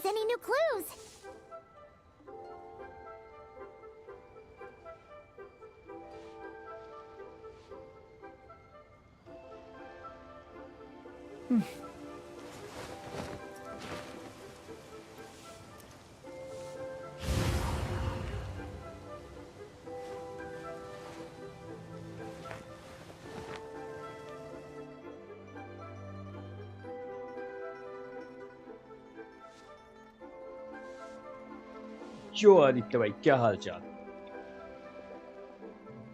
any new clues. यो आदित्य भाई क्या हाल चाल?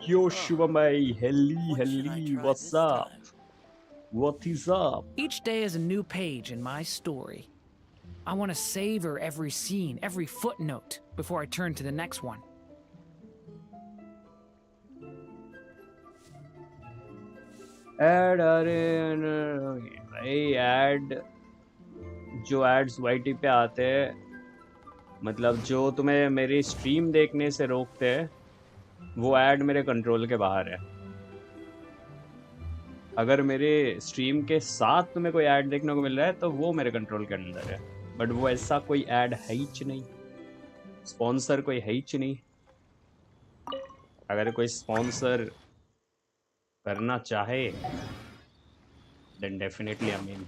यो शुभम भाई, heli, what's up? What is up? Each day is a new page in my story. I want to savor every scene, every footnote, before I turn to the next one. Ad अरे भाई ad जो ads YT पे आते हैं, मतलब जो तुम्हें मेरी स्ट्रीम देखने से रोकते हैं, वो ऐड मेरे कंट्रोल के बाहर है। अगर मेरे स्ट्रीम के साथ तुम्हें कोई ऐड देखने को मिल रहा है तो वो मेरे कंट्रोल के अंदर है, बट वो ऐसा कोई ऐड है ही नहीं, स्पॉन्सर कोई है ही नहीं। अगर कोई स्पॉन्सर करना चाहे देन डेफिनेटली आई मीन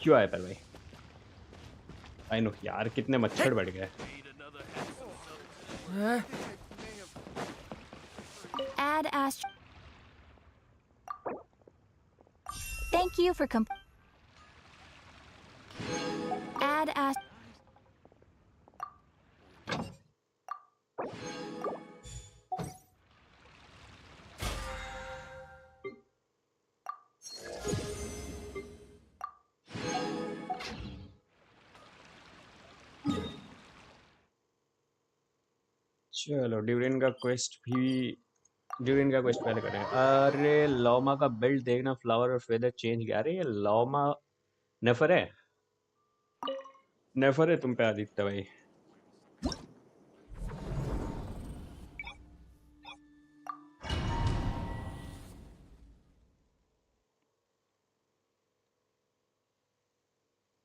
क्यों आया पर भाई। आई नो यार, कितने मच्छर बढ़ गए। Add Astro. Thank you for Add Astro. चलो ड्यूरिन का क्वेस्ट पहले करें। अरे लॉमा का बिल्ड देखना, फ्लावर और फेदर चेंज किया। अरे ये लॉमा नेफर है तुम पे आदित्य भाई।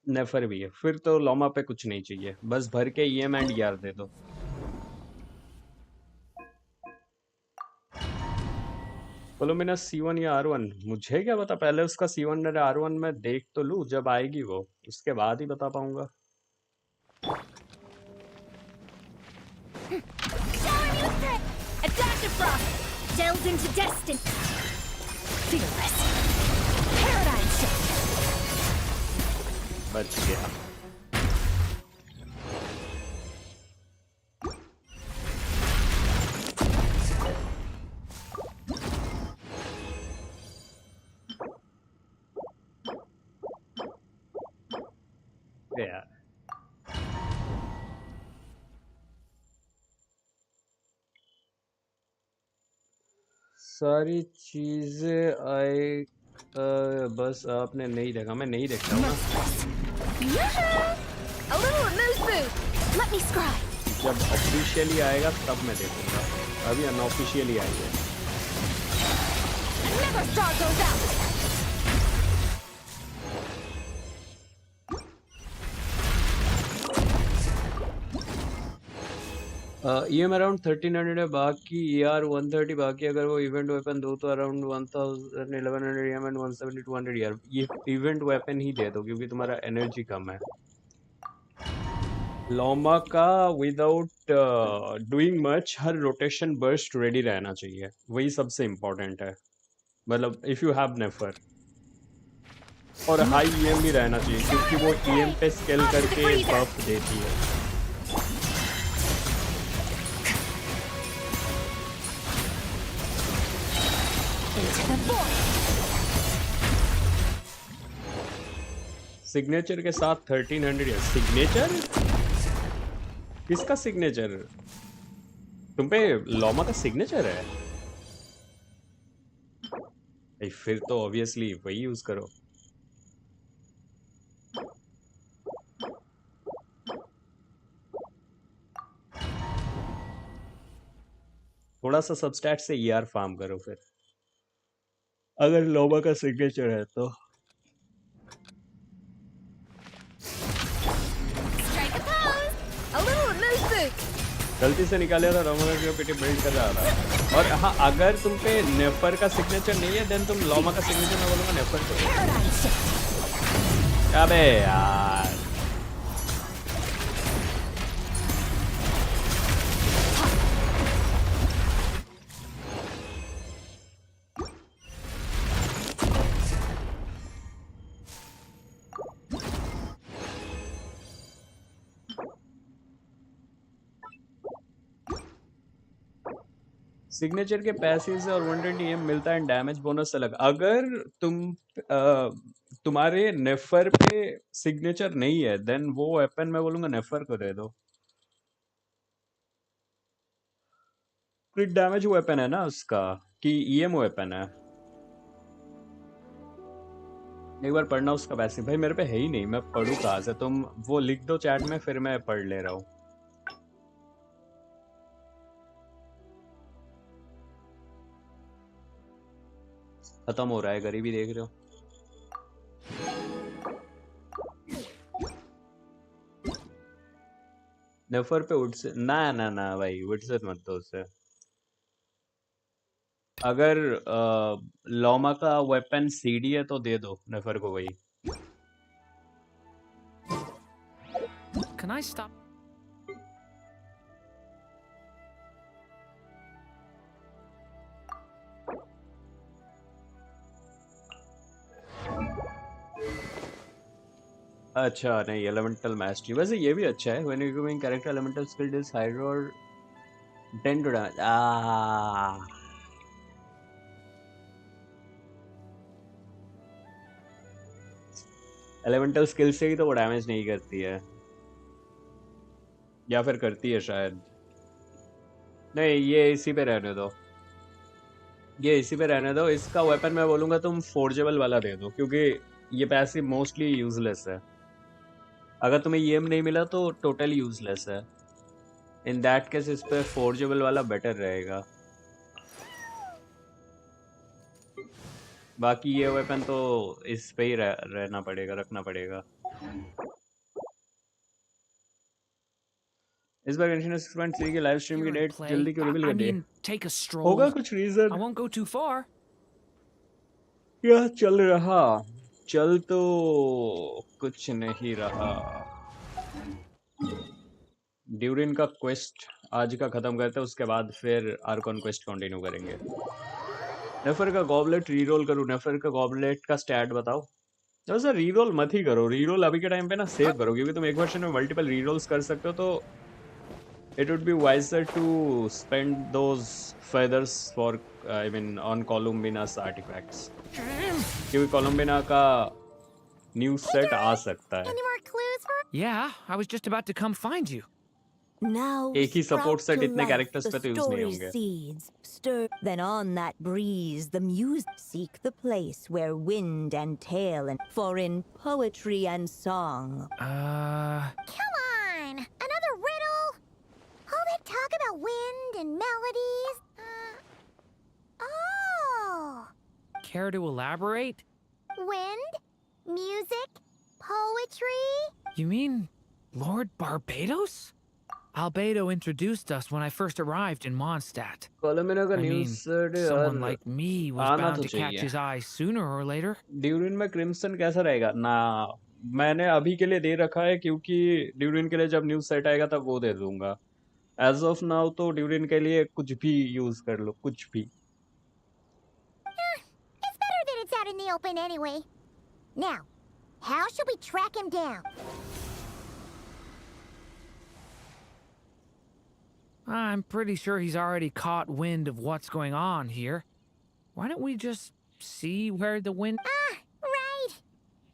नेफर भी है, फिर तो लॉमा पे कुछ नहीं चाहिए, बस भर के EM एंड यार दे दो। कोलोमिना C1 या R1, मुझे क्या पता, पहले उसका C1 और R1 मैं देख तो लूं, जब आएगी वो उसके बाद ही बता पाऊंगा। Delved into destiny. Fearless. Paradigm shift. बच गया। यार सारी चीजें आए, बस आपने नहीं देखा, मैं नहीं देखता हूँ ना। A little amuse-bouche. Let me scribe. जब ऑफिशियली आएगा तब मैं देखूंगा, अभी अनऑफिशियली आई है। Never star goes out. EM around 1300 है, बाकी ER 130 बाकी। अगर वो इवेंट वेपन दो तो अराउंड 1100 EM एंड 170 200 यार। ये इवेंट वेपन ही दे दो क्योंकि तुम्हारा एनर्जी कम है। लॉमा का विदाउट डूइंग मच हर रोटेशन बर्स्ट रेडी रहना चाहिए, वही सबसे इम्पोर्टेंट है। मतलब इफ यू हैव नेफर, और हाई EM भी रहना चाहिए क्योंकि वो EM पे स्केल करके बफ देती है। सिग्नेचर के साथ 1300 है। सिग्नेचर किसका सिग्नेचर? तुम पे लॉमा का सिग्नेचर है? फिर तो ऑब्वियसली वही यूज करो। थोड़ा सा सबस्टैट से ER फार्म करो फिर, अगर लॉमा का सिग्नेचर है तो। move. गलती से निकाले था रोमा का पीटी बिल्ड कर रहा था। और हाँ, अगर तुम पे नेफर का सिग्नेचर नहीं है देन तुम लोमा का सिग्नेचर मैं बोलूंगा नेफर को। Paradigm shift. अबे यार सिग्नेचर के पैसे से और 120 EM मिलता है डैमेज बोनस अलग। अगर तुम्हारे नेफर पे सिग्नेचर नहीं है देन वो वेपन मैं बोलूंगा नेफर को दे दो। क्रिट डैमेज वेपन है ना उसका कि EM वेपन है। एक बार पढ़ना उसका पैसे। भाई मेरे पे है ही नहीं, मैं पढ़ू कहाँ से? तुम वो लिख दो चैट में फिर मैं पढ़ ले रहा हूँ। खत्म हो रहा है, गरीबी देख रहे हो। नेफर पे उठ से ना ना ना भाई, उठ से मत दो उससे। अगर लोमा का वेपन सीडी है तो दे दो नेफर को वही। Can I stop? अच्छा नहीं, एलिमेंटल मैस्टरी वैसे ये भी अच्छा है। When you going character elemental skill deals high roll 10 to damage. Elemental skill से ही तो वो डैमेज नहीं करती है, या फिर करती है शायद। नहीं ये इसी पे रहने दो, ये इसी पे रहने दो। इसका वेपन मैं बोलूंगा तुम फोर्जेबल वाला दे दो क्योंकि ये पैसिव मोस्टली यूजलेस है। अगर तुम्हें EM नहीं मिला तो टोटली यूजलेस है। इन दैट केस इस पे फोर्जेबल वाला बेटर रहेगा। बाकी ये वेपन तो इस पे ही रहना पड़ेगा, रखना पड़ेगा। इस बार कंटिन्यू 6.3 की लाइव स्ट्रीम की Here and डेट play. जल्दी क्यों रिवील I कर दी? mean, take a होगा stroll. कुछ reason. I won't go too far. क्या चल रहा? चल तो कुछ नहीं रहा। ड्यूरिन का क्वेस्ट आज का खत्म करते हैं, उसके बाद फिर आर्कॉन क्वेस्ट कंटिन्यू करेंगे। नेफर का गॉबलेट रीरोल करूं? नेफर का गॉबलेट का स्टैट बताओ। वैसे रीरोल मत ही करो, रीरोल अभी के टाइम पे ना सेव करो क्योंकि तुम एक वर्षन में मल्टीपल रीरोल्स कर सकते हो। तो it would be wiser to spend those feathers for I mean on Columbina's artifacts क्योंकि कोलम्बिना का न्यू सेट आ सकता है। Any more clues for? Yeah, I was just about to come find you. Now एक ही support sprout set to इतने life characters the पे तो use नहीं story's होंगे। seeds. Stir, then on that breeze, the music seek the place where wind and tale and for in poetry and song. Come on! Another riddle? All that talk about wind and melodies? Oh! Care to elaborate? Wind? Music? Poetry? You mean Lord Barbados? Albedo introduced us when I first arrived in Mondstadt. कोलम्बिना का I new mean, set someone like me was आना bound तो to catch चाहिए। his eye sooner or later. Durian में crimson कैसा रहेगा ना? मैंने अभी के लिए दे रखा है क्योंकि ड्यूरिन के लिए जब न्यू सेट आएगा तब वो दे दूंगा। एज ऑफ नाउ तो ड्यूरिन के लिए कुछ भी यूज कर लो, कुछ भी। It's better that it's out in the open anyway. Now, how should we track him down? I'm pretty sure he's already caught wind of what's going on here. Why don't we just see where the wind... Ah, right.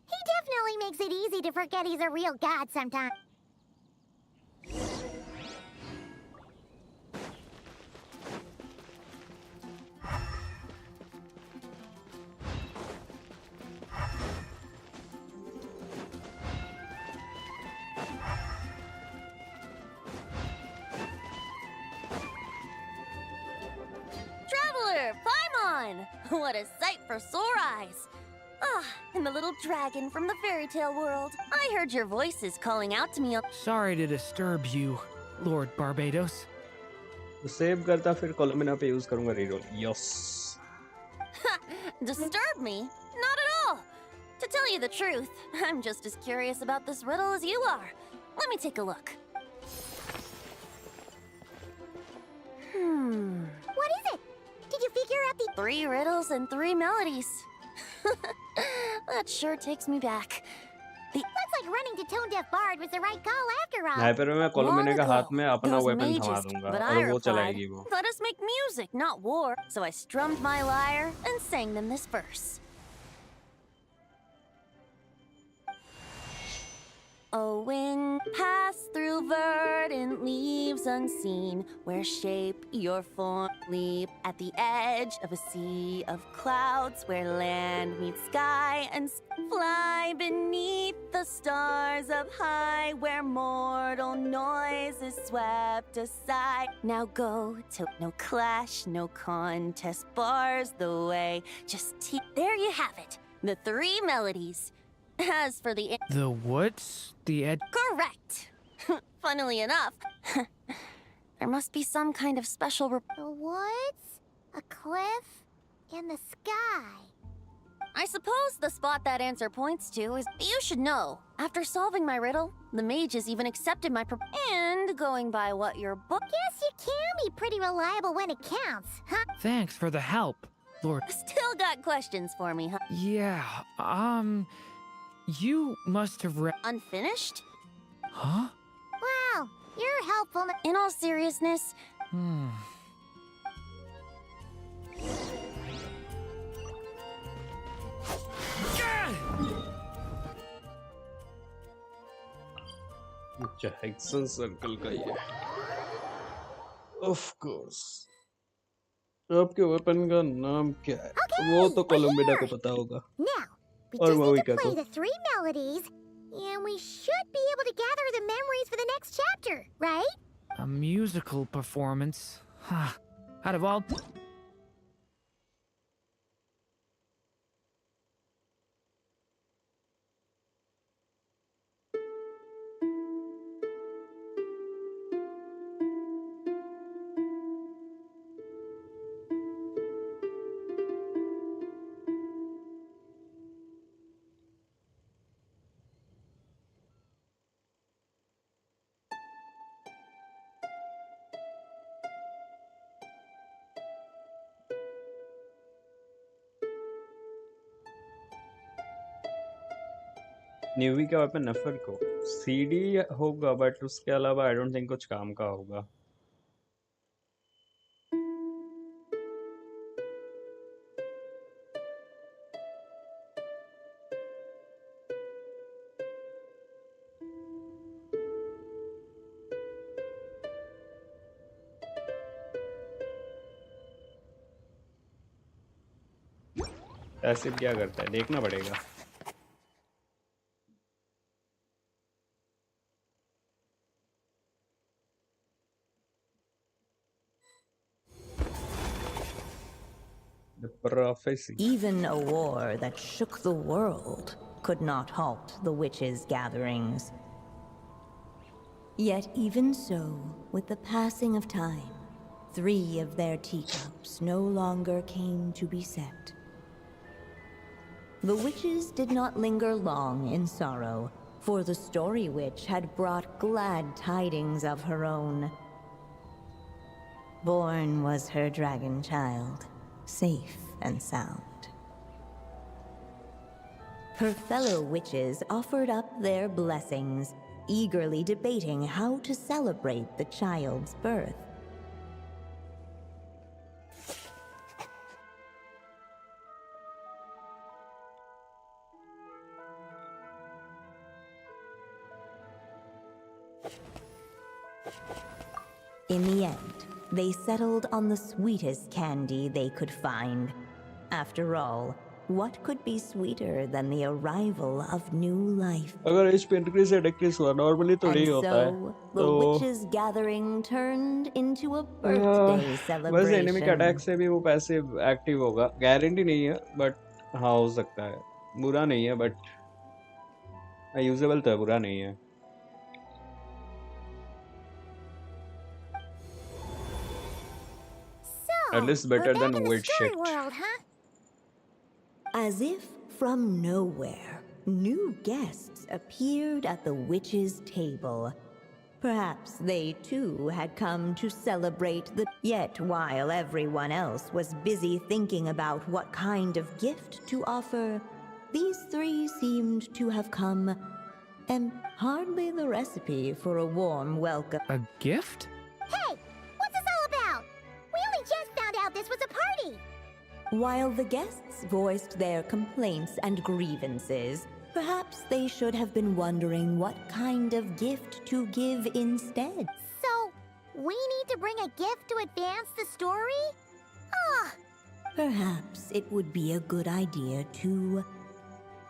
He definitely makes it easy to forget he's a real god sometimes. Traveler, Paimon! What a sight for sore eyes! Ah, and the little dragon from the fairy tale world. I heard your voices calling out to me. Sorry to disturb you. Lord Barbados. तो save करता फिर कोलोमिना पे use करूंगा रीरोल. Yes. Disturb me? Not at all. To tell you the truth, I'm just as curious about this riddle as you are. Let me take a look. What is it? Did you figure out the... 3 riddles and 3 melodies. That sure takes me back. Looks like running to Tone Deaf Bard was the right call after all. Sniper में मैं कोलोमिना के Long हाथ में ago, अपना those weapon थमा mages, दूंगा but और I वो replied, चलाएगी वो. let us make music, not war. So I strummed my lyre and sang them this verse. Oh, wind, pass through verdant leaves unseen, where shape your form leap at the edge of a sea of clouds, where land meets sky and fly beneath the stars up high, where mortal noise is swept aside. Now go to no clash, no contest bars the way. There you have it, the 3 melodies. As for the The woods? The edge? correct. Funnily enough, there must be some kind of special The woods, a cliff, and the sky. I suppose the spot that answer points to is... You should know, after solving my riddle, the mages even accepted my and going by what your book... Guess you can be pretty reliable when it counts, huh? Thanks for the help, Lord. Still got questions for me, huh? Yeah, you must have read. Unfinished? Huh? Wow, you're helpful. In all seriousness, अच्छा hexane circle का ये. Of course. आपके weapon का नाम क्या है? वो तो कोलोमिना को पता होगा. Now, we और just need to Moika play को. the 3 melodies, and we should be able to gather the memories for the next chapter, right? A musical performance. Huh. Out of all. न्यूवी का वेपन नफर को CD होगा but उसके अलावा I don't think कुछ काम का होगा. ऐसे क्या करता है देखना पड़ेगा. The prophecy. Even a war that shook the world could not halt the witches' gatherings. Yet even so, with the passing of time, 3 of their teacups no longer came to be set. The witches did not linger long in sorrow, for the story witch had brought glad tidings of her own. Born was her dragon child, safe and sound. Her fellow witches offered up their blessings, eagerly debating how to celebrate the child's birth. In the end, they settled on the sweetest candy they could find. After all, what could be sweeter than the arrival of new life? अगर HP increase या decrease हुआ normally तो And नहीं होता है. so, the तो witches' gathering turned into a birthday वैसे enemy के अटैक celebration. से भी वो पैसे एक्टिव होगा. गारंटी नहीं है बट हाँ हो सकता है. बुरा नहीं है बट यूजेबल तो है, बुरा नहीं है. At least better we're back than in the weird story shit. world, huh? As if from nowhere, new guests appeared at the witch's table. Perhaps they too had come to celebrate the. Yet while everyone else was busy thinking about what kind of gift to offer, these three seemed to have come, and hardly the recipe for a warm welcome. A gift? Hey, what's this all about? We only just found out this was a party. While the guests voiced their complaints and grievances, perhaps they should have been wondering what kind of gift to give instead. So, we need to bring a gift to advance the story? Ah, Perhaps it would be a good idea to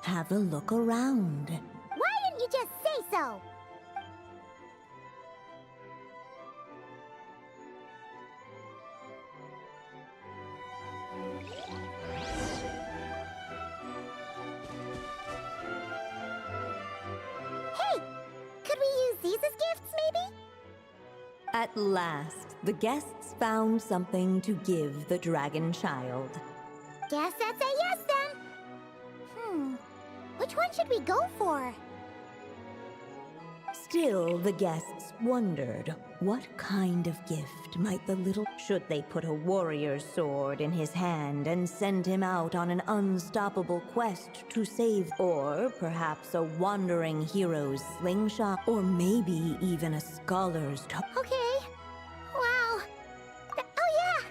have a look around. why didn't you just say so? Hey, could we use these as gifts, maybe? At last, the guests found something to give the dragon child. Guess that's a yes then. Which one should we go for? Still, the guests wondered what kind of gift might the little. Should they put a warrior's sword in his hand and send him out on an unstoppable quest to save, or perhaps a wandering hero's slingshot, or maybe even a scholar's Okay. Wow. Oh yeah.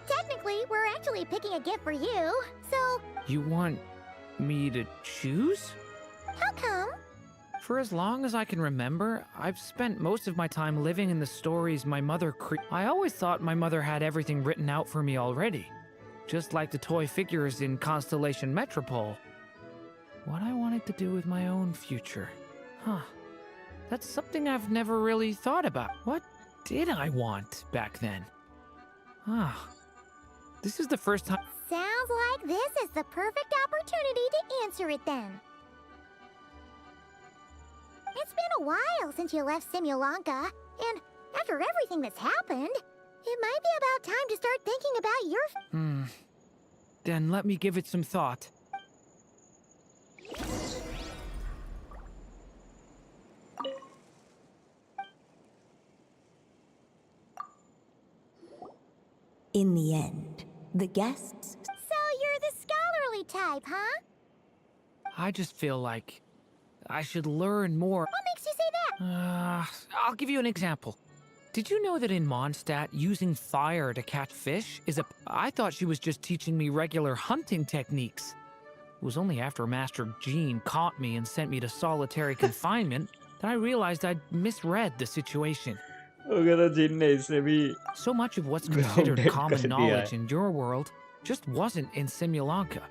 Technically, we're actually picking a gift for you. So, You want me to choose? how come? For as long as I can remember, I've spent most of my time living in the stories my mother I always thought my mother had everything written out for me already. Just like the toy figures in Constellation Metropole. What I wanted to do with my own future. Huh. That's something I've never really thought about. What did I want back then? Ah. This is the first time. Sounds like this is the perfect opportunity to answer it then. It's been a while since you left Simulanka, and after everything that's happened, it might be about time to start thinking about your. Then let me give it some thought. In the end, the guests. So you're the scholarly type, huh? I just feel like I should learn more. What makes you say that? I'll give you an example. Did you know that in Mondstadt, using fire to catch fish is a... I thought she was just teaching me regular hunting techniques. It was only after Master Jean caught me and sent me to solitary confinement that I realized I'd misread the situation. अगर जिन ने इसे भी So much of what's considered grounded common कर दिया knowledge है. in your world just wasn't in Simulanka.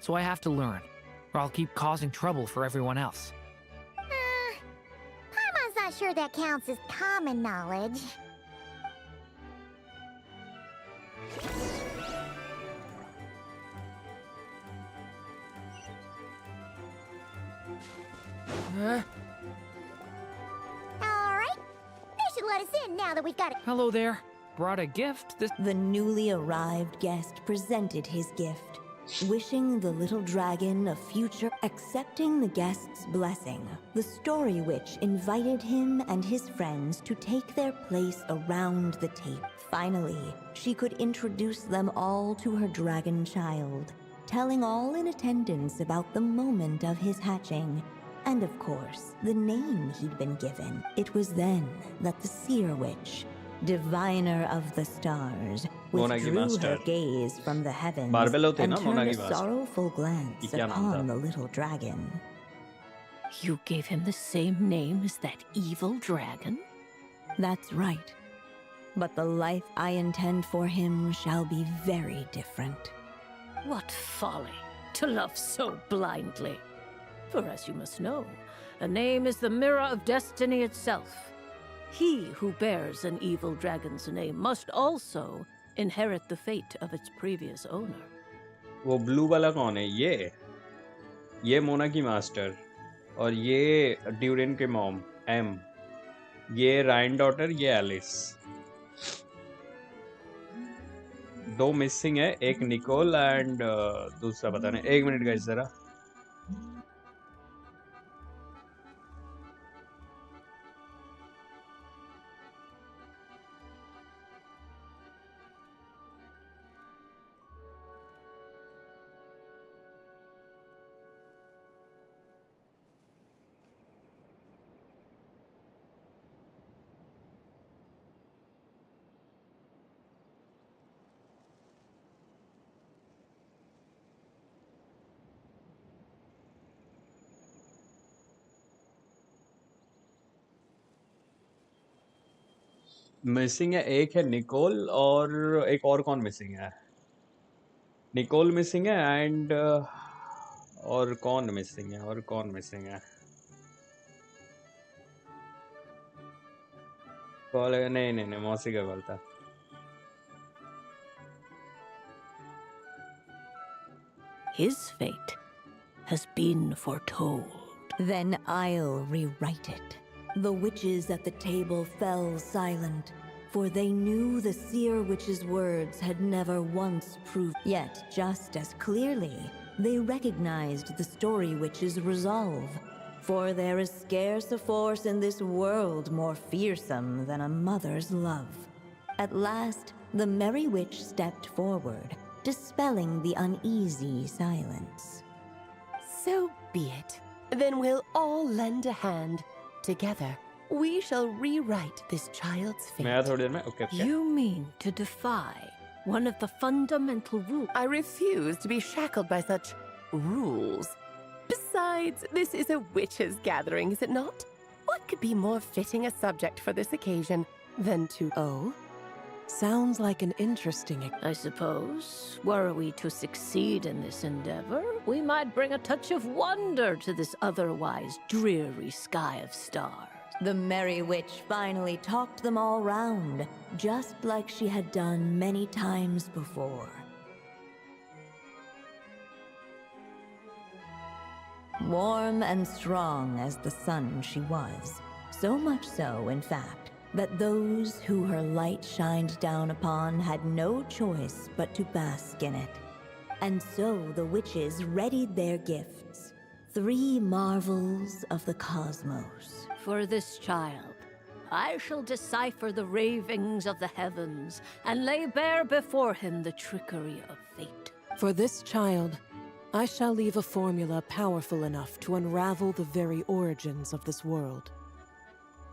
So I have to learn, or I'll keep causing trouble for everyone else. Paimon's not sure that counts as common knowledge. Alright, they should let us in now that we've got it. Hello there. Brought a gift. The newly arrived guest presented his gift, wishing the little dragon a future. Accepting the guest's blessing, the story witch invited him and his friends to take their place around the tape. Finally, she could introduce them all to her dragon child, telling all in attendance about the moment of his hatching, and of course, the name he'd been given. It was then that the seer witch, diviner of the stars, Monagi withdrew Master. her gaze from the heavens Barbello थे and ना, turned Monagi a Master. sorrowful glance ये क्या नाम upon था? the little dragon. You gave him the same name as that evil dragon? That's right. But the life I intend for him shall be very different. What folly to love so blindly. For as you must know, a name is the mirror of destiny itself. He who bears an evil dragon's name must also inherit the fate of its previous owner. वो blue वाला कौन है? ये मोनागी master और ये ड्यूरेन के mom M, ये Ryan daughter, ये एलिस. दो मिसिंग है, एक निकोल एंड दूसरा पता नहीं। एक मिनट गाइस जरा। मिसिंग है, एक है निकोल और एक और कौन मिसिंग है? निकोल मिसिंग है एंड और कौन मिसिंग है? और कौन मिसिंग है? कॉल नहीं नहीं नहीं, मौसी का कॉल था। His fate has been foretold. Then I'll rewrite it. The witches at the table fell silent, for they knew the seer witch's words had never once proved. Yet, just as clearly, they recognized the story witch's resolve. For there is scarce a force in this world more fearsome than a mother's love. At last, the merry witch stepped forward, dispelling the uneasy silence. So be it. Then we'll all lend a hand. Together, we shall rewrite this child's मैं fate. थोड़ी देर में okay okay. You mean to defy one of the fundamental rules? I refuse to be shackled by such rules. Besides, this is a witches' gathering, is it not? What could be more fitting a subject for this occasion than to... Oh? Sounds like an interesting... I suppose, were we to succeed in this endeavor, we might bring a touch of wonder to this otherwise dreary sky of stars. The merry witch finally talked them all round, just like she had done many times before. Warm and strong as the sun she was, so much so, in fact, that those who her light shined down upon had no choice but to bask in it. And so the witches readied their gifts, 3 marvels of the cosmos. For this child, I shall decipher the ravings of the heavens and lay bare before him the trickery of fate. For this child, I shall leave a formula powerful enough to unravel the very origins of this world,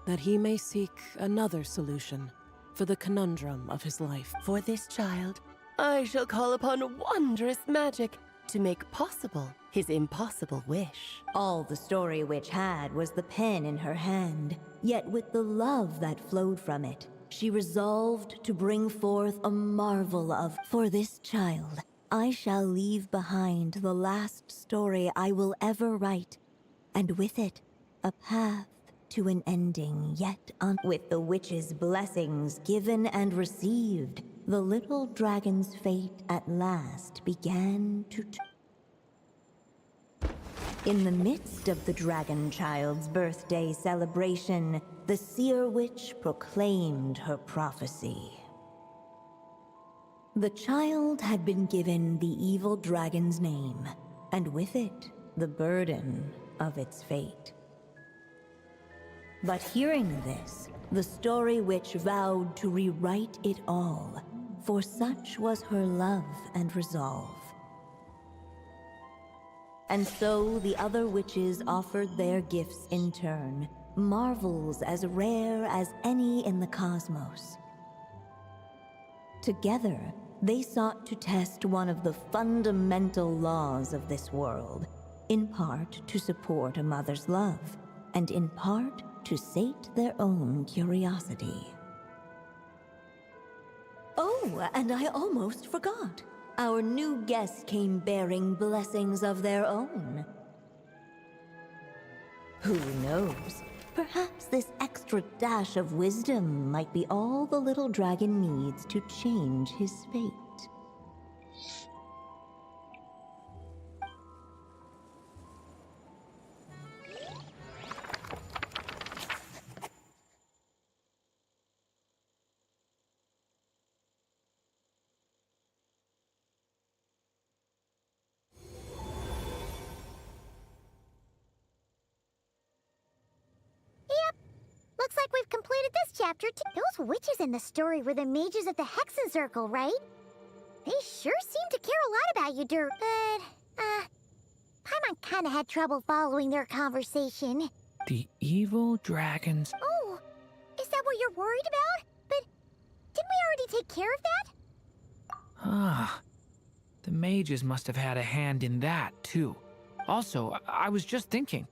that he may seek another solution for the conundrum of his life. For this child, I shall call upon wondrous magic to make possible his impossible wish. All the story witch had was the pen in her hand, yet with the love that flowed from it, she resolved to bring forth a marvel of... For this child, I shall leave behind the last story I will ever write, and with it, a path to an ending yet With the witch's blessings given and received, the little dragon's fate at last began to... In the midst of the dragon child's birthday celebration, the seer witch proclaimed her prophecy. The child had been given the evil dragon's name, and with it, the burden of its fate. But hearing this, the story witch vowed to rewrite it all, for such was her love and resolve. And so the other witches offered their gifts in turn, marvels as rare as any in the cosmos. Together, they sought to test one of the fundamental laws of this world, in part to support a mother's love, and in part to sate their own curiosity. Oh, and I almost forgot. Our new guests came bearing blessings of their own. Who knows? Perhaps this extra dash of wisdom might be all the little dragon needs to change his fate. looks like we've completed this chapter too. Those witches in the story were the mages of the Hexen Circle, right? They sure seem to care a lot about you, but, Paimon kinda had trouble following their conversation. The evil dragons. Oh, is that what you're worried about? But didn't we already take care of that? Ah, the mages must have had a hand in that, too. Also, I was just thinking,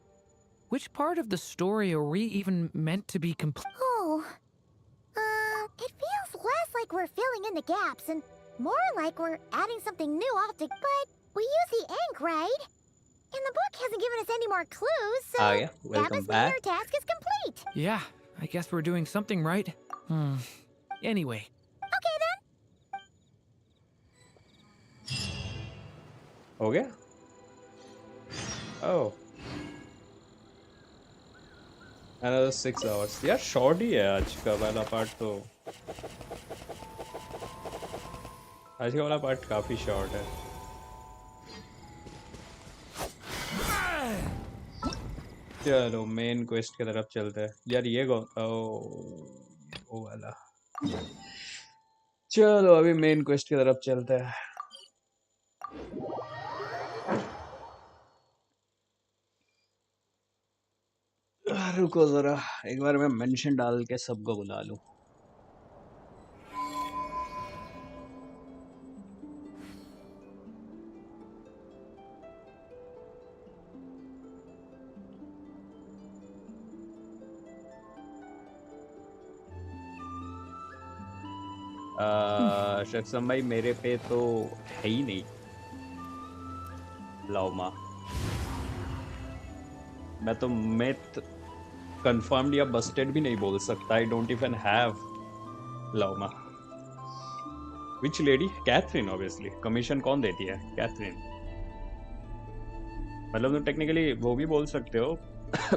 which part of the story are we even meant to be complete? Oh, it feels less like we're filling in the gaps and more like we're adding something new altogether. But we use the ink, right? And the book hasn't given us any more clues, so Ah, yeah. that Welcome must mean back. our task is complete. Yeah, I guess we're doing something right. Anyway, Okay then. हो गया? Oh. Another 6 hours. यार short ही है आज का वाला part तो. आज का वाला पार्ट काफी शॉर्ट है. चलो मेन क्वेस्ट की तरफ चलते हैं. यार ये वो वाला. चलो अभी मेन क्वेस्ट की तरफ चलते हैं. रुको जरा एक बार मैं मेंशन डाल के सबको बुला लूं. शक्सम भाई मेरे पे तो है ही नहीं लाओमा. मैं कंफर्म्ड या बस्टेड भी नहीं बोल सकता. आई डोंट इवन हैव लाओमा. Which lady? Katheryne obviously. Commission कौन देती है? कैथरीन. मतलब तुम टेक्निकली वो भी बोल सकते हो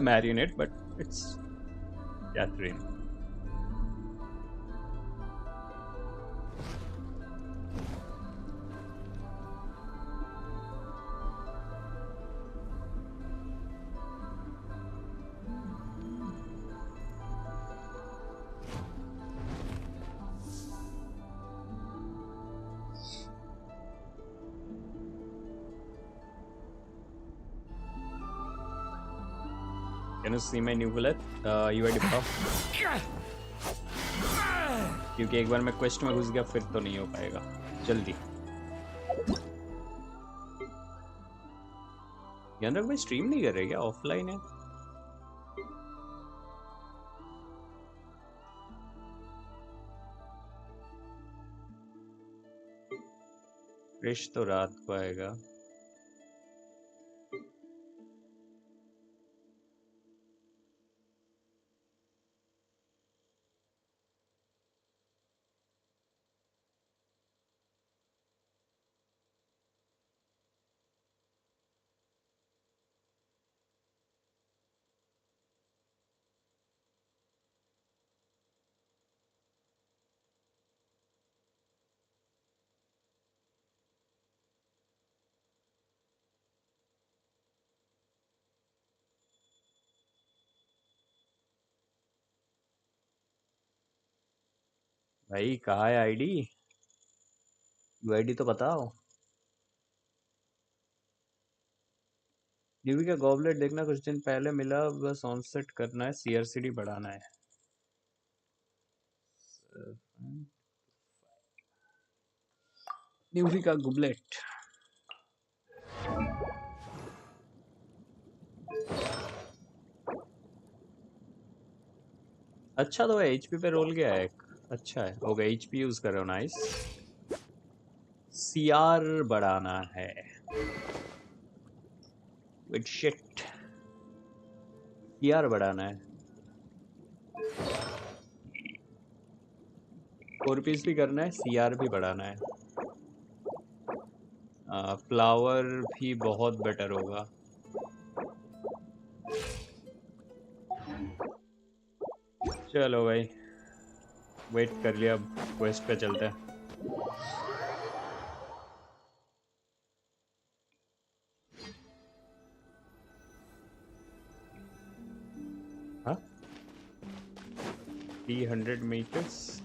marinate, but it's Catherine. Can you see my new bullet? UID बताओ. क्योंकि एक बार मैं क्वेस्ट में घुस गया फिर तो नहीं हो पाएगा. जल्दी. यार भाई स्ट्रीम नहीं कर रहे क्या? ऑफलाइन है. क्रिश तो रात को आएगा. भाई कहाँ है आईडी? यूआईडी तो बताओ. न्यूवी का गॉबलेट देखना कुछ दिन पहले मिला. बस ऑनसेट करना है. सीआरसीडी बढ़ाना है. न्यूवी का गॉबलेट. अच्छा तो एचपी पे रोल गया है एक. अच्छा है. हो गया. एचपी यूज कर रहे हो. नाइस. सीआर बढ़ाना है. With shit. सीआर बढ़ाना है. 4 पीस भी करना है. सीआर भी बढ़ाना है. फ्लावर भी बहुत बेटर होगा. चलो भाई वेट कर लिया. अब क्वेस्ट पे चलते हैं. हाँ 300 meters.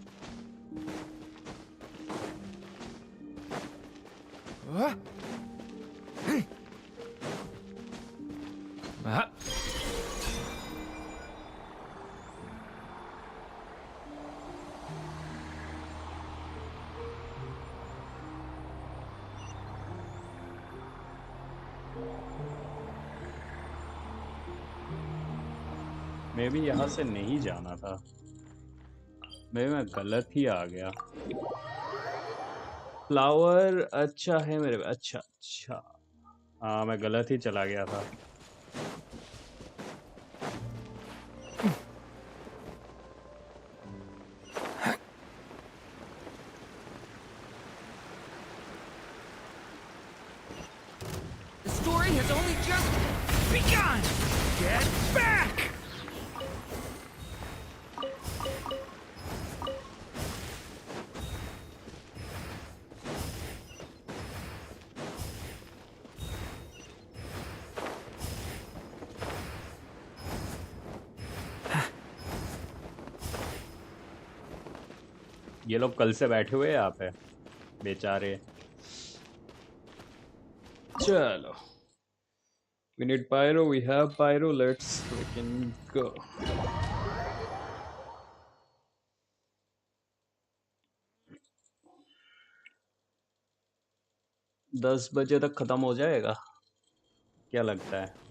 मैं भी यहाँ से नहीं जाना था, मैं गलत ही आ गया। फ्लावर अच्छा है मेरे, अच्छा अच्छा, हाँ मैं गलत ही चला गया था। The story has only just begun! Get back! ये लोग कल से बैठे हुए हैं यहाँ पे बेचारे। चलो, we need pyro, we have pyro, let's freaking go. दस बजे तक खत्म हो जाएगा क्या लगता है?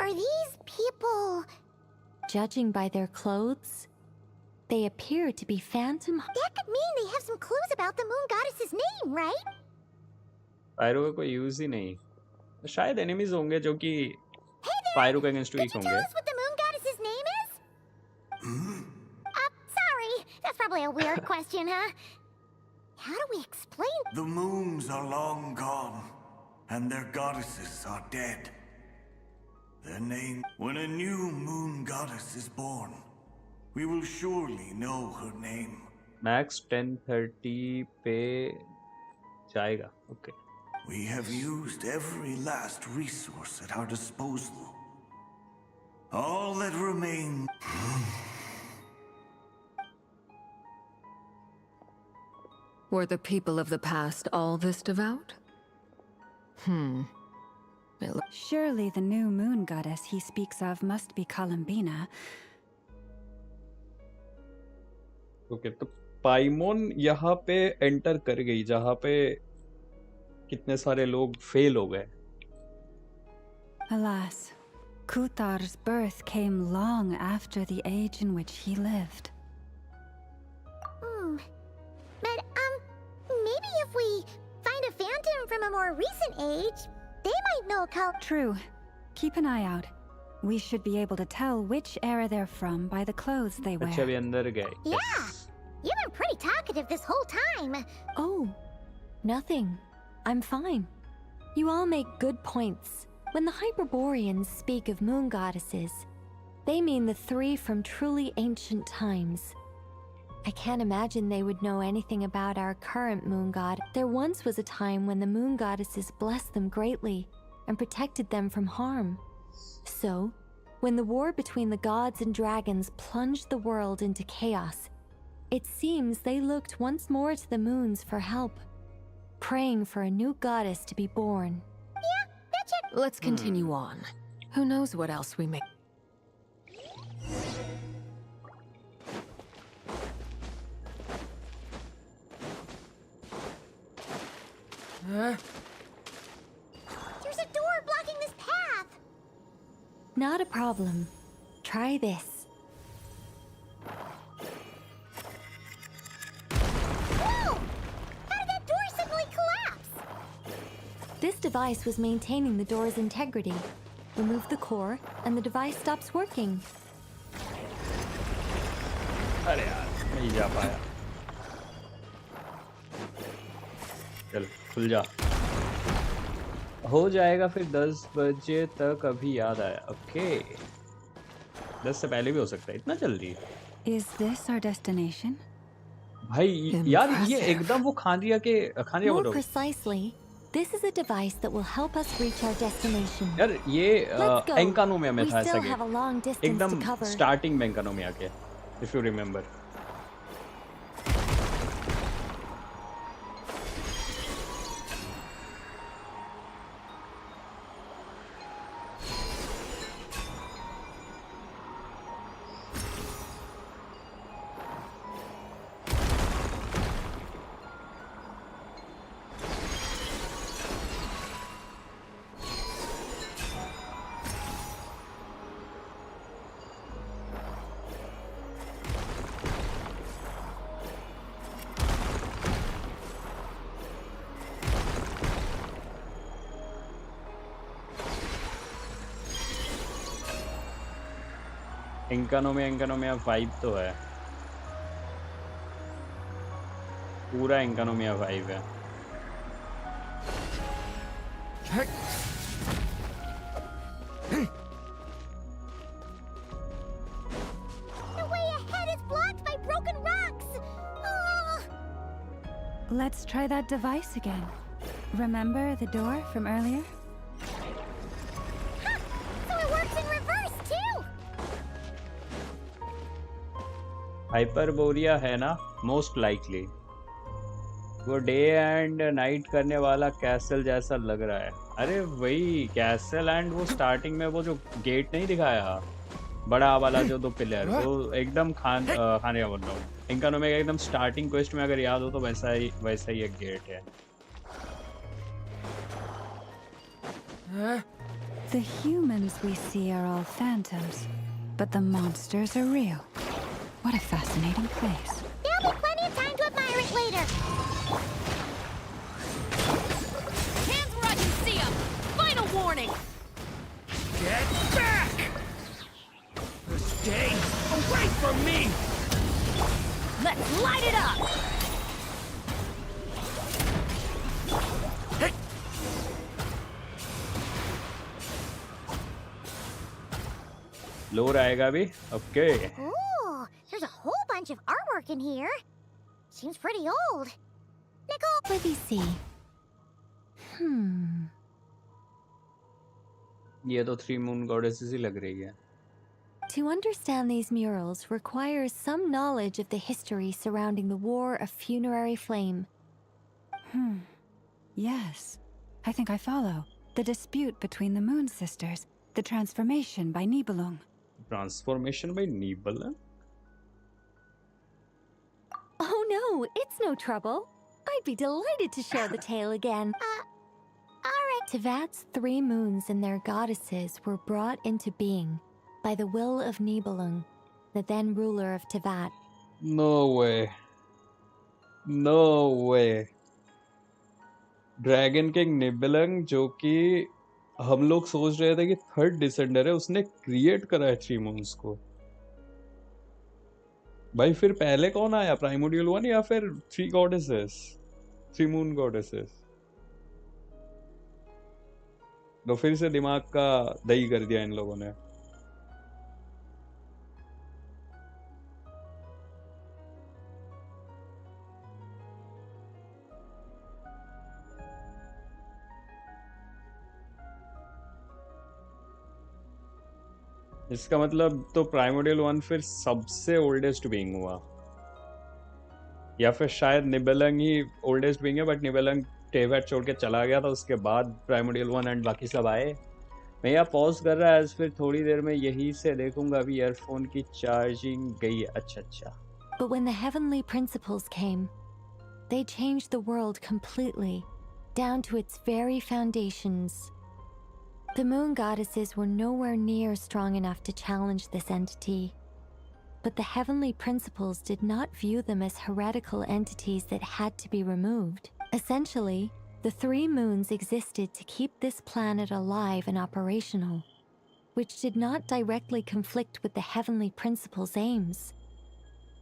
Are these people... Judging by their clothes, they appear to be phantom. That could mean they have some clues about the moon goddess's name, right? Pyro का कोई यूज ही नहीं, शायद एनिमीज होंगे जो कि Hey there! पायरो के against weak Could you tell होंगे। us what the moon goddess's name is? Sorry. That's probably a weird question, huh? How do we explain... The moons are long gone, and their goddesses are dead. Their name... When a new moon goddess is born, we will surely know her name. Max 10:30 पे जाएगा, okay. We have used every last resource at our disposal. All that remains... Were the people of the past all this devout? Surely the new moon goddess he speaks of must be Columbina. Okay, तो पाइमोन यहाँ पे enter कर गई जहाँ पे कितने सारे लोग फेल हो गए। Alas, Kuthar's birth came long after the age in which he lived. But, maybe if we find a phantom from a more recent age, they might know True. Keep an eye out. We should be able to tell which era they're from by the clothes they wear. अच्छा, अभी अंदर गए। Yeah! You've been pretty talkative this whole time. Oh, nothing. I'm fine. You all make good points. When the Hyperboreans speak of moon goddesses, they mean the three from truly ancient times. I can't imagine they would know anything about our current moon god. There once was a time when the moon goddesses blessed them greatly and protected them from harm. So, when the war between the gods and dragons plunged the world into chaos, it seems they looked once more to the moons for help, praying for a new goddess to be born. Yeah, that's it. Let's continue on. Who knows what else we may... There's a door blocking this path. Not a problem. Try this. Whoa! How did that door suddenly collapse? This device was maintaining the door's integrity. Remove the core, and the device stops working. अरे यार, नहीं जा पाया। चल, खुल जा। हो जाएगा फिर 10 बजे तक, अभी याद आया। ओके, 10 से पहले भी हो सकता है, इतना जल्दी। Is this our destination? भाई यार ये Impressive. एकदम वो खानिया बोल More रहा हूँ precisely, this is a device that will help us reach our destination. यार ये Let's go. एंकानोमिया में We था ऐसा still game have a long distance to एकदम cover. स्टार्टिंग में एंकानोमिया के इफ यू रिमेम्बर एंकानोमिया वाइब तो है पूरा एंकानोमिया वाइब है The way ahead is blocked by broken rocks! Oh. Let's try that device again. Remember the door from earlier? Ha! So it works in reverse, too! Hyperborea है ना most likely वो day and night करने वाला castle जैसा लग रहा है अरे वही कैसल एंड वो स्टार्टिंग में वो जो गेट नहीं दिखाया बड़ा वाला जो 2 पिलर वो एकदम खाने बोल रहा हूँ एंकानोमिया का एकदम स्टार्टिंग क्वेस्ट में अगर याद हो तो वैसा ही एक गेट है The humans we see are all phantoms, but the monsters are real. What a fascinating place. There'll be plenty of time to admire it later. Hands where I can see them! Final warning! Get back! Stay away from me! Let's light it up! लोर आएगा भी okay Ooh, there's a whole bunch of artwork in here. Seems pretty old. Nicole, Let me see. ये तो 3 moon goddesses ही लग रही है To understand these murals requires some knowledge of the history surrounding the War of Funerary Flame. Yes, I think I follow. The dispute between the Moon Sisters, the transformation by Nibelung. Transformation by Nibelung Oh no, it's no trouble. I'd be delighted to share the tale again. alright. Tevat's 3 moons and their goddesses were brought into being by the will of Nibelung, the then ruler of Tevat. No way dragon king Nibelung जो कि हम लोग सोच रहे थे कि 3rd descender है उसने क्रिएट करा है 3 मून्स को भाई फिर पहले कौन आया प्राइमोडियल 1 या फिर 3 गॉडेसेस 3 मून गॉडेसेस तो फिर से दिमाग का दही कर दिया इन लोगों ने इसका मतलब तो प्राइमोडियल 1 फिर सबसे ओल्डेस्ट बीइंग हुआ या फिर शायद निबेलंग ही ओल्डेस्ट बीइंग है बट निबेलंग टेवेट छोड़ के चला गया था उसके बाद प्राइमोडियल 1 एंड बाकी सब आए मैं यहाँ पॉज कर रहा है फिर थोड़ी देर में यही से देखूंगा अभी ईयरफोन की चार्जिंग गई है अच्छा But when the heavenly principles came, they changed the world completely, down to its very foundations. The moon goddesses were nowhere near strong enough to challenge this entity. But the heavenly principles did not view them as heretical entities that had to be removed. Essentially, the 3 moons existed to keep this planet alive and operational, which did not directly conflict with the heavenly principles' aims.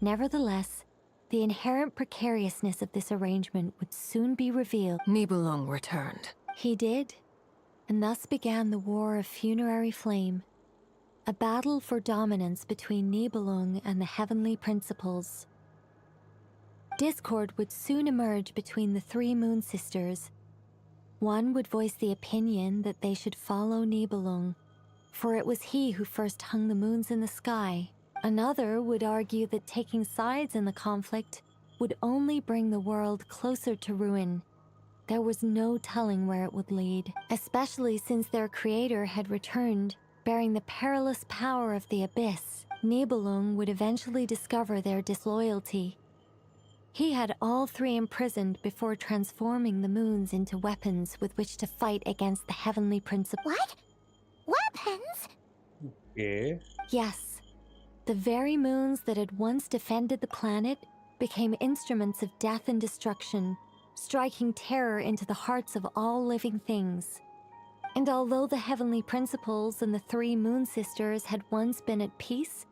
Nevertheless, the inherent precariousness of this arrangement would soon be revealed. Nibelung returned. He did, and thus began the War of Funerary Flame, a battle for dominance between Nibelung and the heavenly principles. Discord would soon emerge between the three Moon Sisters. One would voice the opinion that they should follow Nibelung, for it was he who first hung the moons in the sky. Another would argue that taking sides in the conflict would only bring the world closer to ruin. There was no telling where it would lead, especially since their creator had returned, bearing the perilous power of the Abyss. Nibelung would eventually discover their disloyalty. He had all three imprisoned before transforming the moons into weapons with which to fight against the heavenly principle. What? Weapons? Okay. Yes. The very moons that had once defended the planet became instruments of death and destruction, striking terror into the hearts of all living things. And although the heavenly principles and the three Moon Sisters had once been at peace,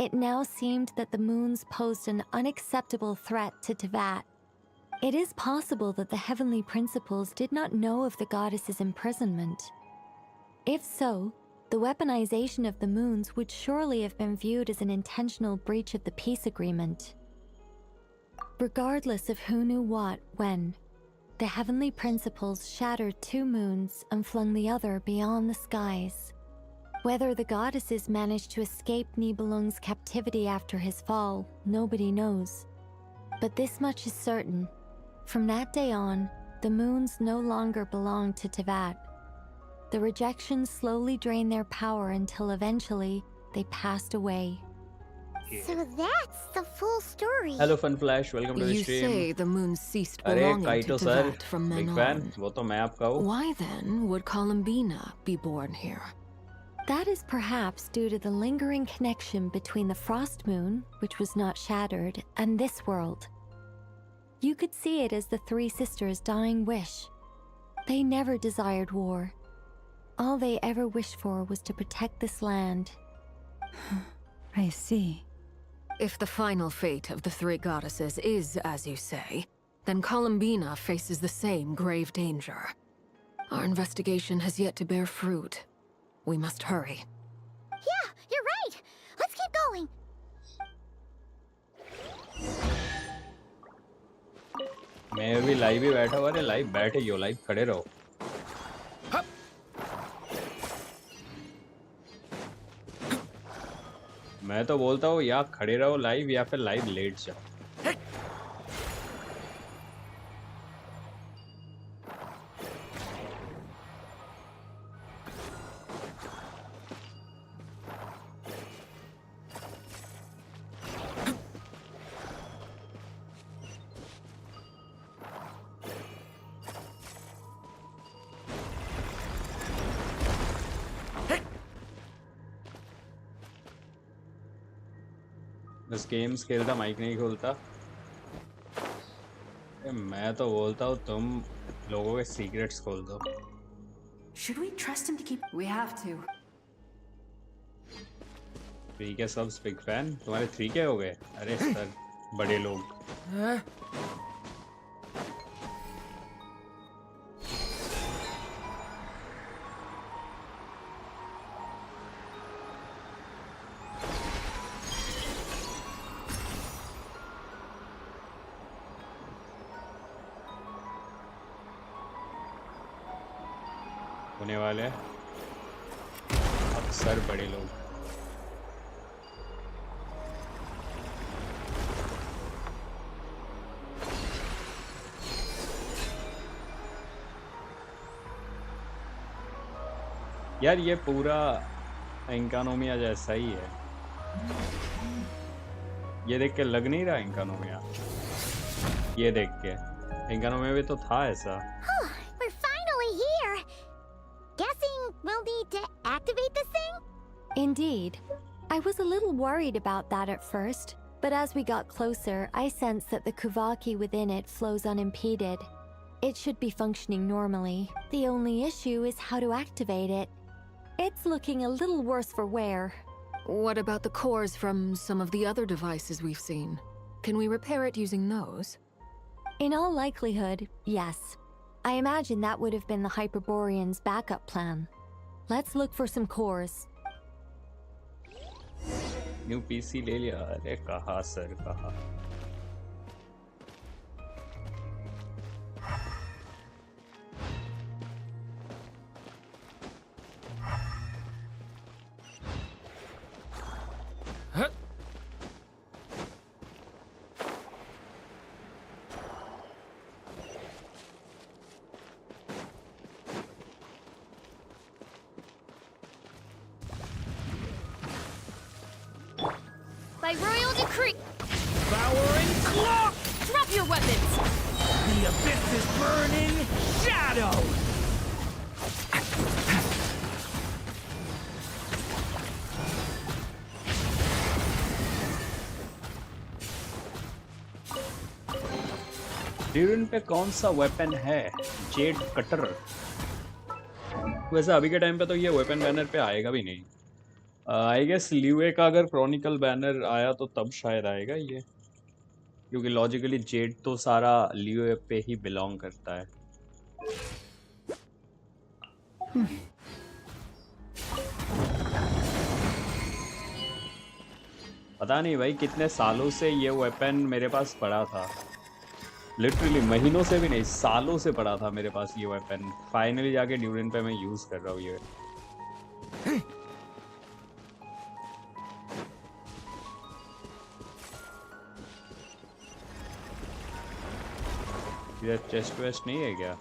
it now seemed that the moons posed an unacceptable threat to Teyvat. It is possible that the heavenly principles did not know of the goddess's imprisonment. If so, the weaponization of the moons would surely have been viewed as an intentional breach of the peace agreement. Regardless of who knew what, when, the heavenly principles shattered two moons and flung the other beyond the skies. Whether the goddesses managed to escape Nibelung's captivity after his fall, nobody knows. But this much is certain. From that day on, the moons no longer belonged to Teyvat. The rejection slowly drained their power until eventually they passed away. So that's the full story. Hello Fun Flash, welcome to the You stream. say the moon ceased अरे belonging Kyoto to sir, Teyvat from big then fan. on. वो तो मैं आपका हूँ. Why then would Columbina be born here? That is perhaps due to the lingering connection between the Frost Moon, which was not shattered, and this world. You could see it as the three sisters' dying wish. They never desired war. All they ever wished for was to protect this land. I see. If the final fate of the three goddesses is as you say, then Columbina faces the same grave danger. Our investigation has yet to bear fruit. We must hurry. Yeah, you're right. Let's keep going. मैं अभी live ही बैठा हुआ. अरे live बैठे ही हो, live खड़े रहो. मैं तो बोलता हूँ या खड़े रहो लाइव या फिर लाइव लेट जाओ. बस गेम्स खेलता, माइक नहीं खोलता. मैं तो बोलता हूँ तुम लोगों के सीक्रेट्स खोल दो. Should we trust him to keep? We have to. 3K subs big fan. तुम्हारे 3K हो गए? अरे सर बड़े लोग. होने वाले अक्सर बड़े लोग. यार ये पूरा इंकानोमिया जैसा ही है. ये देख के लग नहीं रहा इंकानोमिया. ये देख के इंकानोमिया भी तो था ऐसा. We're finally here. Guessing we'll need to activate this thing? Indeed. I was a little worried about that at first, but as we got closer, I sensed that the Kuvaki within it flows unimpeded. It should be functioning normally. The only issue is how to activate it. It's looking a little worse for wear. What about the cores from some of the other devices we've seen? Can we repair it using those? In all likelihood, yes. I imagine that would have been the Hyperborean's backup plan. Let's look for some cores. New PC ले लिया. अरे कहाँ sir कहाँ. Devouring claw! Drop your weapons! The abyss is burning shadow! Durian पे कौन सा weapon है? Z cutter. वैसे अभी के टाइम पे तो ये वेपन बैनर पे आएगा भी नहीं। आई गेस ल्यूए का अगर क्रॉनिकल बैनर आया तो तब शायद आएगा ये, क्योंकि लॉजिकली जेड तो सारा ल्यूए पे ही बिलोंग करता है। पता नहीं भाई कितने सालों से ये वेपन मेरे पास पड़ा था, लिटरली महीनों से भी नहीं, सालों से पड़ा था मेरे पास ये वेपन। फाइनली जाके ड्यूरिन पे मैं यूज कर रहा हूँ ये। इधर चेस्ट वेस्ट नहीं है क्या?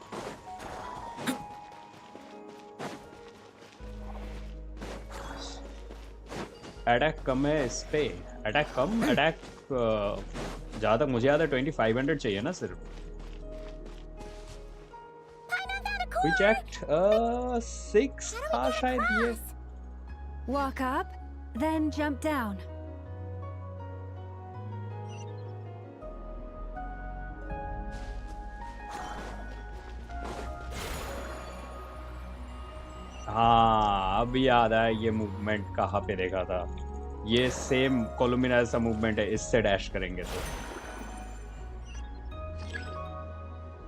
अटैक कम है इस पे। अटैक कम, अटैक जहाँ तक मुझे याद है 2500 चाहिए ना सिर्फ। We checked 6 था शायद ये। Walk up, then jump down. हाँ अब याद आया ये मूवमेंट कहाँ पे देखा था। ये सेम कोलुमिना जैसा मूवमेंट है, इससे डैश करेंगे तो।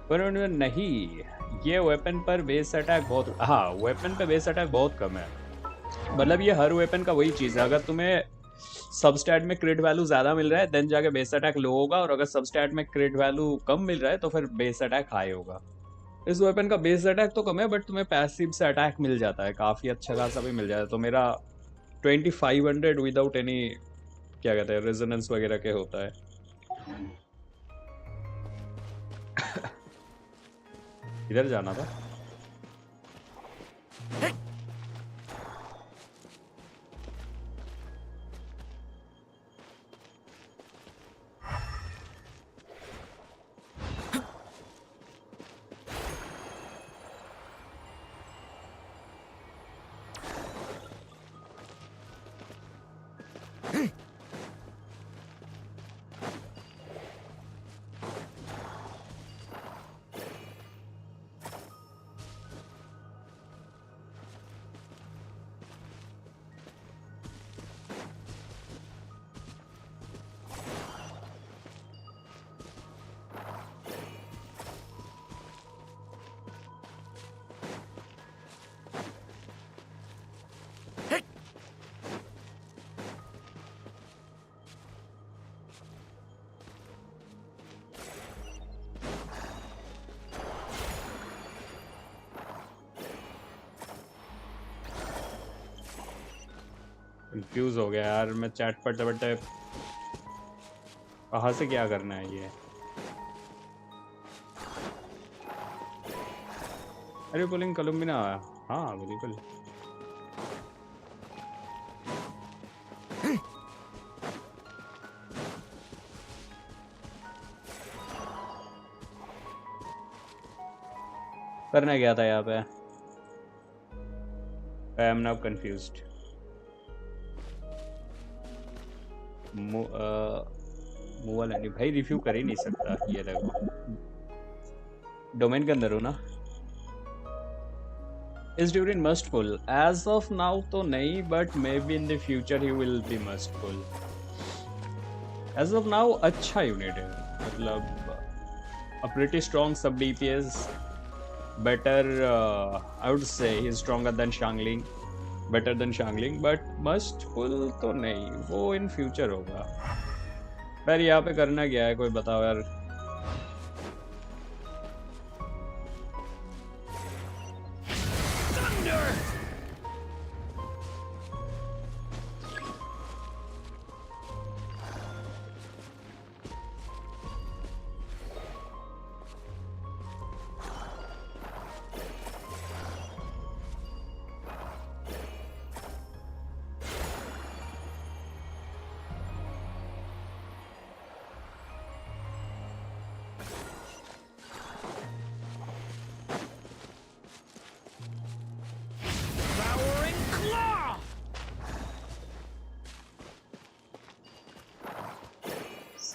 पर नहीं, ये वेपन पर बेस अटैक बहुत, हाँ वेपन पे बेस अटैक बहुत कम है। मतलब ये हर वेपन का वही चीज़ है, अगर तुम्हें सबस्टैट में क्रिट वैल्यू ज़्यादा मिल रहा है देन जाके बेस अटैक लो होगा, और अगर सबस्टैट में क्रिट वैल्यू कम मिल रहा है तो फिर बेस अटैक हाई होगा। इस वेपन का बेस अटैक तो कम है बट तुम्हें पैसिव से अटैक मिल जाता है, काफ़ी अच्छा खासा भी मिल जाता है। तो मेरा 2500 विदाउट एनी क्या कहते हैं रेजोनेंस वगैरह के होता है। इधर जाना था। कंफ्यूज हो गया यार मैं, चैट पढ़ते पढ़ते कहाँ से क्या करना है ये। अरे बोलिंग कोलम्बिना, हाँ बिल्कुल। करना क्या था यहाँ पे? I am now confused. Movable नहीं भाई, रिव्यू कर ही नहीं सकता। ये देखो डोमेन के अंदर हो ना। Is Durin must pull? As of now तो नहीं, but maybe in the future he will be must pull. As of now अच्छा यूनिट है, मतलब a pretty strong sub DPS, better I would say he is stronger than Xiangling, better than Xiangling, but must pull तो नहीं, वो in future होगा। यार यहाँ पे करना क्या है कोई बताओ यार।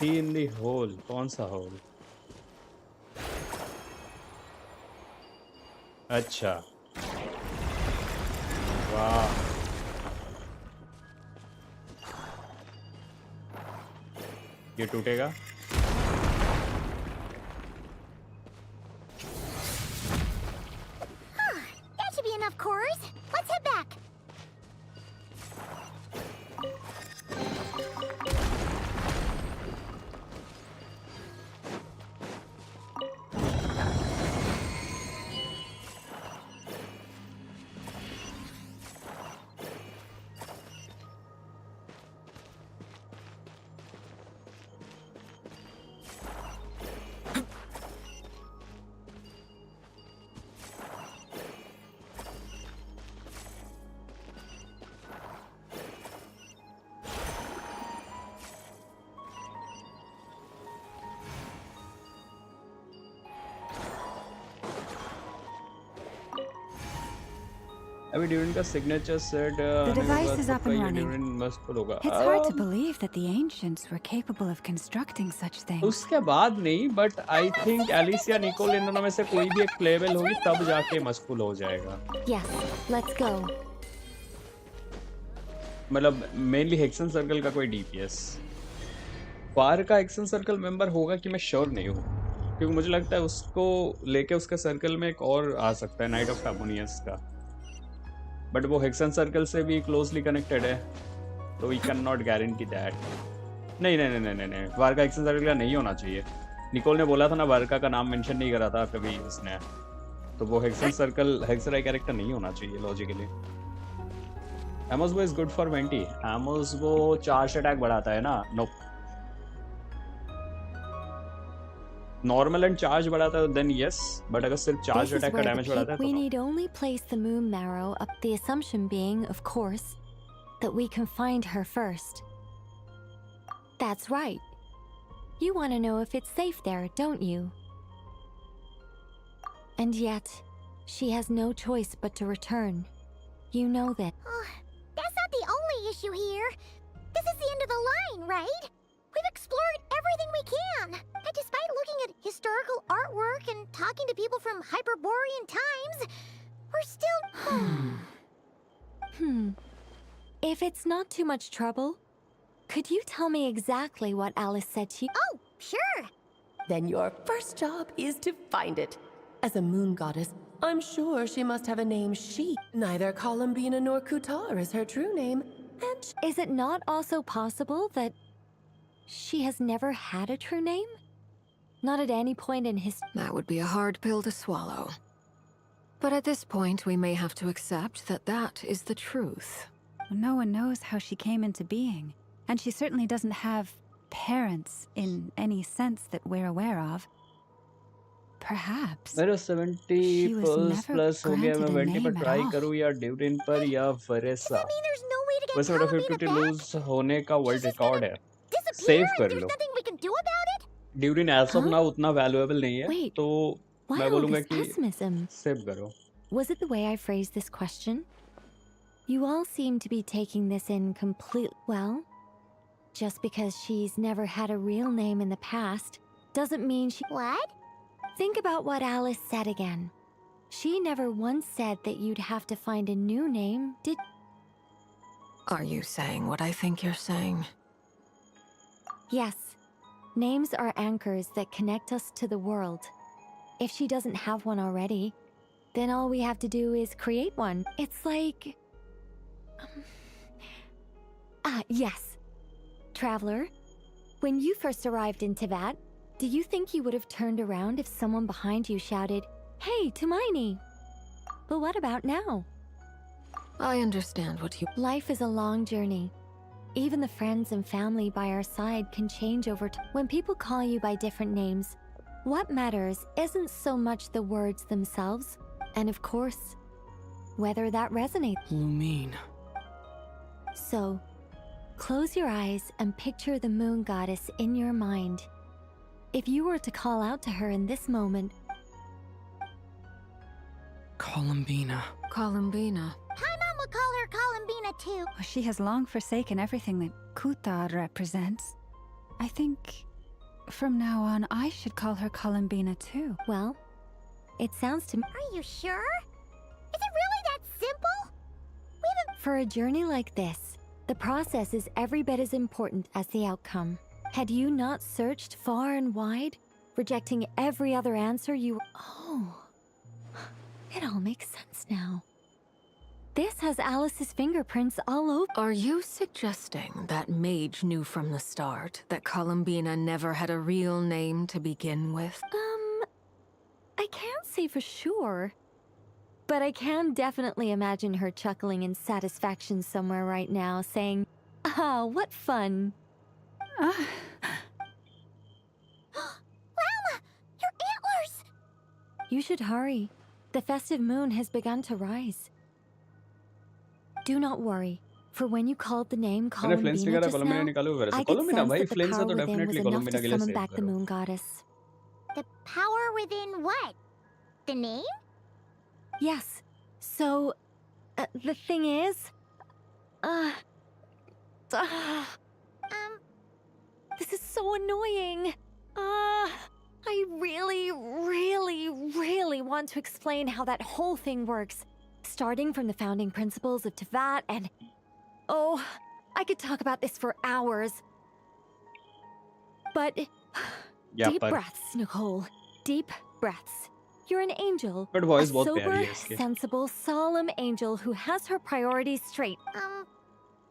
See in the hole. कौन सा hole? अच्छा. वाह. ये टूटेगा? That should be enough cores. Let's head back. अभी ड्यूरिंग का signature set The device is up and running. Durin must pull होगा. It's hard to believe that the ancients were capable of constructing such things. उसके बाद नहीं, but I think Alicia Nicole इन दोनों में से कोई भी एक प्लेबल होगी तब जाके मस्कुल हो जाएगा. Yes, let's go. मतलब मेनली हेक्सन सर्कल का कोई डीपीएस. फार का हेक्सन सर्कल मेंबर होगा कि मैं श्योर नहीं हूँ, क्योंकि मुझे लगता है उसको लेके उसके सर्कल में एक और आ सकता है, नाइट ऑफ टाबोनियस का. बट वो हेक्सन सर्कल से भी क्लोजली कनेक्टेड है, तो we can not guarantee that. नहीं नहीं नहीं नहीं नहीं, वारका हेक्सन सर्कल का नहीं होना चाहिए. निकोल ने बोला था ना, वारका का नाम मेंशन नहीं करा था कभी उसने, तो वो हेक्सन सर्कल हेक्सराई कैरेक्टर नहीं होना चाहिए लॉजिकली. एमोस वो इज गुड फॉर 20. एमोस वो चार्ज अटैक बढ़ाता है ना. नो, नॉर्मल एंड चार्ज बढ़ाता है देन यस, बट अगर सिर्फ चार्ज This is अटैक का where the डैमेज बढ़ाता है we तो need only place the moon marrow up, the assumption being, of course, that we can find her first. That's right. You want to know if it's safe there, don't you? And yet, she has no choice but to return. You know that. That's not the only issue here. This is the end of the line, right? We've explored everything we can. And despite looking at historical artwork and talking to people from Hyperborean times, we're still... If it's not too much trouble, could you tell me exactly what Alice said to you? Oh, sure. Then your first job is to find it. As a moon goddess, I'm sure she must have a name she. Neither Columbina nor Kutar is her true name, and Is it not also possible that she has never had a true name? Not at any point in history. That would be a hard pill to swallow. But at this point, we may have to accept that that is the truth. No one knows how she came into being, and she certainly doesn't have parents in any sense that we're aware of. Perhaps मेरा 70 she was never plus हो गया. मैं granted a 20 पर name at try all. करूँ या durian पर या वरेसा. I mean, there's no way to get वैसे मेरा Columbina 50 back. लूज होने का world She's just record gonna है. disappear सेव and कर there's लो. nothing we can do about it? Durin age of Huh? Now उतना वैल्यूएबल नहीं है, Wait, तो Why मैं all बोलूंगा this कि pessimism? सेव करो. Was it the way I phrased this question? You all seem to be taking this in complete. Well, just because she's never had a real name in the past doesn't mean she. What? Think about what Alice said again. She never once said that you'd have to find a new name, did? Are you saying what I think you're saying? Yes. Names are anchors that connect us to the world. If she doesn't have one already, then all we have to do is create one. It's like... yes. Traveler, when you first arrived in Teyvat, do you think you would have turned around if someone behind you shouted, "Hey, Tumaini"? But what about now? I understand what you... Life is a long journey. Even the friends and family by our side can change over time. When people call you by different names, what matters isn't so much the words themselves, and of course, whether that resonates. Lumine. So, close your eyes and picture the moon goddess in your mind. If you were to call out to her in this moment, Columbina. Columbina. Paimon would call her Columbina too. She has long forsaken everything that Kutar represents. I think From now on, I should call her Columbina too. Well, it sounds to me. Are you sure? Is it really that simple? For a journey like this, the process is every bit as important as the outcome. Had you not searched far and wide, rejecting every other answer Oh, it all makes sense now. This has Alice's fingerprints all over. Are you suggesting that Mage knew from the start that Columbina never had a real name to begin with? I can't say for sure, but I can definitely imagine her chuckling in satisfaction somewhere right now, saying, "Ah, what fun." Llama! Your antlers! You should hurry. The festive moon has begun to rise. Do not worry, for when you called the name मैंने flames Columbina वगैरह just कोलम्बिना now, निकालो वगैरह से I could कोलम्बिना sense भाई that the flames है power तो within was definitely enough to कोलम्बिना के लिए summon सेव back the करो moon goddess. The power within what? The name? Yes. So, the thing is, this is so annoying. I really, really, really want to explain how that whole thing works, starting from the founding principles of Tevat and... Oh, I could talk about this for hours. But... Deep breaths, Nicole. Deep breaths. You're an angel. But A voice बहुत sober, प्यारी है इसकी. sensible, solemn angel who has her priorities straight.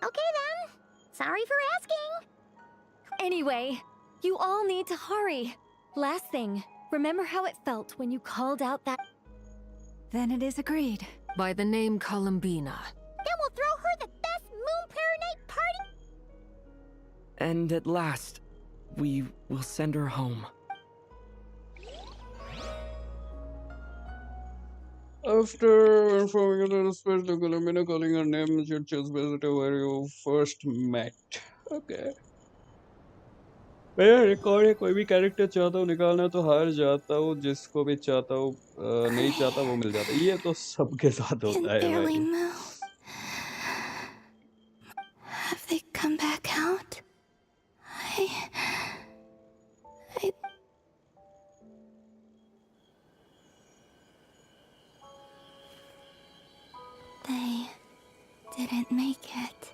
Okay then. Sorry for asking. Anyway, you all need to hurry. Last thing, remember how it felt when you called out that... Then it is agreed. By the name Columbina. Then we'll throw her the best moon paranite party. And at last, we will send her home. After informing her especially Columbina calling her name, she chose visitor where you first met. Okay. मेरा record है कोई भी character चाहता हूँ निकालना तो हार जाता हूँ जिसको भी चाहता हूँ नहीं चाहता वो मिल जाता है ये तो सबके साथ होता है भाई Have they come back out? They didn't make it.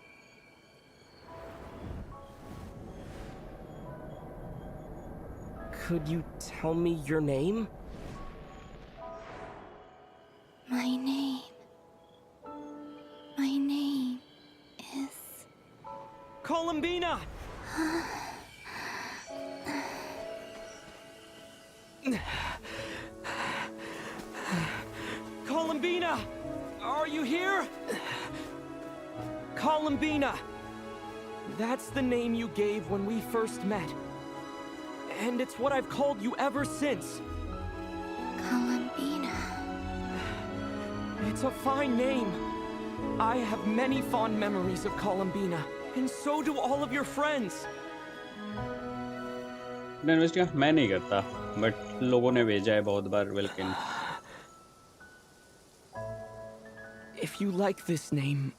Could you tell me your name? My name is... Columbina! Columbina! Are you here? Columbina! That's the name you gave when we first met. And it's what I've called you ever since. Columbina. It's a fine name. I have many fond memories of Columbina, and so do all of your friends. मैं नहीं करता, but लोगों ने भेजा है बहुत बार welcome. If you like this name,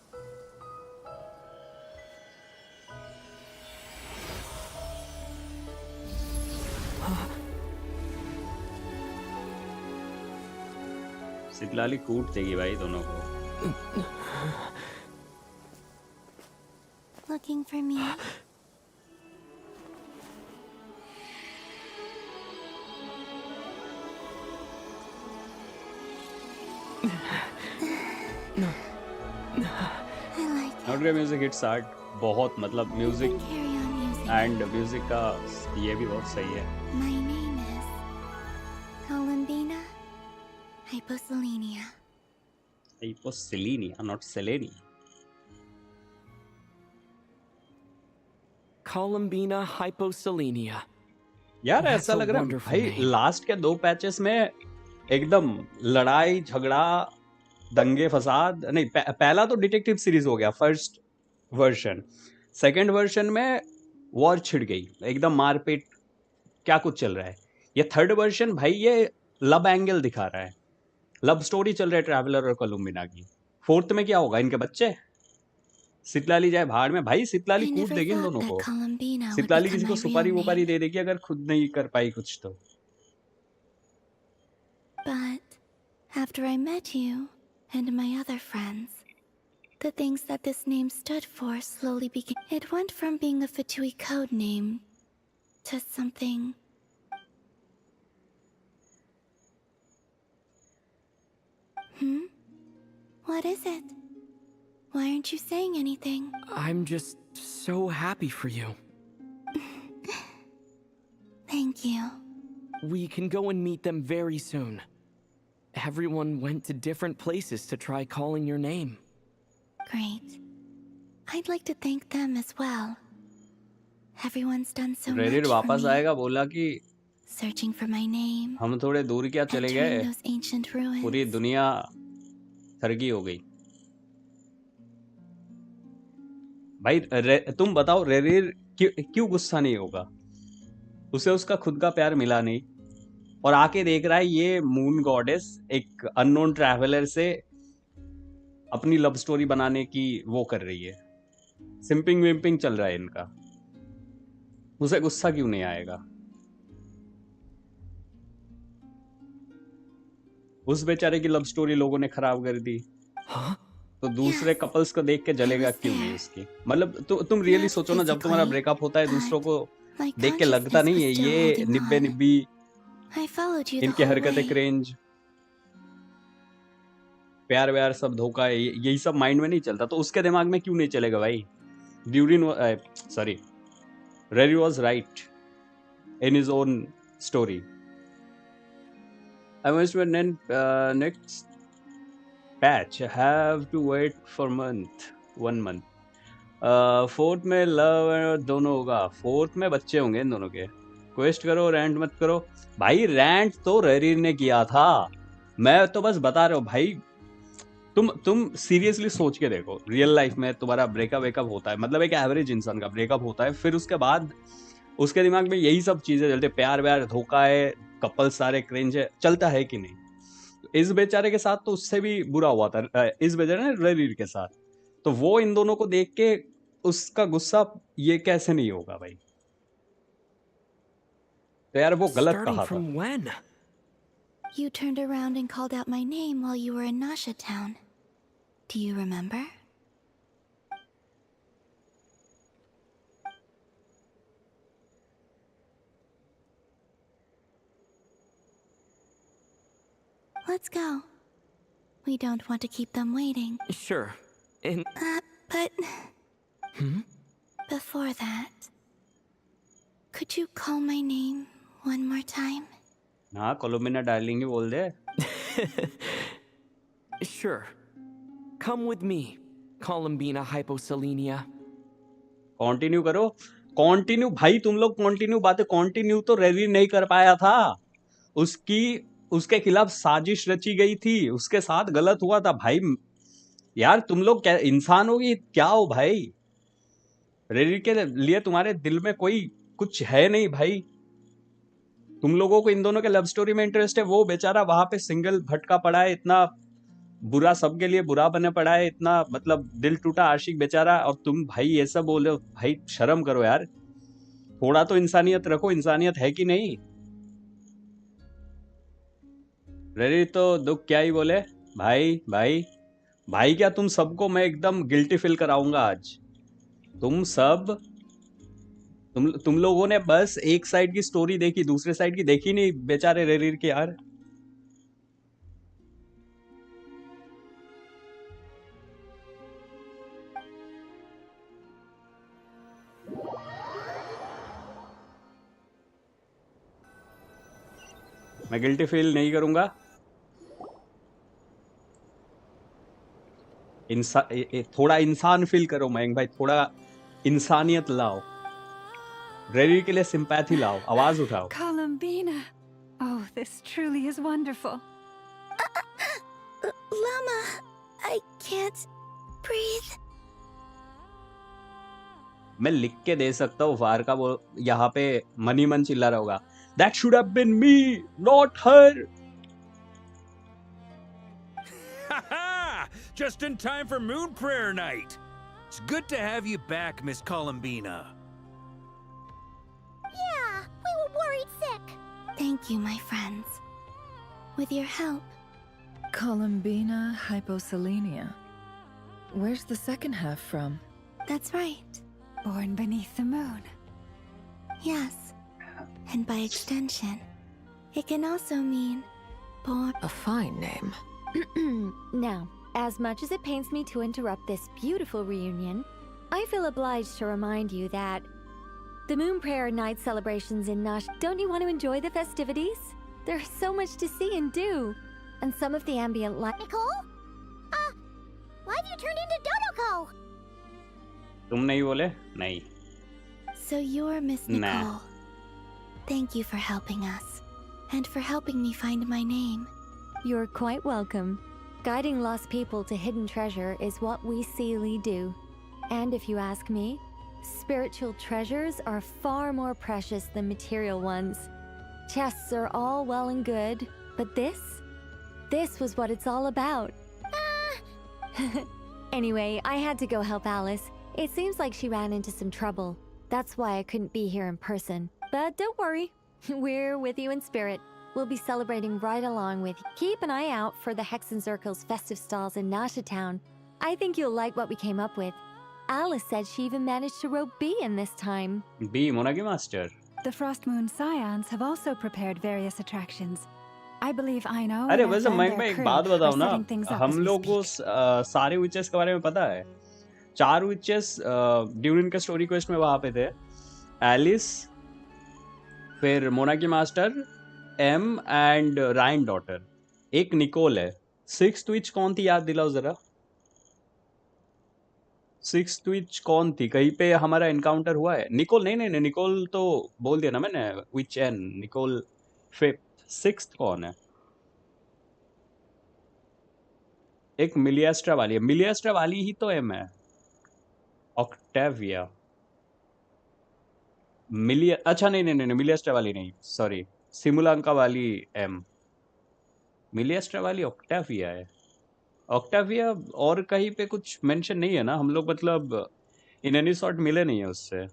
Citlali कूट देगी भाई दोनों को. Looking for me? No. I like it. Not music hits hard. बहुत मतलब music Carry on music. And music का ये भी बहुत सही है. My name is Columbina Hyposelenia. Hyposelenia, not Selenia. Columbina Hyposelenia. यार ऐसा लग रहा है भाई लास्ट के 2 पैचेस में एकदम लड़ाई झगड़ा दंगे फसाद नहीं. पहला तो डिटेक्टिव सीरीज हो गया फर्स्ट वर्जन. सेकंड वर्जन में वॉर छिड़ गई एकदम मारपीट क्या कुछ चल रहा है. ये थर्ड वर्जन भाई ये लव एंगल दिखा रहा है. लव स्टोरी चल रहा है ट्रैवलर और कोलम्बिना की. फोर्थ में क्या होगा इनके बच्चे. सितलाली जाए भाड़ में भाई, सितलाली I कूट never देगी इन thought दोनों that को। Columbina would सितलाली become किसी को my real सुपारी name. वुपारी दे देगी अगर खुद नहीं कर पाई कुछ तो। But after I met you and my other friends, the things that this name stood for slowly became. It went from being a Fatui code name to something. What is it? Why aren't you saying anything? I'm just so happy for you. Thank you. We can go and meet them very soon. Everyone went to different places to try calling your name. Great. I'd like to thank them as well. Everyone's done so much रेरिर for वापस me. आएगा, बोला कि Searching for my name. हम थोड़े दूर क्या चले गए, Entering those ancient ruins. पूरी दुनिया थरकी हो गई। भाई तुम बताओ रेरिर क्यों गुस्सा नहीं होगा? उसे उसका खुद का प्यार मिला नहीं और आके देख रहा है ये मून गॉडेस एक अननोन ट्रैवलर से अपनी लव स्टोरी बनाने की वो कर रही है, सिंपिंग विम्पिंग चल रहा है इनका। उसे गुस्सा क्यों नहीं आएगा? उस बेचारे की लव स्टोरी लोगों ने खराब कर दी। तो दूसरे कपल्स को देख के जलेगा क्यों नहीं उसकी? मतलब तुम रियली सोचो ना, जब तुम्हारा ब्रेकअप होता है दूसरों को देख के लगता नहीं है ये निब्बे निब्बी, इनकी हरकतें क्रेंज, प्यार व्यार सब धोखा है, यही सब माइंड में नहीं चलता? तो उसके दिमाग में क्यों नहीं चलेगा भाई? Rerir was right in his own story. I must next patch have to wait for 1 month. Fourth में लव दोनों होगा, फोर्थ में बच्चे होंगे इन दोनों के। क्वेस्ट करो, रैंट मत करो भाई। रैंट तो रेरिर ने किया था, मैं तो बस बता रहा हूँ भाई। तुम सीरियसली सोच के देखो, रियल लाइफ में तुम्हारा ब्रेकअप होता है, मतलब एक एवरेज इंसान का ब्रेकअप होता है, फिर उसके बाद उसके दिमाग में यही सब चीजें चलते, प्यार व्यार धोखा है, कपल सारे क्रिंज है, चलता है कि नहीं? इस बेचारे के साथ तो उससे भी बुरा हुआ था, इस बेचारे ने रेरिर के साथ। तो वो इन दोनों को देख के उसका गुस्सा ये कैसे नहीं होगा भाई? तो यार वो गलत कहा था। You turned around and called out my name while you were in Nasha Town. Do you remember? Let's go. We don't want to keep them waiting. Sure. But... Before that... Could you call my name one more time? हाँ, कोलुम्बिना darling ही बोल दे। Sure. Come with me, Columbina hyposelenia. Continue करो, continue भाई, तुम लोग continue बातें, continue तो रेरिर नहीं कर पाया था। उसके खिलाफ साजिश रची गई थी, उसके साथ गलत हुआ था भाई। यार तुम लोग क्या इंसान हो कि क्या हो भाई? रेरिर के लिए तुम्हारे दिल में कोई कुछ है नहीं भाई। तुम लोगों को इन दोनों के लव स्टोरी में इंटरेस्ट है, वो बेचारा वहां पे सिंगल भटका पड़ा है, इतना बुरा, सबके लिए बुरा बने पड़ा है, इतना मतलब दिल टूटा आशिक बेचारा, और तुम भाई ये सब बोल रहे हो? भाई शर्म करो यार, थोड़ा तो इंसानियत रखो। इंसानियत है कि नहीं? रेरिर तो दुख क्या ही बोले भाई। भाई भाई क्या तुम सबको मैं एकदम गिल्टी फील कराऊंगा आज। तुम लोगों ने बस एक साइड की स्टोरी देखी, दूसरे साइड की देखी नहीं बेचारे रेरिर की। यार मैं गिल्टी फील नहीं करूंगा। थोड़ा इंसान फील करो मयंक भाई, थोड़ा इंसानियत लाओ, रेरिर के लिए सिंपैथी लाओ, आवाज उठाओ। Columbina. Oh, this truly is wonderful. Llama, I can't breathe. मैं लिख के दे सकता हूँ वार का, वो यहाँ पे मनी मन चिल्ला रहा होगा, That should have been me, not her. Just in time for moon prayer night. It's good to have you back, Miss Columbina. Yeah, we were worried sick. Thank you, my friends. With your help. Columbina hyposelenia. Where's the second half from? That's right. Born beneath the moon. Yes. And by extension, it can also mean born. A fine name. Now, as much as it pains me to interrupt this beautiful reunion, I feel obliged to remind you that the Moon Prayer Night celebrations in Nash. Don't you want to enjoy the festivities? There's so much to see and do. And some of the ambient light. Nicole? Why have you turned into Dodoko? तुम नहीं बोले? नहीं. So you're Miss Nah. Nicole. Thank you for helping us. And for helping me find my name. You're quite welcome. Guiding lost people to hidden treasure is what we Seelie do. And if you ask me, spiritual treasures are far more precious than material ones. Chests are all well and good, but this was what it's all about. Anyway, I had to go help Alice. It seems like she ran into some trouble. That's why I couldn't be here in person. But don't worry, we're with you in spirit. We'll be celebrating right along with you. Keep an eye out for the Hexenzirkel's festive stalls in Nasha Town. I think you'll like what we came up with. Alice said she even managed to rope B in this time. B, Monagi Master. The Frost Moon Scions have also prepared various attractions. I believe I know. अरे that वैसे and मैं their एक crew बात are बताऊं ना, setting things up हम as we लोग को सारे विचेस के बारे में पता है. 4 विचेस ड्यूरिंग के स्टोरी क्वेस्ट में वहां पे थे. एलिस, फिर मोनाकी मास्टर, एम एंड रायन डॉटर. एक निकोल है. 6th विच कौन थी, याद दिलाओ जरा. 6th विच कौन थी? कहीं पे हमारा एनकाउंटर हुआ है. निकोल नहीं, निकोल तो बोल दिया ना मैंने. विच एन निकोल. 5th. 6th कौन है? एक मिलियास्ट्रा वाली है. मिलियास्ट्रा वाली ही तो एम है. ऑक्टेविया. अच्छा नहीं, मिलियास्ट्रा वाली नहीं, सॉरी. सिमुलांका वाली एम. मिलियास्ट्रा वाली ऑक्टेविया है. ऑक्टेविया और कहीं पे कुछ मेंशन नहीं है ना. हम लोग मतलब इन एनी सॉर्ट मिले नहीं है उससे.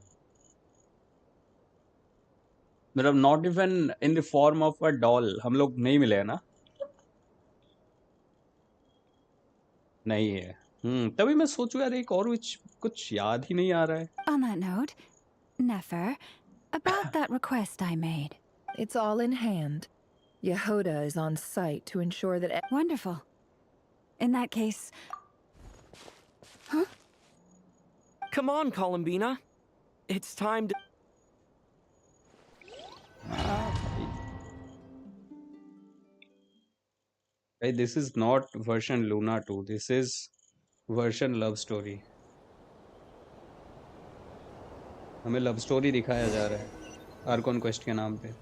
मतलब not even in the form of a doll हम लोग नहीं मिले हैं ना. नहीं है. तभी मैं सोचूं यार एक और कुछ याद ही नहीं आ रहा है. On that note, Nefer, about that request I made. It's all in hand. Yehoda is on site to ensure that... Wonderful. In that case... Huh? Come on, Columbina. It's time to... Hey, this is not version Luna 2. This is version love story. हमें love story दिखाया जा रहा है Arcon quest के नाम पे.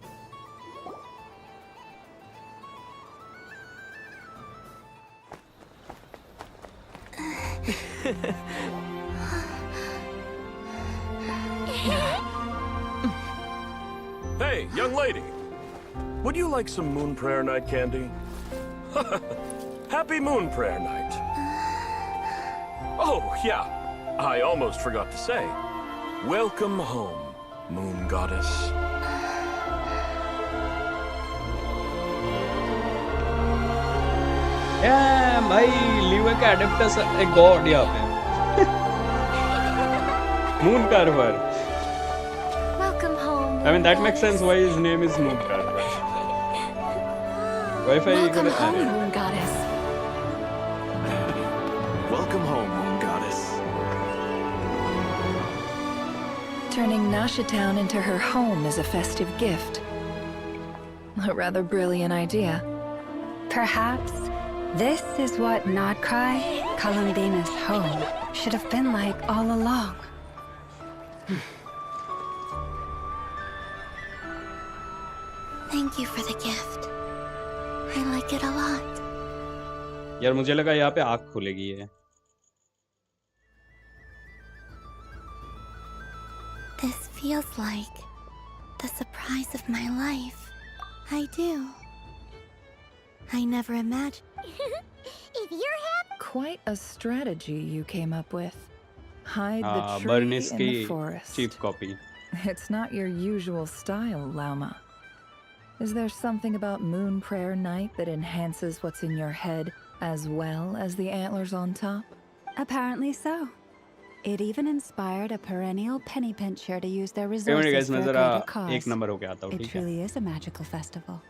Hey, young lady. Would you like some Moon Prayer Night candy? Happy Moon Prayer Night. Oh, yeah. I almost forgot to say. Welcome home, Moon Goddess. Yeah, भाई liver का एडेप्टस एक गॉड यहाँ पे. Moon Carver. Welcome home. I mean that makes sense why his name is Moon Carver. Wi-Fi Welcome home, Moon Goddess. Welcome home, Moon Goddess. Turning Nasha Town into her home is a festive gift. A rather brilliant idea. Perhaps this is what Nodcry, Columbina's home, should have been like all along. Thank you for the gift. I like it a lot. यार मुझे लगा यहाँ पे आँख खुलेगी है. This feels like the surprise of my life. I do. I never imagined. If you're happy... Quite a strategy you came up with. Hide the tree बर्निस in की the forest. Cheap copy. It's not your usual style, Lauma. Is there something about Moon Prayer Night that enhances what's in your head as well as the antlers on top? Apparently so. It even inspired a perennial penny pincher to use their guys, resources मैं for a जरा greater एक cause. Number हो गया था, It ठीक है? truly is a magical festival.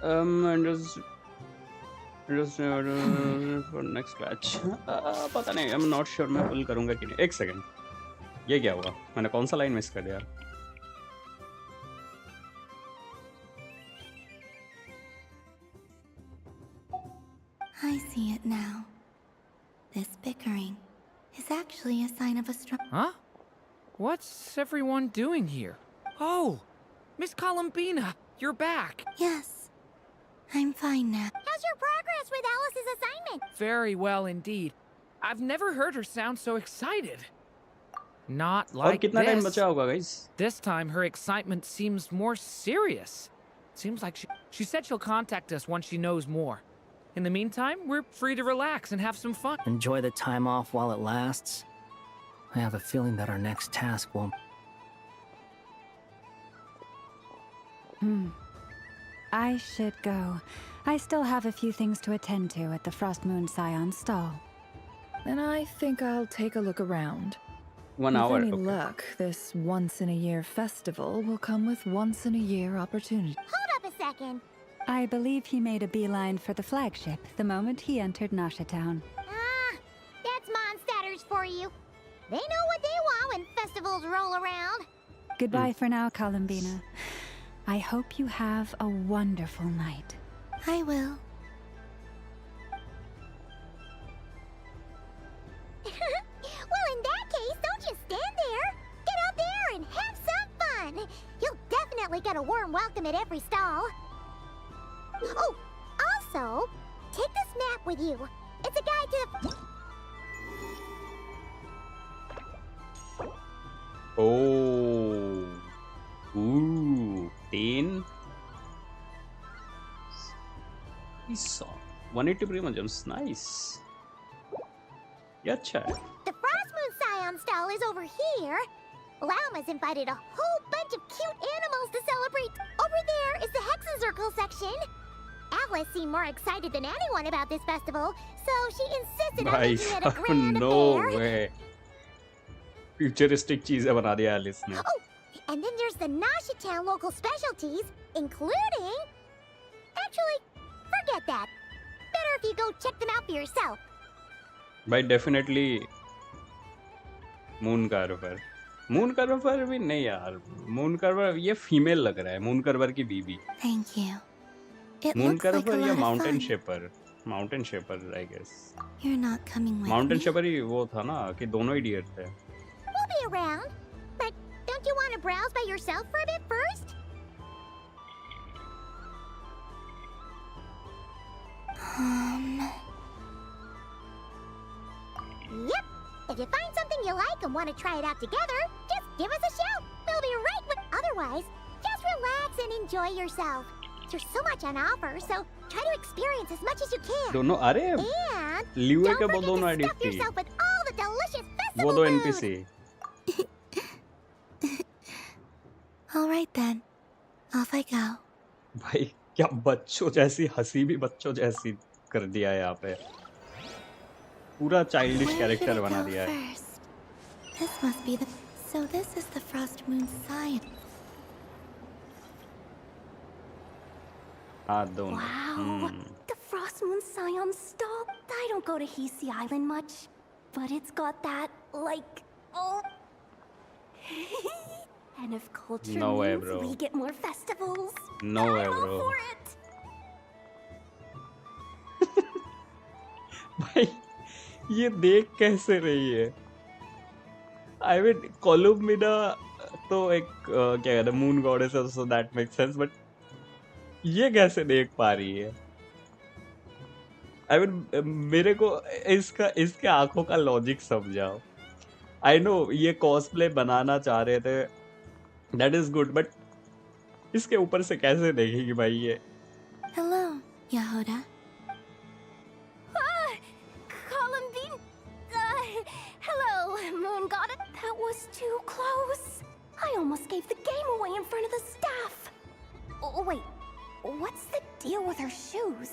And just for next batch. पता नहीं, I'm not sure मैं पुल करूँगा कि नहीं. एक सेकंड, ये क्या हुआ? मैंने कौन सा लाइन मिस कर दिया? I see it now. This bickering is actually a sign of a strong... Huh? What's everyone doing here? Oh, Miss Columbina, you're back. Yes, I'm fine now. How's your progress with Alice's assignment? Very well indeed. I've never heard her sound so excited. Not और like कितना time this. बचा होगा guys? This time her excitement seems more serious. Seems like she said she'll contact us once she knows more. In the meantime, we're free to relax and have some fun. Enjoy the time off while it lasts. I have a feeling that our next task won't... I should go. I still have a few things to attend to at the Frost Moon Scion stall. Then I think I'll take a look around. 1 hour. With any Okay. luck, this once-in-a-year festival will come with once-in-a-year opportunity. Hold up a second. I believe he made a beeline for the flagship the moment he entered Nasha Town. Ah, that's Mondstatters for you. They know what they want when festivals roll around. Goodbye for now, Columbina. I hope you have a wonderful night. I will. Well, in that case, don't just stand there. Get out there and have some fun. You'll definitely get a warm welcome at every stall. Oh, also, take this map with you. It's a guide to... Oh. Ooh. 10. Nice. 180 prima gems. Nice. ये अच्छा है. The Frost Moon Scion stall is over here. Lauma's invited a whole bunch of cute animals to celebrate. Over there is the Hexen Circle section. Alice seemed more excited than anyone about this festival, so she insisted on भाई making it a साहब, grand no affair. way. Futuristic चीजें बना दिया Alice ने. Oh, and then there's the Nasha Town local specialties, including... Actually, forget that. Better if you go check them out for yourself. भाई definitely moon Carver भी नहीं यार, moon Carver ये female लग रहा है, मून कार्वर की बीबी। Thank you. It moon looks like a carver या lot of mountain fun. Shaper I guess. You're not coming with mountain me? Shaper ही वो था ना कि दोनों ही डियर थे। We'll be around. But don't you want to browse by yourself for a bit first? Yep. If you find something you like and want to try it out together, just give us a shout. We'll be right with. Otherwise, just relax and enjoy yourself. There's so much on offer, so try to experience as much as you can. दोनों अरे And लिवे के don't वो forget दोनों to edit stuff थी, yourself with all the delicious वो festival दो food. NPC. All right then. Off I go. भाई क्या बच्चों जैसी हंसी भी बच्चों जैसी कर दिया है यहाँ पे, पूरा childish Where should character I बना go दिया है। first? This must be the. So this is the Frost Moon sign. हाँ दोनों। Wow, the Frost Moon Scion stop. I don't go to Hisi Island much, but it's got that, like, oh. And if culture No way, means bro. we get more festivals, No way, I'm all bro. for it. भाई ये देख कैसे रही है? I mean कोलुम्बिना तो एक क्या कहते हैं मून गॉडेस है, so that makes sense, but ये कैसे देख पा रही है? आई मीन मेरे को इसके आंखों का लॉजिक समझाओ। आई नो ये कॉस्प्ले बनाना चाह रहे थे, दैट इज गुड, बट इसके ऊपर से कैसे देखेगी भाई ये? Hello, Yahoda. Columbine, hello, Moon Goddess. That was too close. I almost gave the game away in front of the staff. Oh, wait, what's the deal with her shoes?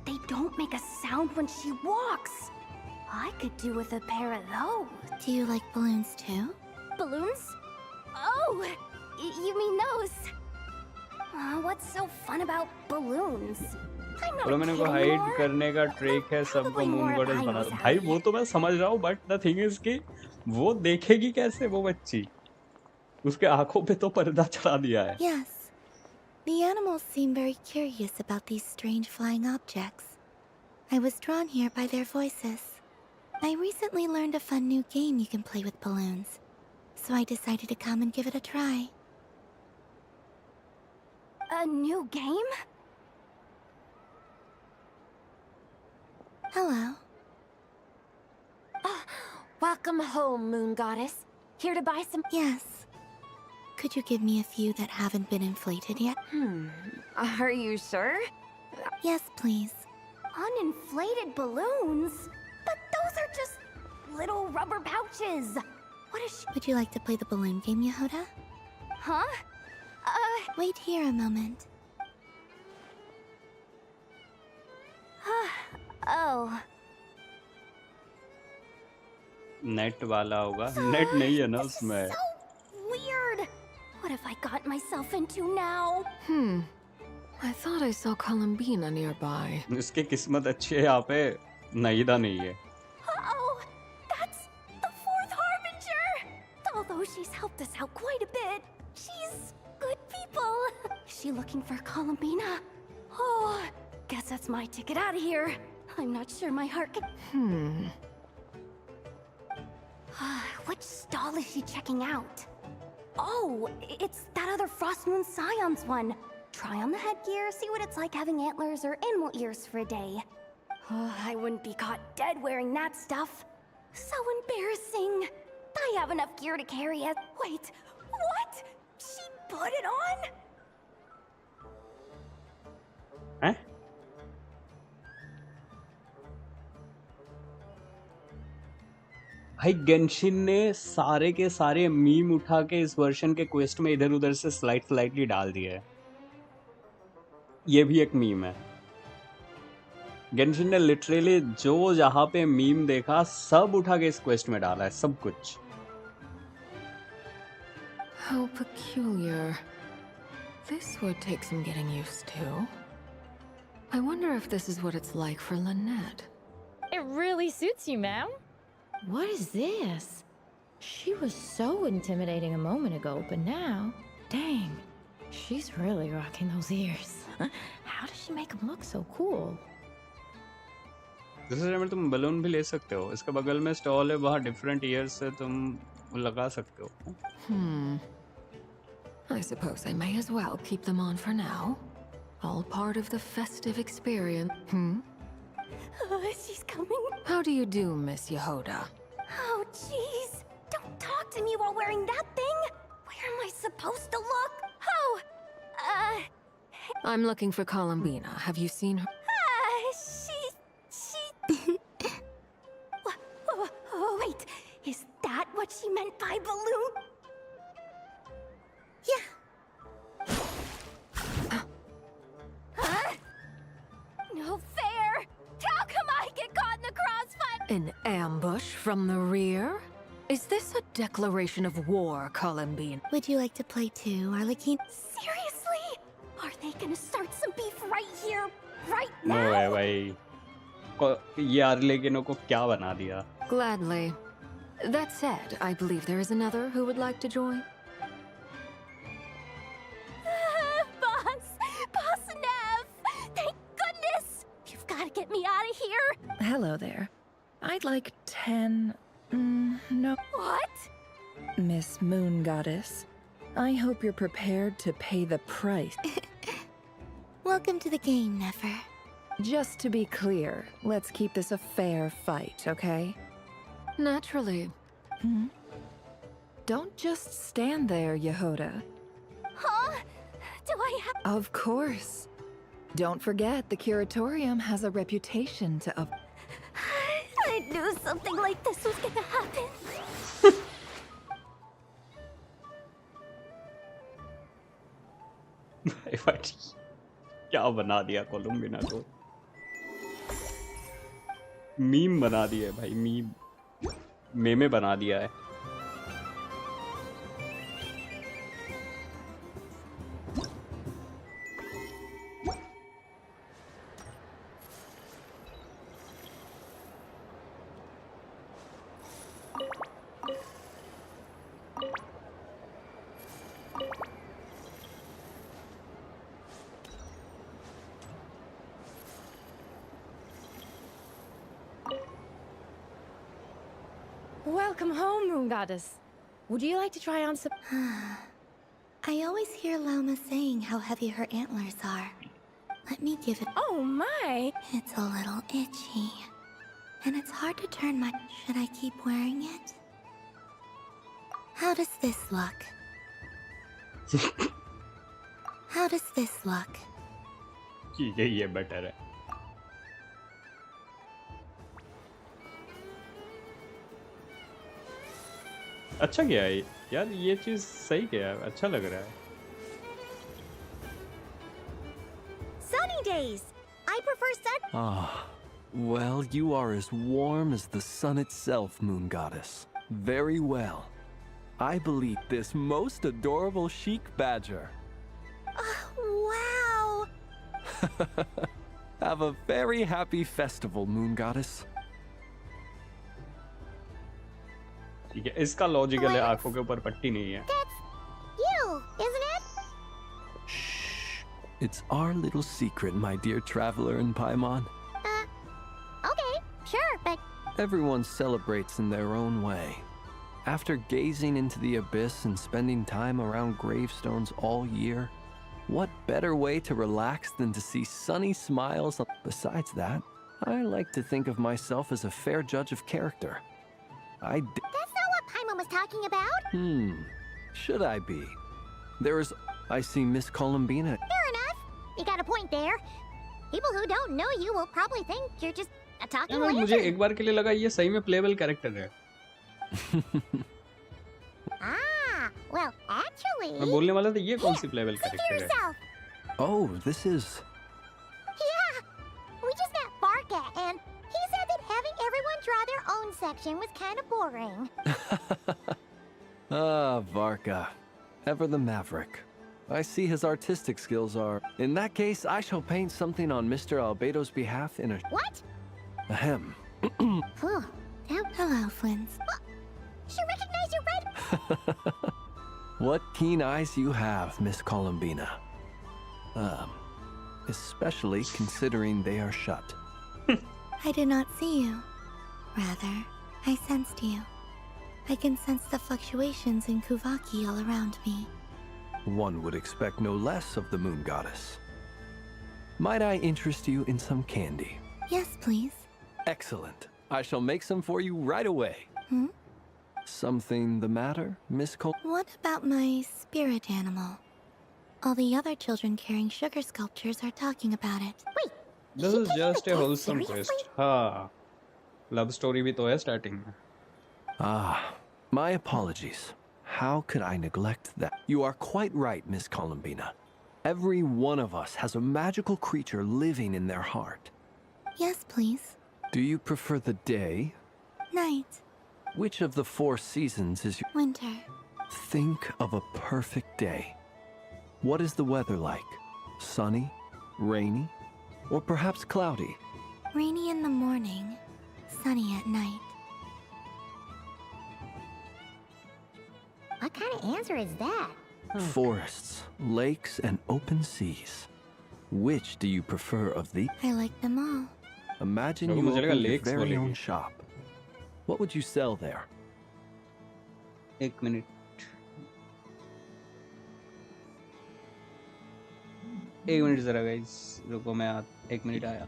They don't make a sound when she walks. I could do with a pair of those. Do you like balloons too? Balloons? Oh, you mean those? What's so fun about balloons? I'm not बोलो a मैंने kid को hide anymore. करने का trick है, सबको Probably moon more goddess I बना was दो। भाई वो तो मैं समझ रहा हूँ, बट द थिंग इज कि वो देखेगी कैसे वो बच्ची? उसके आंखों पे तो पर्दा चढ़ा दिया है। Yes. The animals seem very curious about these strange flying objects. I was drawn here by their voices. I recently learned a fun new game you can play with balloons, so I decided to come and give it a try. A new game? Hello. Welcome home, Moon Goddess. Here to buy some. Yes. Could you give me a few that haven't been inflated yet? Are you sure? Yes, please. Uninflated balloons? But those are just little rubber pouches. What is she? Would you like to play the balloon game, Yahoda? Huh? Wait here a moment. Oh. Net वाला होगा, net नहीं है ना उसमें। Weird. What have I got myself into now? I thought I saw Columbina nearby. इसकी किस्मत अच्छी है, यहाँ पे नईदा नहीं है। Oh, that's the fourth harbinger. Although she's helped us out quite a bit, she's good people. Is she looking for Columbina? Oh, guess that's my ticket out of here. I'm not sure my heart can. Which stall is she checking out? Oh, it's that other Frost Moon Scion's one. Try on the headgear, see what it's like having antlers or animal ears for a day. I wouldn't be caught dead wearing that stuff. So embarrassing. I have enough gear to carry it. Wait, what? She put it on? हैं? भाई Genshin ने सारे के सारे meme उठा के इस version के क्वेस्ट में इधर उधर से स्लाइटली डाल दिए है। ये भी एक मीम है। गेंशिन ने लिटरली जो जहां पे मीम देखा सब उठा के इस क्वेस्ट में डाला है, सब कुछ। How peculiar. This would take some getting used to. I wonder if this is what it's like for Lynette. It really suits you, ma'am. What is this? She was so intimidating a moment ago, but now, dang, she's really rocking those ears. How does she make them look so cool? दूसरे में तुम balloon भी ले सकते हो, इसके बगल में स्टॉल है, वहाँ डिफरेंट ईयर्स से तुम लगा सकते हो। I suppose I may as well keep them on for now. All part of the festive experience. She's coming. How do you do, Miss Yehoda? Oh, jeez. Don't talk to me while wearing that thing. Where am I supposed to look? Oh, I'm looking for Columbina. Have you seen her? Wait, is that what she meant by balloon? No fair! How come I get caught in the crossfire? An ambush from the rear? Is this a declaration of war, Columbine? Would you like to play too, Arlequin? Seriously? Are they gonna start some beef right here, right No now? way, भाई। ये आर्लेकिनो को क्या बना दिया? Gladly. That said, I believe there is another who would like to join. Boss Nev! Thank goodness! You've got to get me out of here! Hello there. I'd like 10... no. What? Miss Moon Goddess, I hope you're prepared to pay the price. Welcome to the game, Nefer. Just to be clear, let's keep this a fair fight, okay? Naturally. Don't just stand there, Yehoda. Huh? Do I have... Of course. Don't forget, the Curatorium has a reputation to up... I knew something like this was gonna happen. क्या बना दिया कोलम्बिना को? Meme बना दिया है भाई, मेमे बना दिया है। Welcome home, Moon Goddess. Would you like to try on some... I always hear Loma saying how heavy her antlers are. Let me give it... Oh my! It's a little itchy. And it's hard to turn my... Should I keep wearing it? How does this look? How does this look? ठीक है, ये better है। अच्छा क्या है यार, ये चीज सही क्या है, अच्छा लग रहा है। Sunny days. I prefer sun. Ah, well, you are as warm as the sun itself, Moon Goddess. Very well. I believe this most adorable chic badger. Wow. Have a very happy festival, Moon Goddess. ठीक है, इसका logical है, आंखों के ऊपर पट्टी नहीं है। You, isn't it? It's our little secret, my dear traveler in Paimon. Okay, sure, but... Everyone celebrates in their own way. After gazing into the abyss and spending time around gravestones all year, what better way to relax than to see sunny smiles? Besides that, I like to think of myself as a fair judge of character. That's not what Paimon was talking about. Should I be? There is... I see Miss Columbina. Fair enough. You got a point there. People who don't know you will probably think you're just a talking lantern. मुझे एक बार के लिए लगा ये सही में payable character है। Ah, well, actually... मैं बोलने वाला था ये कौन सी प्लेबल कैरेक्टर है? Oh, this is... Yeah, we just met Barca, and he said that having everyone draw their own section was kind of boring. Ah, Varka. Ever the maverick. I see his artistic skills are... In that case, I shall paint something on Mr. Albedo's behalf in a... What? Ahem. Hello, Flins. She recognized What keen eyes you have, Miss Columbina. Especially considering they are shut. I did not see you. Rather, I sensed you. I can sense the fluctuations in Kuvaki all around me. One would expect no less of the moon goddess. Might I interest you in some candy? Yes, please. Excellent. I shall make some for you right away. Hmm? Something the matter, Miss Col? What about my spirit animal? All the other children carrying sugar sculptures are talking about it. Wait, This is just a wholesome twist. हाँ, love story भी तो है starting में. Ah, my apologies. How could I neglect that? You are quite right, Miss Columbina. Every one of us has a magical creature living in their heart. Yes, please. Do you prefer the day? Night. Which of the 4 seasons is your... Winter. Think of a perfect day. What is the weather like? Sunny? Rainy? Or perhaps cloudy? Rainy in the morning, sunny at night. What kind of answer is that? Forests, lakes, and open seas. Which do you prefer of the... I like them all. Imagine लोगों you मुझे लगा open your lakes very बोलेंगे. own shop. What would you sell there? एक minute. एक minute जरा guys, रुको मैं एक मिनट आया.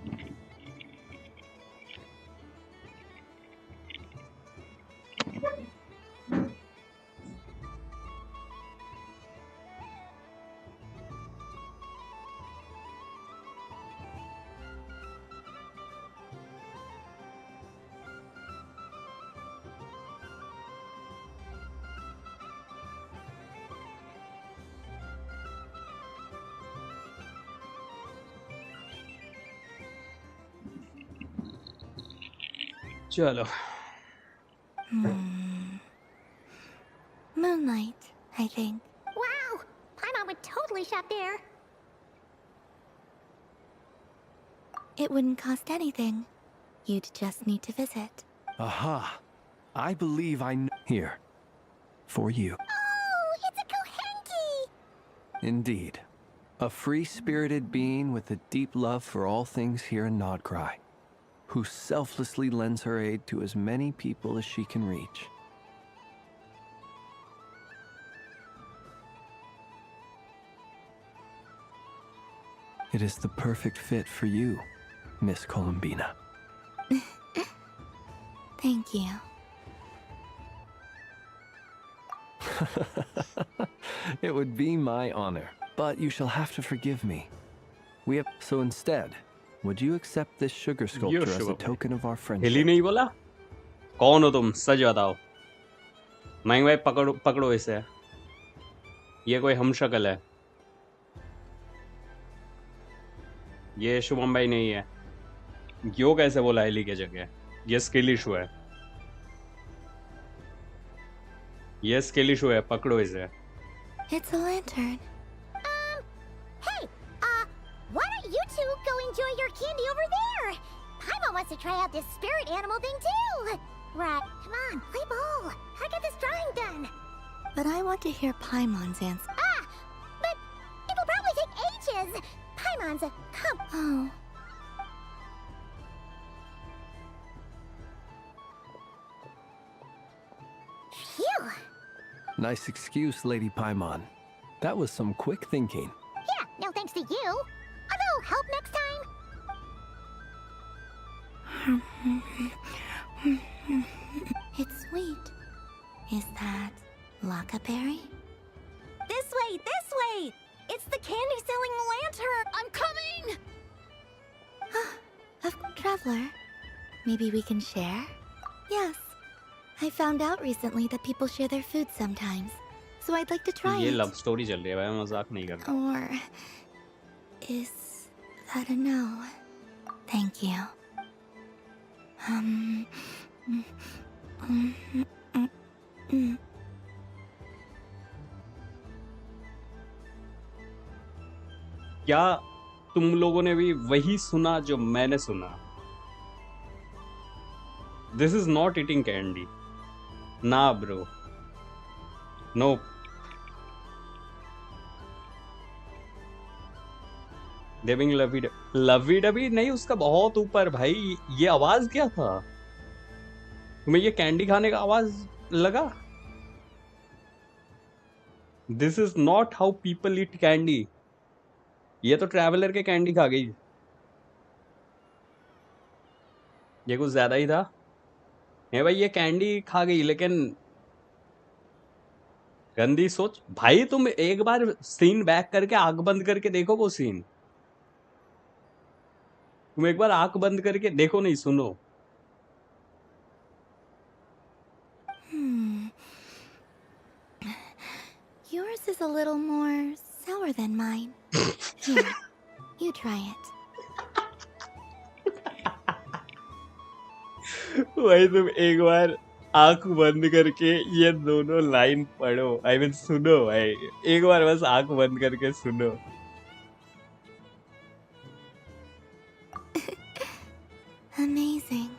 चलो. Moonlight, I think. Wow, Paimon would totally shop there. It wouldn't cost anything. You'd just need to visit. Aha! I believe I know... Here. For you. Oh, it's a Kohenki! Indeed. A free-spirited being with a deep love for all things here in Nodcry, who selflessly lends her aid to as many people as she can reach. It is the perfect fit for you, Miss Columbina. Thank you. It would be my honor, but you shall have to forgive me. We have... So instead, would you accept this sugar sculpture as a sure. token of our हिली friendship? नहीं बोला? कौन हो तुम? सच बताओ. महंग भाई पकड़ो इसे. ये कोई हमशक्ल है. ये शुभम भाई नहीं है. यो कैसे बोला हिली के जगह? ये स्किल इशू है. ये स्किल इशू है. पकड़ो इसे. It's a lantern. Hey, why don't you two go enjoy your candy over there? Paimon wants to try out this spirit animal thing too. Right, come on, play ball. I got this drawing done. But I want to hear Paimon's answer. But it'll probably take ages. Paimon's a Oh. Phew. Nice excuse, Lady Paimon. That was some quick thinking. Yeah, no thanks to you. Although, help next time. It's sweet. Is that Lockaberry? This way! It's the candy-selling lantern! I'm coming! Traveler, maybe we can share? Yes. I found out recently that people share their food sometimes, so I'd like to try ये it. Love story चल रही है भाई, मजाक नहीं कर रहा. Or is that a no? Thank you. क्या तुम लोगों ने भी वही सुना जो मैंने सुना? This is not eating candy. Nah, bro. No देविंग लवी डबी नहीं, उसका बहुत ऊपर भाई। ये आवाज क्या था? तुम्हें ये कैंडी खाने का आवाज लगा? This is not how people eat candy. ये तो ट्रैवलर के कैंडी खा गई। ये कुछ ज्यादा ही था। नहीं भाई, ये कैंडी खा गई, लेकिन गंदी सोच भाई। तुम एक बार सीन बैक करके आंख बंद करके देखो वो सीन। तुम एक बार आंख बंद करके देखो, नहीं सुनो। Yours is a little more sour than mine. Here, you try it. भाई तुम एक बार आंख बंद करके ये दोनों लाइन पढ़ो, आई मीन सुनो भाई। एक बार बस आंख बंद करके सुनो। Amazing.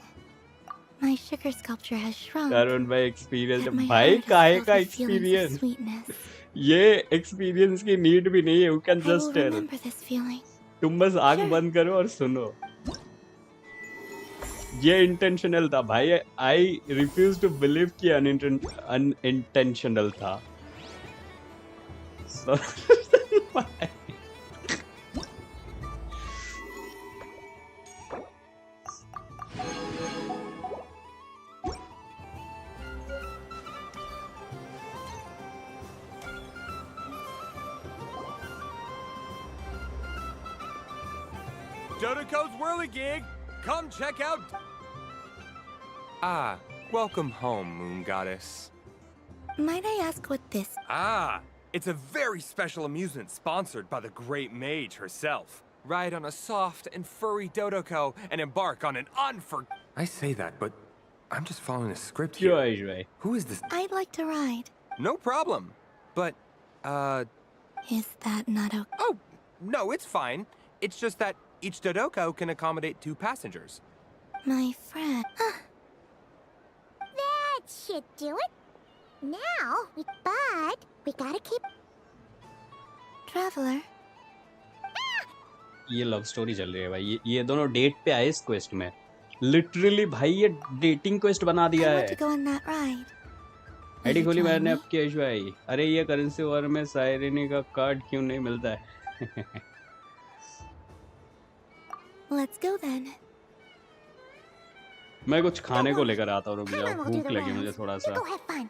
My sugar sculpture has shrunk. करुण भाई एक्सपीरियंस but my भाई, heart is काहे filled का with feelings of experience? sweetness. ये एक्सपीरियंस की नीड भी नहीं है, you can I will just tell. remember this feeling. तुम बस आंख बंद करो और सुनो। ये इंटेंशनल था भाई। आई रिफ्यूज टू बिलीव कि अनइंटेंशनल था। Dodoco's Whirligig! Come check out... Ah, welcome home, Moon Goddess. Might I ask what this... Ah, it's a very special amusement sponsored by the great mage herself. Ride on a soft and furry Dodoco and embark on an I say that, but I'm just following a script here. Right. Who is this? I'd like to ride. No problem. But, Is that not okay? Oh, no, it's fine. It's just that each Dodoco can accommodate 2 passengers. My friend... That should do it. But we gotta keep... Traveler. ये love story चल रही है भाई। ये दोनों date पे आए इस क्वेस्ट में। लिटरली भाई ये डेटिंग क्वेस्ट बना दिया I है। want to go on that ride. ID खोली मैंने आपकी आई। अरे ये करेंसी वॉर में सायरिनी का कार्ड क्यों नहीं मिलता है? Let's go then. मैं कुछ खाने को लेकर आता हूँ, रुक जाओ, भूख लगी मुझे थोड़ा सा। Go have fun.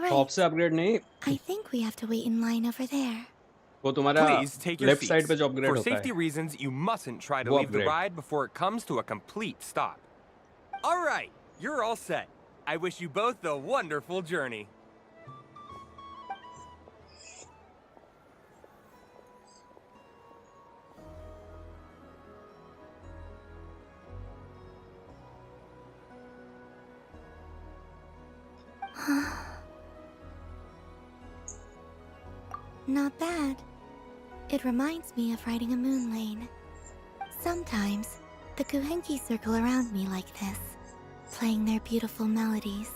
टॉप से अपग्रेड नहीं, I think we have to wait in line over there. वो तुम्हारा Please take your left side seats. पे जो अपग्रेड For होता है safety reasons, you mustn't try to वो leave the upgrade. ride before it comes to a complete stop. All right, you're all set. I wish you both a wonderful journey. Not bad. It reminds me of riding a moon lane. Sometimes, the Kuhenki circle around me like this, playing their beautiful melodies.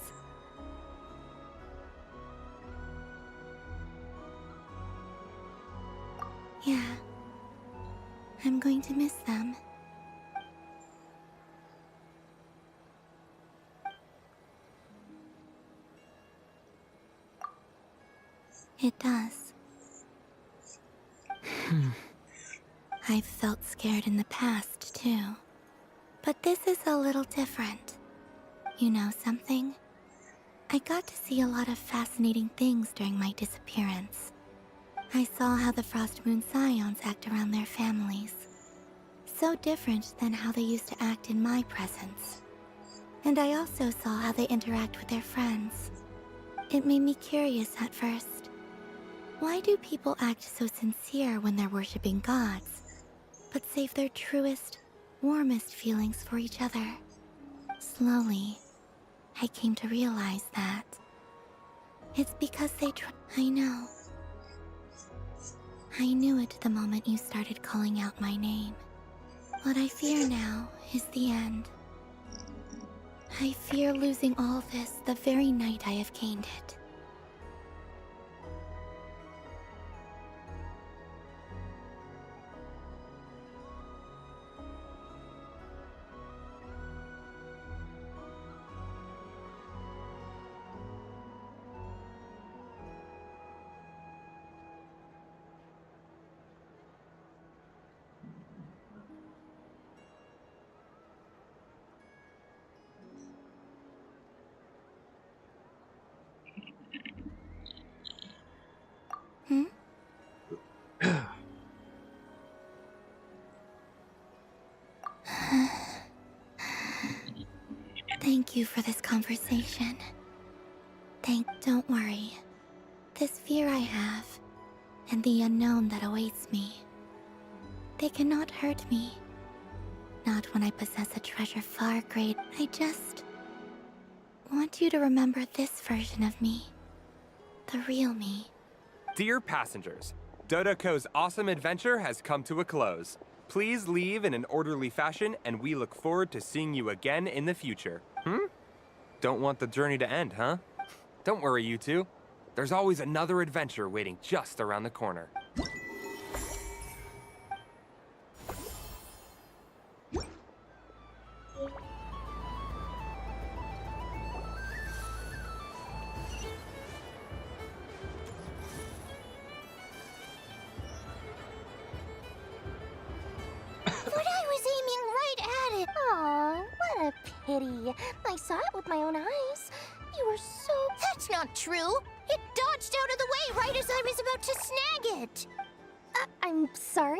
Yeah. I'm going to miss them. It does. I've felt scared in the past, too. But this is a little different. You know something? I got to see a lot of fascinating things during my disappearance. I saw how the Frost Moon Scions act around their families. So different than how they used to act in my presence. And I also saw how they interact with their friends. It made me curious at first. Why do people act so sincere when they're worshipping gods, but save their truest, warmest feelings for each other? Slowly, I came to realize that it's because they I know. I knew it the moment you started calling out my name. What I fear now is the end. I fear losing all this the very night I have gained it. Thank you for this conversation. Don't worry. This fear I have, and the unknown that awaits me, they cannot hurt me. Not when I possess a treasure far greater. I just want you to remember this version of me. The real me. Dear passengers, Dodoko's awesome adventure has come to a close. Please leave in an orderly fashion, and we look forward to seeing you again in the future. Don't want the journey to end, huh? Don't worry, you two. There's always another adventure waiting just around the corner. But I was aiming right at it. Aw, what a pity. I saw it with my own eyes. You were so... That's not true. It dodged out of the way right as I was about to snag it. I'm sorry?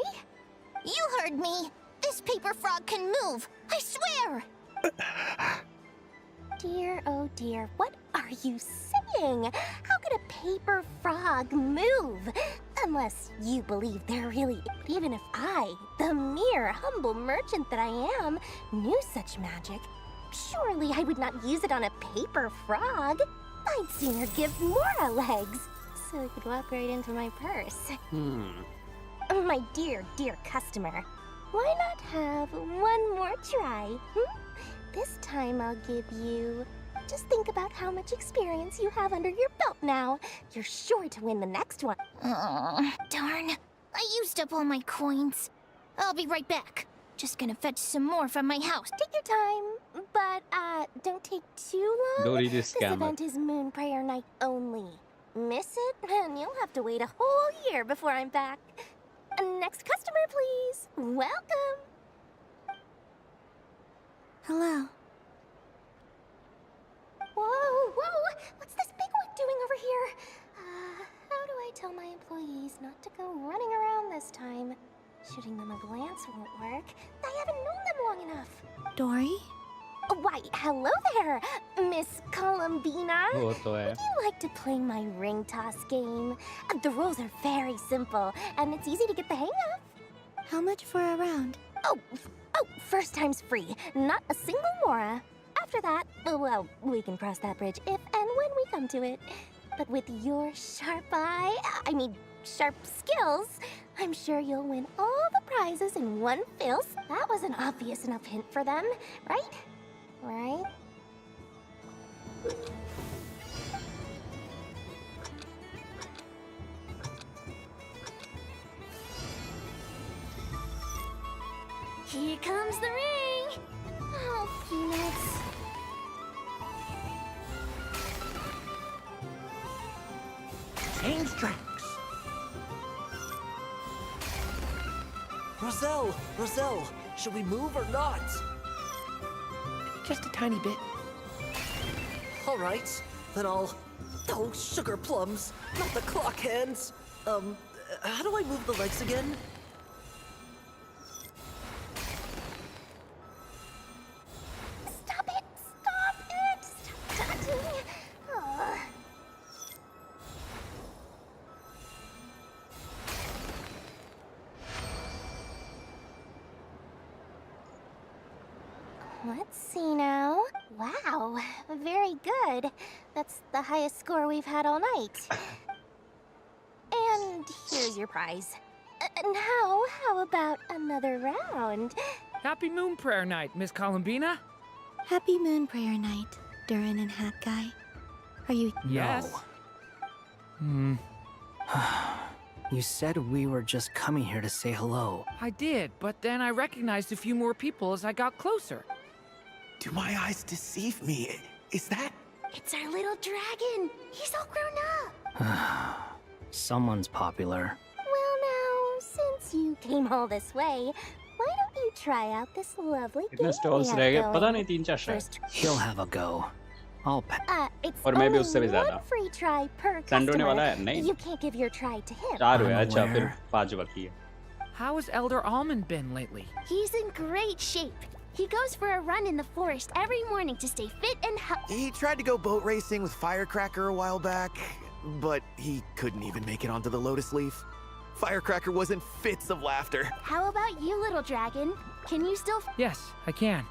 You heard me. This paper frog can move. I swear. Dear, oh dear, what are you saying? How could a paper frog move? Unless you believe they're really... Even if I, the mere humble merchant that I am, knew such magic, surely I would not use it on a paper frog. I'd sooner give Mora legs, so it could walk right into my purse. My dear, dear customer, why not have one more try? This time I'll give you... Just think about how much experience you have under your belt now. You're sure to win the next one. Darn. I used up all my coins. I'll be right back. Just gonna fetch some more from my house. Take your time, but don't take too long. Don't eat this This scammer. event is Moon Prayer Night only. Miss it, and you'll have to wait a whole year before I'm back. Next customer, please. Welcome. Hello. Whoa, whoa! What's this big one doing over thanks won't work. I haven't known them long enough. Dory? Why, hello there, Miss Columbina. वो तो है. Would you like to play my ring toss game? The rules are very simple, and it's easy to get the hang of. How much for a round? Oh, first time's free. Not a single mora. After that, well, we can cross that bridge if and when we come to it. But with your sharp sharp skills, I'm sure you'll win all the prizes in one fell. That was an obvious enough hint for them, right? Right? Here comes the ring! Oh, peanuts. Change tracks. Roselle, should we move or not? Just a tiny bit. All right, then I'll... Oh, sugar plums, not the clock hands. How do I move the legs again? Stop it! Stop it! Stop touching! Ugh. Let's see now. Wow, very good. That's the highest score we've had all night. And here's your prize. Now, how about another round? Happy Moon Prayer Night, Miss Columbina. Happy Moon Prayer Night, Durin and Hat Guy. Are you... Yes. You said we were just coming here to say hello. I did, but then I recognized a few more people as I got closer. Do my eyes deceive me? Is that... It's our little dragon. He's all grown up. Someone's popular. Well now, since you came all this way, why don't you try out this lovely game कितने stalls we रह have गए going? पता नहीं 3-4 शायद. He'll have a go. I'll It's और मैं भी only उससे भी one ज़्यादा. free try per Send होने वाला customer. है नहीं. You can't give your try to him. 4 हुए I'm अच्छा फिर aware. 5 बाकी है. How has Elder Almond been lately? He's in great shape. He goes for a run in the forest every morning to stay fit and healthy. He tried to go boat racing with Firecracker a while back, but he couldn't even make it onto the Lotus Leaf. Firecracker was in fits of laughter. How about you, little dragon? Can you still... Yes, I can.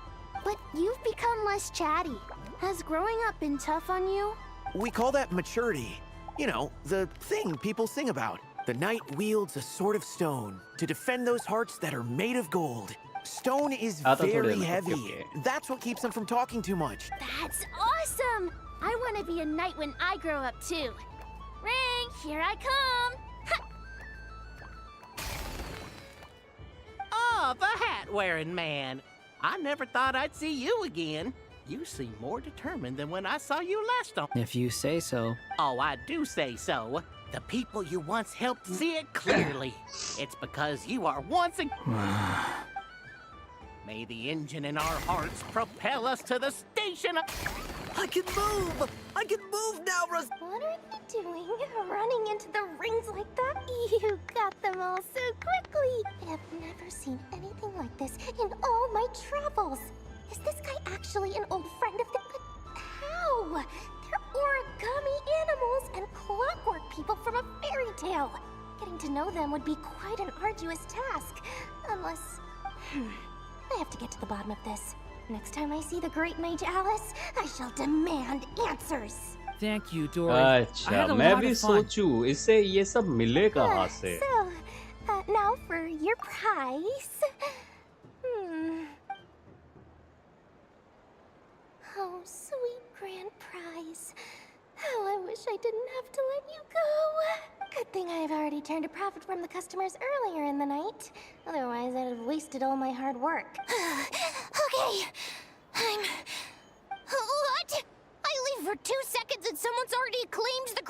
But you've become less chatty. Has growing up been tough on you? We call that maturity. You know, the thing people sing about. The knight wields a sword of stone to defend those hearts that are made of gold. Stone is very heavy. That's what keeps him from talking too much. That's awesome! I want to be a knight when I grow up too. Ring, here I come! Oh, the hat-wearing man. I never thought I'd see you again. You seem more determined than when I saw you last on. If you say so. Oh, I do say so. The people you once helped see it clearly. It's because you are once again... May the engine in our hearts propel us to the station of... I can move! I can move now, What are you doing? Running into the rings like that? You got them all so quickly. I have never seen anything like this in all my travels. Is this guy actually an old friend of the... But how? They're origami animals and clockwork people from a fairy tale. Getting to know them would be quite an arduous task. Unless... I have to get to the bottom of this. Next time I see the great mage Alice, I shall demand answers. Thank you, Dory. I अच्छा had a मैं lot भी of fun. सोचूं इससे ये सब मिले कहाँ से. So, now for your prize. Oh, sweet grand prize. How I wish I didn't have to let you go. Good thing I've already turned a profit from the customers earlier in the night. Otherwise, I'd have wasted all my hard work. Okay, I'm... What? I leave for 2 seconds and someone's already claimed the...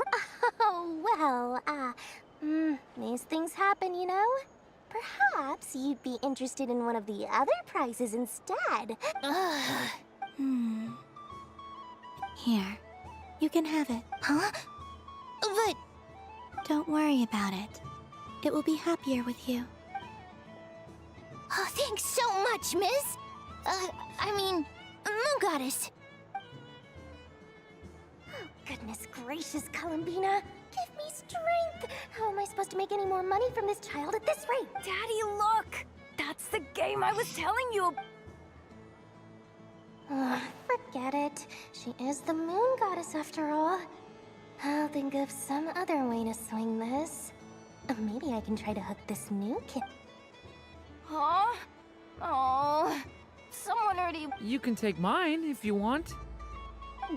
Oh, well, these things happen, you know? Perhaps you'd be interested in one of the other prizes instead. Here. You can have it. Huh? But... Don't worry about it. It will be happier with you. much, miss. I mean, Moon Goddess. Oh, goodness gracious, Columbina. Give me strength. How am I supposed to make any more money from this child at this rate? Daddy, look! That's the game I was telling you about. Forget it. She is the Moon Goddess after all. I'll think of some other way to swing this. Maybe I can try to hook this new kid. Huh? Oh, someone already... You can take mine if you want.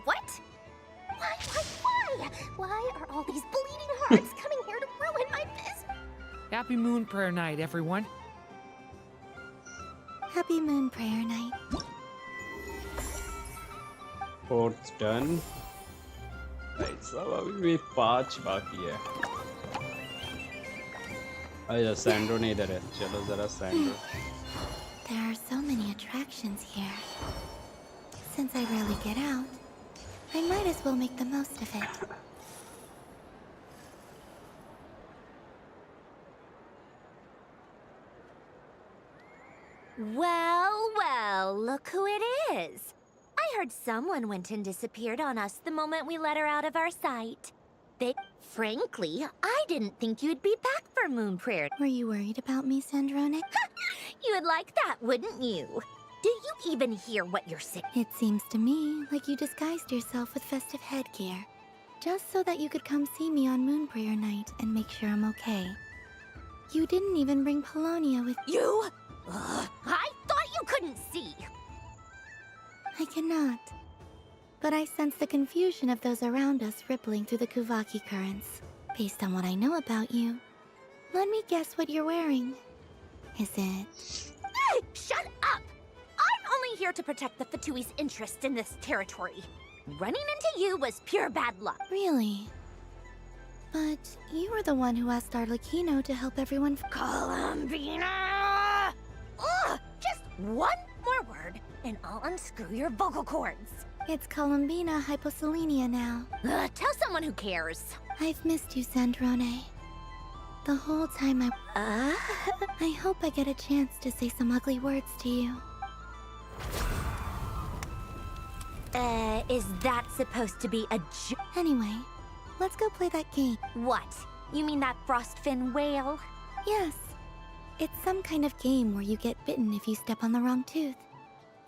What? Why? Why are all these bleeding hearts coming here to ruin my business? Happy Moon Prayer Night, everyone. Happy Moon Prayer Night. Fourth done. Right, so अभी भी 5 बाकी है. अच्छा Sandro ने इधर है. चलो जरा Sandro. There are so many attractions here. Since I rarely get out, I might as well make the most of it. Well, look who it is. I heard someone went and disappeared on us the moment we let her out of our sight. Frankly, I didn't think you'd be back for Moon Prayer. Were you worried about me, Sandrone? You would like that, wouldn't you? Do you even hear what you're saying? It seems to me like you disguised yourself with festive headgear, just so that you could come see me on Moon Prayer Night and make sure I'm okay. You didn't even bring Polonia with you. I thought you couldn't see. I cannot. But I sense the confusion of those around us rippling through the Kuvaki currents. Based on what I know about you, let me guess what you're wearing. Is it... Hey, shut up! I'm only here to protect the Fatui's interest in this territory. Running into you was pure bad luck. Really? But you were the one who asked Arlecchino to help everyone... Columbina! Ugh! Just one more word, and I'll unscrew your vocal cords. It's Columbina Hyposelenia now. Tell someone who cares. I've missed you, Sandrone. The whole time I hope I get a chance to say some ugly words to you. Is that supposed to be a Anyway, let's go play that game. What? You mean that frostfin whale? Yes. It's some kind of game where you get bitten if you step on the wrong tooth.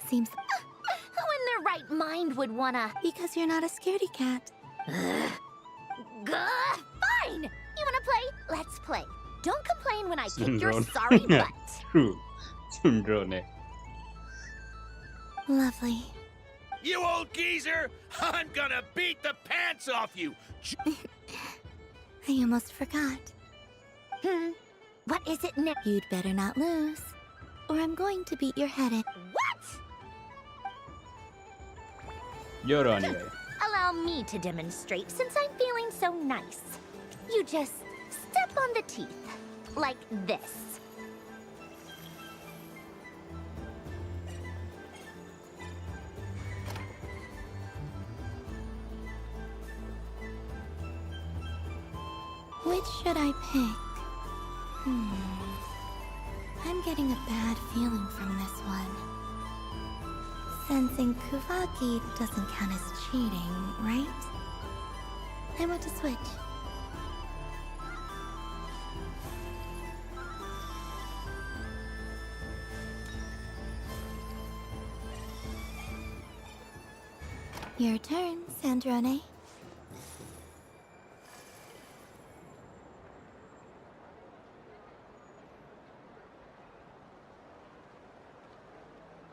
Seems... Who in their right mind would wanna... Because you're not a scaredy cat. Fine! You wanna play? Let's play. Don't complain when I kick your sorry butt. True. Sandrone. Lovely. You old geezer! I'm gonna beat the pants off you! I almost forgot. What is it now? You'd better not lose, or I'm going to beat your head in. What? You're on way. Allow me to demonstrate since I'm feeling so nice. You just step on the teeth, like this. Which should I pick? I'm getting a bad feeling from this one. Sensing Kuvaki doesn't count as cheating, right? I want to switch. Your turn, Sandrone.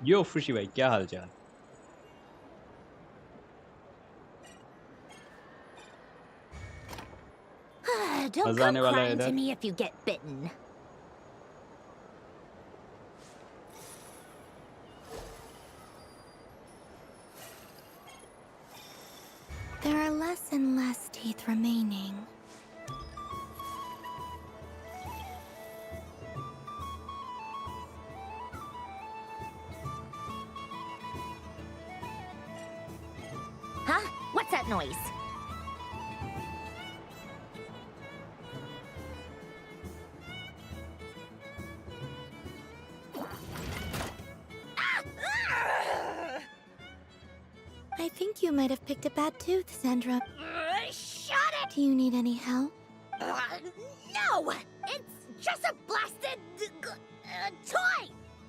यो खुशी भाई क्या हाल चाल Don't come crying to me if you get bitten. There are less and less teeth remaining. Huh? What's that noise? think you might have picked a bad tooth, Sandra. Shut it! Do you need any help? No! It's just a blasted toy!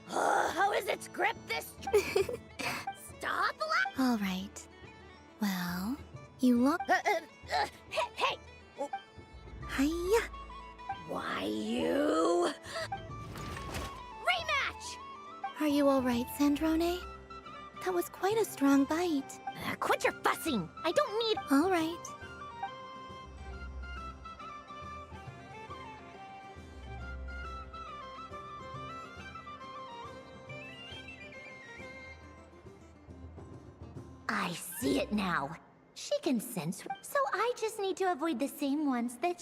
How is its grip this... Stop All right. Well, you look... hey! Hiya! Why you... Rematch! Are you all right, Sandrone? That was quite a strong bite. Quit your fussing! I don't need... All right. I see it now. She can sense... So I just need to avoid the same ones that...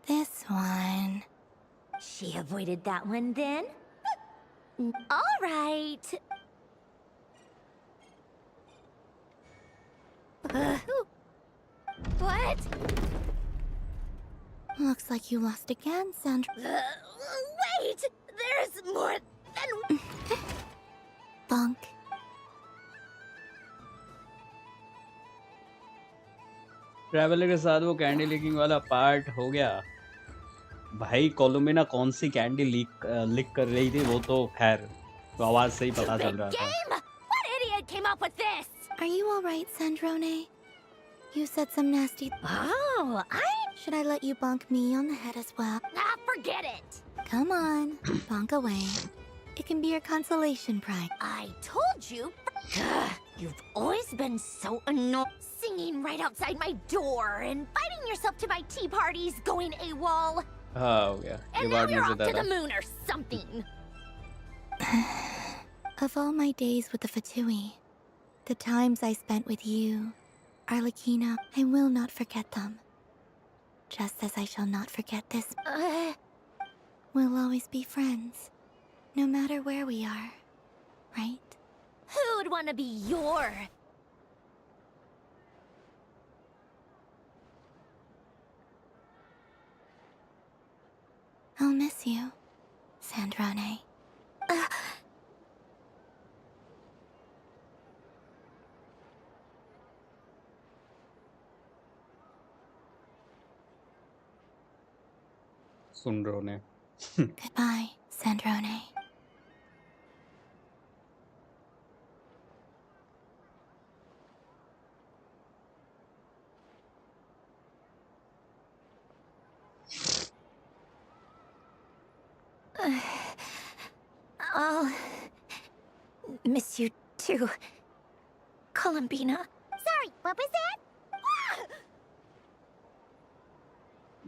This one... She avoided that one then? All right. What? Looks like you lost again, Sandra. Wait! There's more than... Bonk. Traveller के साथ वो candy leaking वाला part हो गया। भाई कोलुमिना कौन सी candy leak कर रही थी वो तो खैर तो आवाज से ही पता चल रहा था। What idiot came up with this? Are you all right, Sandrone? You said some nasty... Oh, Should I let you bonk me on the head as well? Ah, forget it. Come on, bonk away. It can be your consolation prize. I told you. You've always been so annoying. Singing right outside my door, inviting yourself to my tea parties, going AWOL. हाँ हो गया। And now you're off to the moon or something. Of all my days with the Fatui, the times I spent with you, Arlecchino, I will not forget them. Just as I shall not forget this. We'll always be friends, no matter where we are, right? Who'd want to be your... I'll miss you, Sandrone. सुन रहे हो ने। Goodbye, Sandrone. I'll miss you too, Columbina. Sorry, what was that?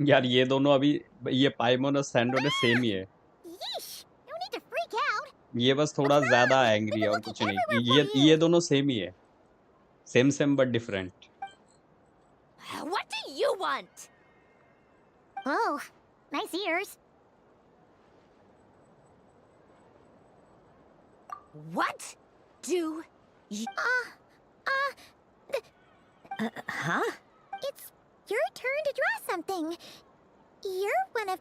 यार ये दोनों अभी ये पाइमोन और सैंडो ने सेम ही है। Yeesh! No need to freak out. ये बस थोड़ा ज्यादा एंग्री है और कुछ नहीं। ये दोनों सेम ही है। Same but different. What do you want? Oh, nice ears. What do you... huh? It's your turn to draw something. You're one of...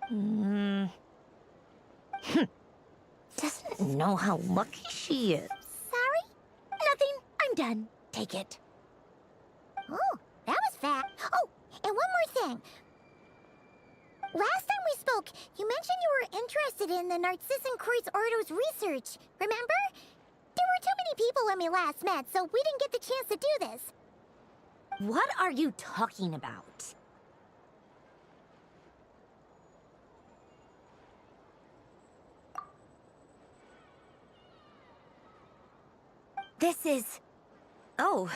Doesn't know how lucky she is. Sorry? Nothing. I'm done. Take it. Oh, that was fast. Oh, and one more thing. Last time we spoke, you mentioned you were interested in the Narcissan Kreuz Ordo's research. Remember? There were too many people when we last met, so we didn't get the chance to do this. What are you talking about? This is... Oh.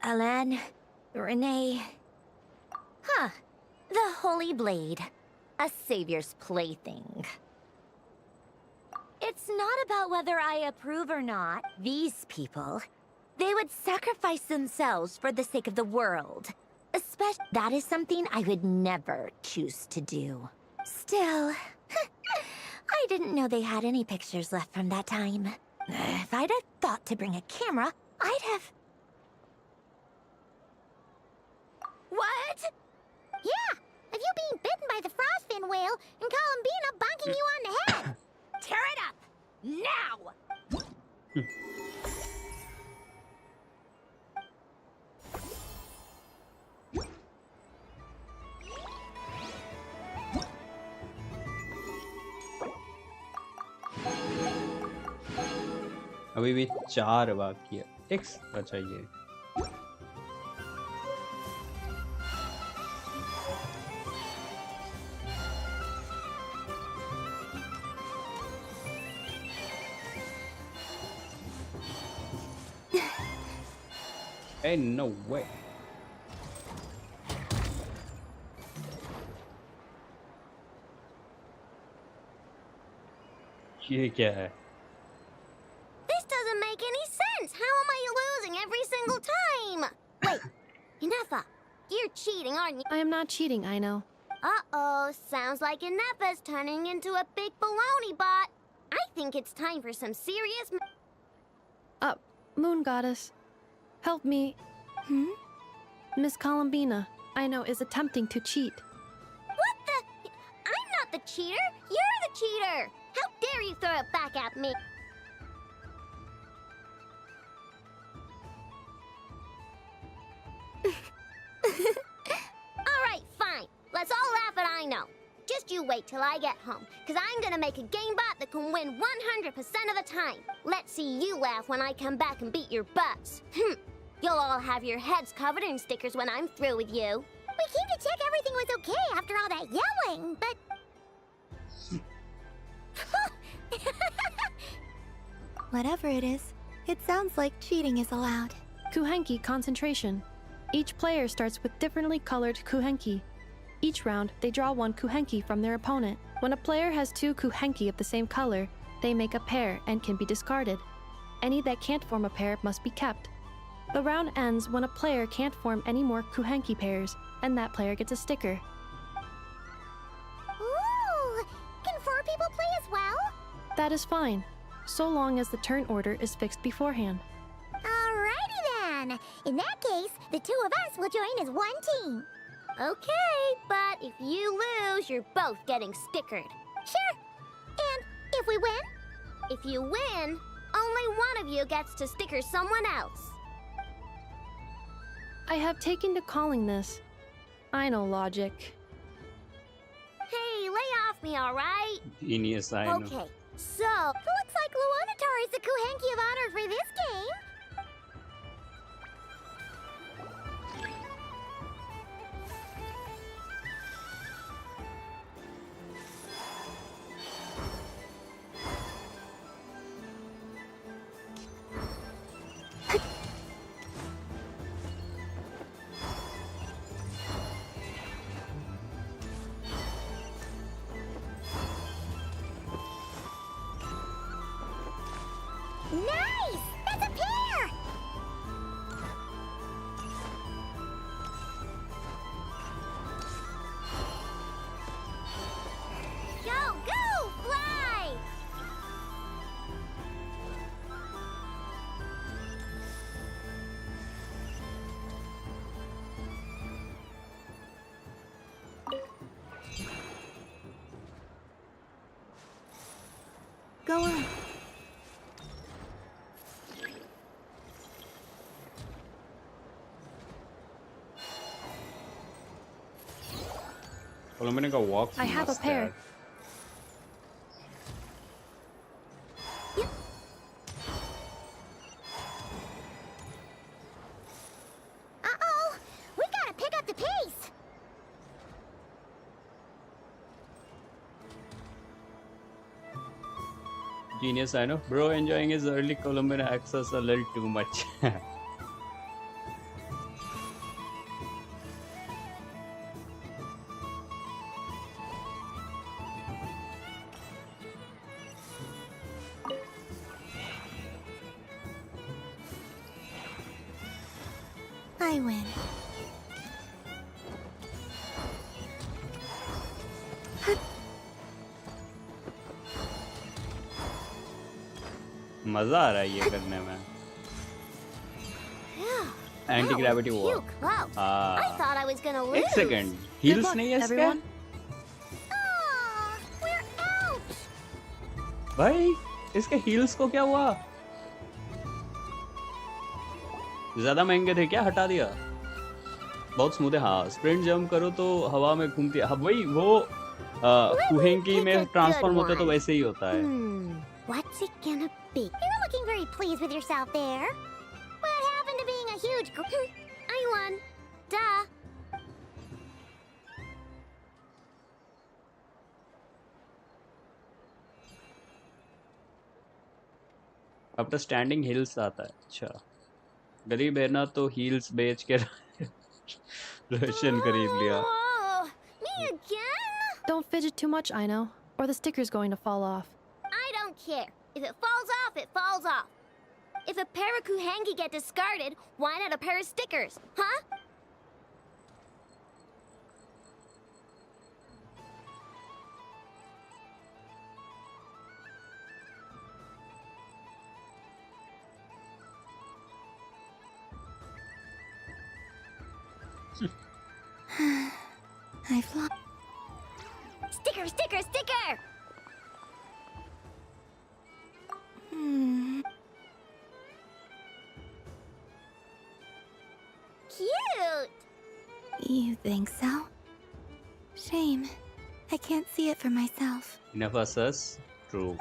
Alan, Renee... Huh. The Holy Blade. A savior's plaything. It's not about whether I approve or not. These people, they would sacrifice themselves for the sake of the world. Especially, that is something I would never choose to do. Still, I didn't know they had any pictures left from that time. If I'd have thought to bring a camera, I'd have... What? Yeah, of you being bitten by the frostfin whale and Columbina bonking you on the head. अभी भी 4 बाकी है। X बचाइए। Hey, no way. ये क्या है? This doesn't make any sense. How am I losing every single time? Wait, Inefa, you're cheating, aren't you? I am not cheating, I know. Uh-oh, sounds like Inefa's turning into a big baloney bot. I think it's time for some serious... Moon Goddess, help me. Miss Columbina, I know, is attempting to cheat. What the... I'm not the cheater. You're the cheater. How dare you throw it back at me? Alright, fine. Let's all laugh at I know. Just you wait till I get home, because I'm gonna make a game bot that can win 100% of the time. Let's see you laugh when I come back and beat your butts. You'll all have your heads covered in stickers when I'm through with you. We came to check everything was okay after all that yelling, but... Whatever it is, it sounds like cheating is allowed. Kuhenki concentration. Each player starts with differently colored kuhenki. Each round, they draw one kuhenki from their opponent. When a player has 2 kuhenki of the same color, they make a pair and can be discarded. Any that can't form a pair must be kept. The round ends when a player can't form any more kuhenki pairs, and that player gets a sticker. Ooh! Can 4 people play as well? That is fine, so long as the turn order is fixed beforehand. Alrighty then. In that case, the 2 of us will join as one team. Okay, but if you lose, you're both getting stickered. Sure. And if we win? If you win, only one of you gets to sticker someone else. I have taken to calling this. I know logic. Hey, lay off me, alright? Genius, I know. Okay, so, looks like Luonatar is the Kuhenki of honor for this game. Nice! That's a pair! Go, go! Fly! Go on. Columbina का walk I have a मस्त है pair. यार। Uh-oh! We gotta pick up the pace! Genius, I know. Bro, enjoying his early Columbina access a little too much. I win. मजा आ रहा है ये करने में। Anti gravity war. Close. I thought I was gonna lose. एक second, heels नहीं है इसका? We're out! भाई, इसके हील्स को क्या हुआ? ज्यादा महंगे थे क्या? हटा दिया? बहुत स्मूथ है। हाँ, स्प्रिंट जंप करो तो हवा में घूमती है। हाँ, वही वो कुहेंकी में ट्रांसफॉर्म होता है तो वैसे ही होता है। What's it gonna be? You're looking very pleased with yourself there. What happened to being a huge I won. Duh. अब तो स्टैंडिंग हिल्स आता है। अच्छा, गरीब है ना तो हील्स बेच के रोशन खरीद लिया। Oh, me again? Don't fidget too much, I know, or the sticker's going to fall off. I don't care. If it falls off, it falls off. If a pair of Kuhengi get discarded, why not a pair of stickers, huh? I've lost. Sticker, sticker, sticker! Cute! You think so? Shame. I can't see it for myself. Enough us. True.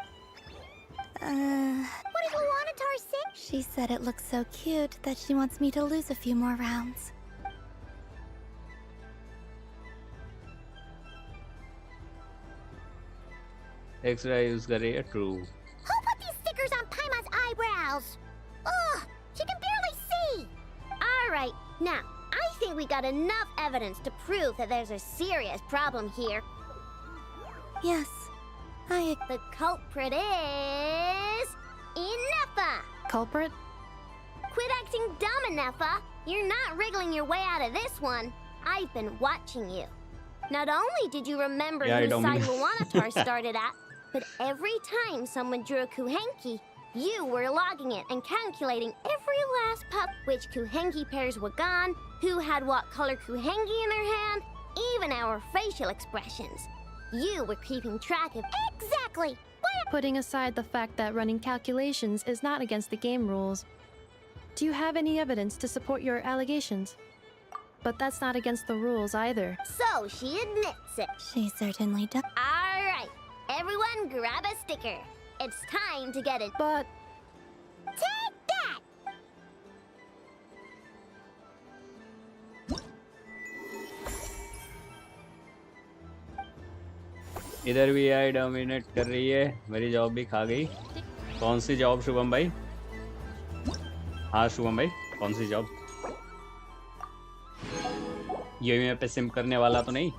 What did Luanatar say? She said it looks so cute that she wants me to lose a few more rounds. Extra use करे true. Who put these stickers on Paimon's eyebrows? Ugh, she can barely see! Alright, now, I think we got enough evidence to prove that there's a serious problem here. Yes, The culprit is... Ineffa! Culprit? Quit acting dumb, Ineffa! You're not wriggling your way out of this one. I've been watching you. Not only did you remember whose side Luanatar started at, but every time someone drew a Kuhenki, you were logging it and calculating every last puck, which Kuhenki pairs were gone, who had what color Kuhenki in their hand, even our facial expressions. You were keeping track of exactly what... Putting aside the fact that running calculations is not against the game rules, do you have any evidence to support your allegations? But that's not against the rules either. So she admits it. She certainly does. Alright, everyone grab a sticker. It's time to get it. But... Take that! इधर भी आई dominate कर रही है। मेरी job भी खा गई। कौन सी जॉब शुभम भाई? हाँ शुभम भाई, कौन सी जॉब? ये पे सिम करने वाला तो नहीं?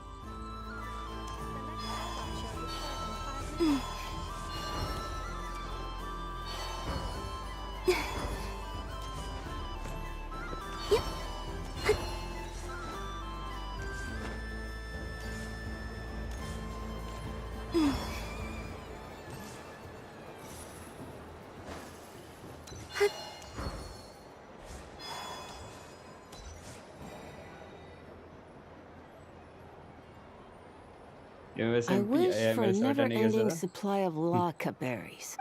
I wish for a never-ending supply of laka berries.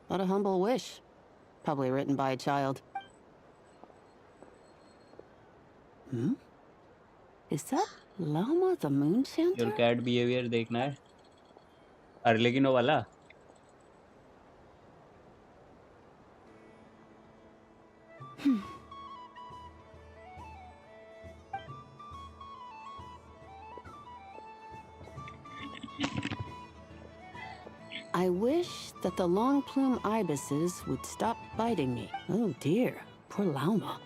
What a humble wish. Probably written by a child. Is that Lama the Moon Center? Your cat behavior देखना है। अरे लेकिन वो वाला I wish that the long plume ibises would stop biting me. Oh dear, poor Lauma.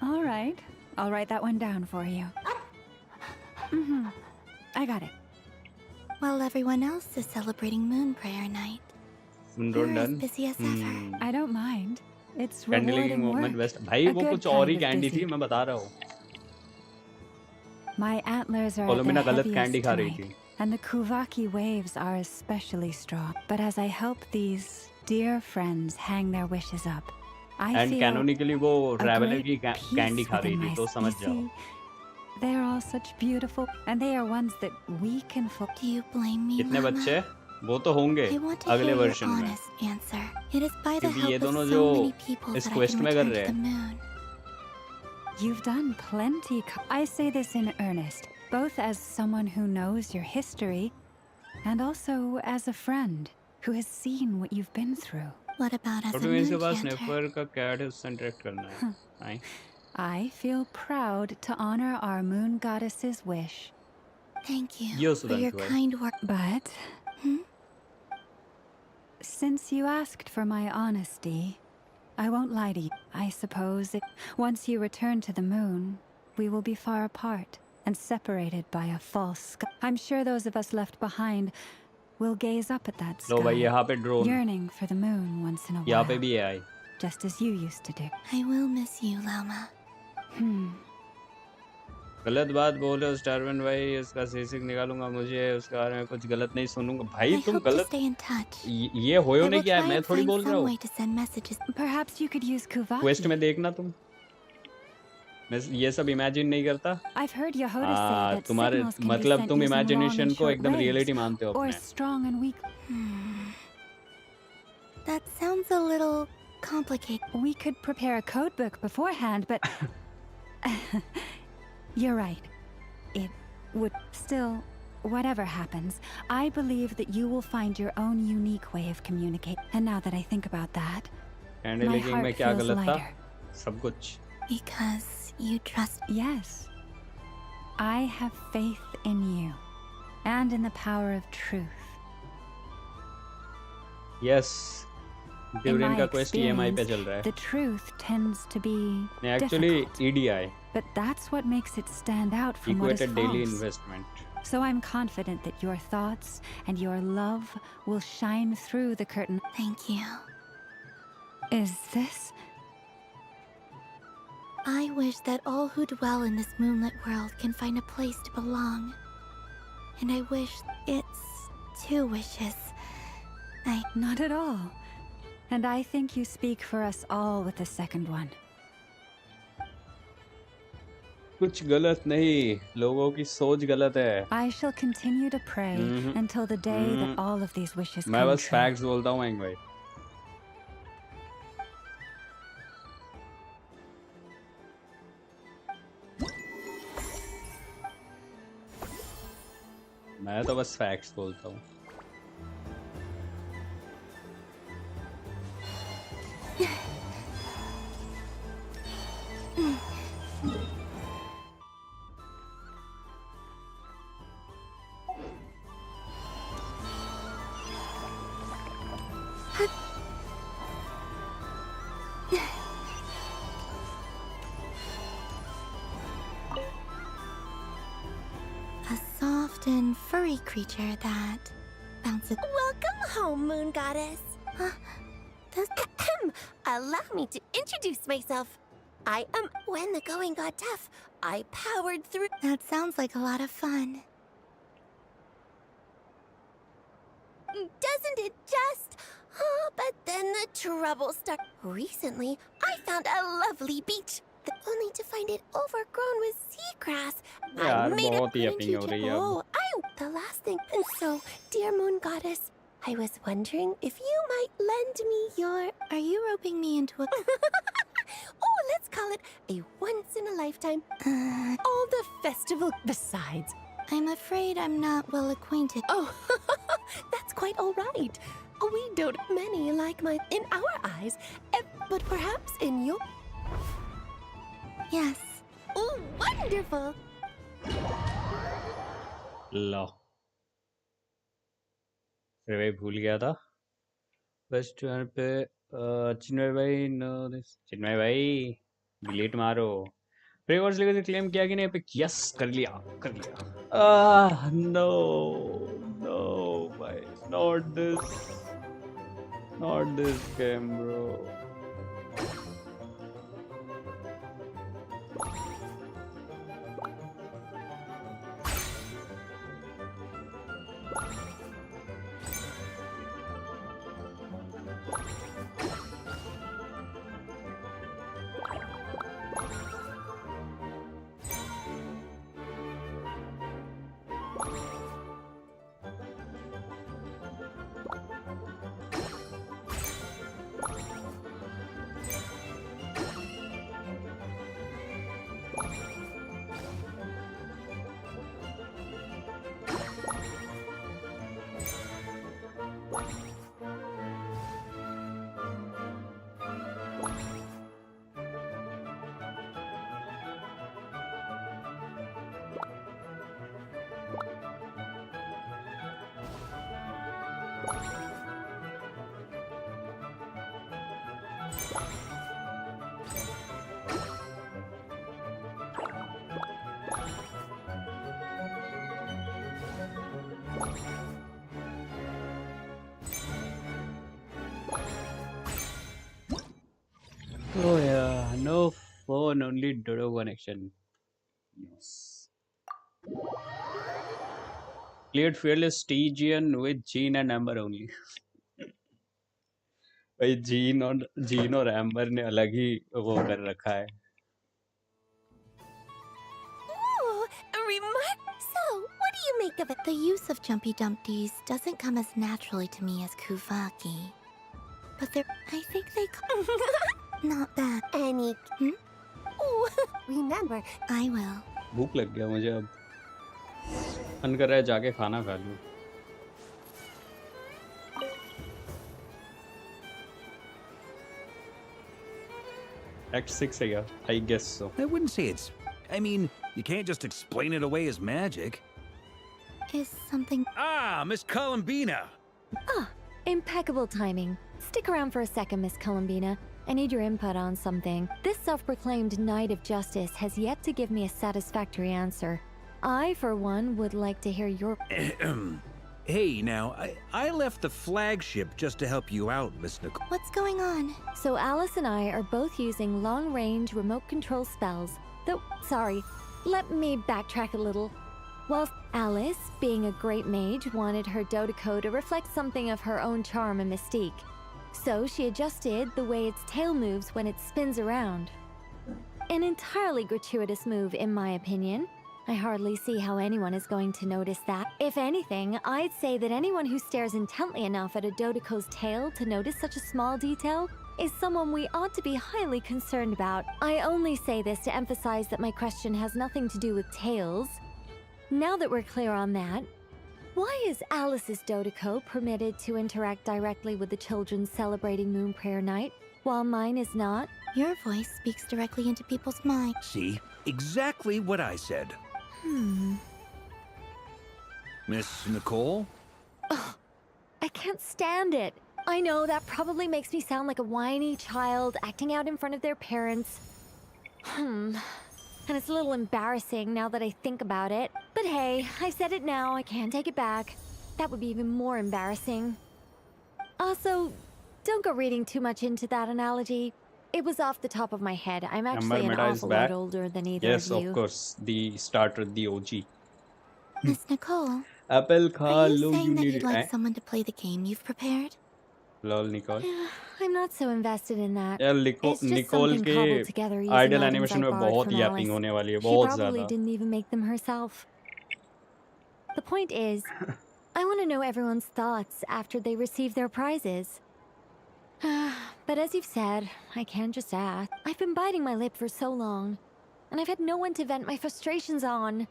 All right, I'll write that one down for you. I got it. While everyone else is celebrating Moon Prayer Night, you're as busy as ever. I don't mind. It's candy rewarding लेकिन moment work. Best भाई A वो good कुछ और ही kind of candy busy. थी मैं बता रहा हूँ My antlers are at कोलोमिना their गलत heaviest कैंडी खा रही tonight, थी and the Kuvaki waves are especially strong. But as I help these dear friends hang their wishes up, I and feel कैनोनिकली वो a ट्रैवलर great की peace candy खा रही within थी तो myself. समझ You जाओ see, they're all such beautiful, and they are ones that we can Do you blame me, कितने Lama? बच्चे वो तो होंगे I want to अगले hear your वर्जन में honest answer. It is by the क्योंकि ये help of दोनों so जो many people इस that I क्वेस्ट can में कर return रहे to the हैं moon. You've done plenty. I say this in earnest, both as someone who knows your history And also as a friend who has seen what you've been through. What about as a तो इसके moon पास chanter? नेफर का cat है, उससे interact करना है. Aye. I feel proud to honor our moon goddess's wish. Thank you Yo, for your Sudanshu, kind work. But since you asked for my honesty, I won't lie to you. I suppose once you return to the moon, we will be far apart and separated by a false sky. I'm sure those of us left behind will gaze up at that लो भाई sky, यहाँ पे drone. yearning for the moon once in a यहाँ while, पे भी है आई. just as you used to do. I will miss you, Lauma. गलत बात बोल रहे हो स्टारबन भाई, उसका सीसिक निकालूंगा मुझे, उसके बारे में कुछ गलत नहीं सुनूंगा भाई. I तुम hope to गलत stay in touch. ये होयो I नहीं will क्या है, try मैं and थोड़ी find बोल रहा some हूँ. way to send messages. Perhaps you could use Kuvaki. Quest में देखना तुम, मैं ये सब इमेजिन नहीं करता. I've heard Yehoda say that तुम्हारे signals can be मतलब sent तुम using long इमेजिनेशन and को short एकदम waves, रियलिटी मानते हो or अपने. strong and weak. That sounds a little complicated. We could prepare a code book beforehand, but you're right. It would still, whatever happens, I believe that you will find your own unique way of communicating. And now that I think about that, candle my लेकिन में heart क्या feels गलत था? lighter. सब कुछ. Because you trust. Yes. I have faith in you, and in the power of truth. Yes. In durian my का quest EMI पे चल experience, रहा है. the truth tends to be नहीं actually difficult, EDI, but that's what makes it stand out from what is Equated Daily false. Investment. So I'm confident that your thoughts and your love will shine through the curtain. Thank you. Is this? I wish that all who dwell in this moonlit world can find a place to belong. And I wish it's 2 wishes. Not at all. And I think you speak for us all with the second one. कुछ गलत नहीं, लोगों की सोच गलत है. I shall continue to pray until the day that all of these wishes मैं come बस true. फैक्ट्स बोलता हूँ भाई. मैं तो बस फैक्ट्स बोलता हूँ. A soft and furry creature that bounces. Welcome home, Moon Goddess. Allow me to introduce myself. I am when the going got tough. I powered through. That sounds like a lot of fun. Doesn't it just? Oh, but then the trouble started. Recently, I found a lovely beach, only to find it overgrown with seagrass. यार I made बहुत ही it अपनी हो रही है अब. Oh, the last thing. And so, dear Moon Goddess, I was wondering if you might lend me your. Are you roping me into a? Oh, let's call it a once-in-a-lifetime. All the festival. Besides, I'm afraid I'm not well acquainted. Oh, that's quite all right. We don't many like mine in our eyes, but perhaps in your. Yes. Oh, wonderful. लो फिर भाई भूल गया था. First one पे चिन्मय भाई, no चिन्मय भाई delete मारो. प्रीवर्स लेकर क्लेम किया कि नहीं पे? यस कर लिया. नो भाई, not this game bro. Oh yeah, no phone, only Dodo connection. Yes. Cleared fearless Stygian with Jean and Amber only. भाई जीन और एम्बर ने अलग ही वो कर रखा है. Ooh, So, what do you make of it? The use of Jumpy Dumpties doesn't come as naturally to me as Kuvaki. But I think they not bad. Ooh, remember, I will. भूख लग गया मुझे अब. मन कर रहा है जाके खाना खा लूं. Act 6 है, I guess so. I wouldn't say it's... I mean, you can't just explain it away as magic. Is something... Ah, Miss Columbina! Ah, impeccable timing. Stick around for a second, Miss Columbina. I need your input on something. This self-proclaimed Knight of Justice has yet to give me a satisfactory answer. I, for one, would like to hear your... Hey, now, I left the flagship just to help you out, Miss Nicole. What's going on? So Alice and I are both using long-range remote control spells. Though, sorry, let me backtrack a little. Whilst Alice, being a great mage, wanted her Dodoko to reflect something of her own charm and mystique. So she adjusted the way its tail moves when it spins around. An entirely gratuitous move, in my opinion. I hardly see how anyone is going to notice that. If anything, I'd say that anyone who stares intently enough at a Dodoko's tail to notice such a small detail is someone we ought to be highly concerned about. I only say this to emphasize that my question has nothing to do with tails. Now that we're clear on that, why is Alice's Dodoko permitted to interact directly with the children celebrating Moon Prayer Night, while mine is not? Your voice speaks directly into people's minds. See? Exactly what I said. Miss Nicole? Ugh, I can't stand it. I know that probably makes me sound like a whiny child acting out in front of their parents. And it's a little embarrassing now that I think about it. But hey, I said it now, I can't take it back. That would be even more embarrassing. Also, don't go reading too much into that analogy. It was off the top of my head. I'm actually an awful lot older than either yes, of you. Yes, of course. The starter, the OG. Miss Nicole, Apple are you saying that you'd like someone to play the game you've prepared? Lol, Nicole. I'm not so invested in that. यार It's just Nicole something के cobbled together using idle items animation I में borrowed बहुत from yapping Alice. होने वाली है, She बहुत probably ज़्यादा. didn't even make them herself. The point is, I want to know everyone's thoughts after they receive their prizes. But as you've said, I can't just ask. I've been biting my lip for so long, and I've had no one to vent my frustrations on.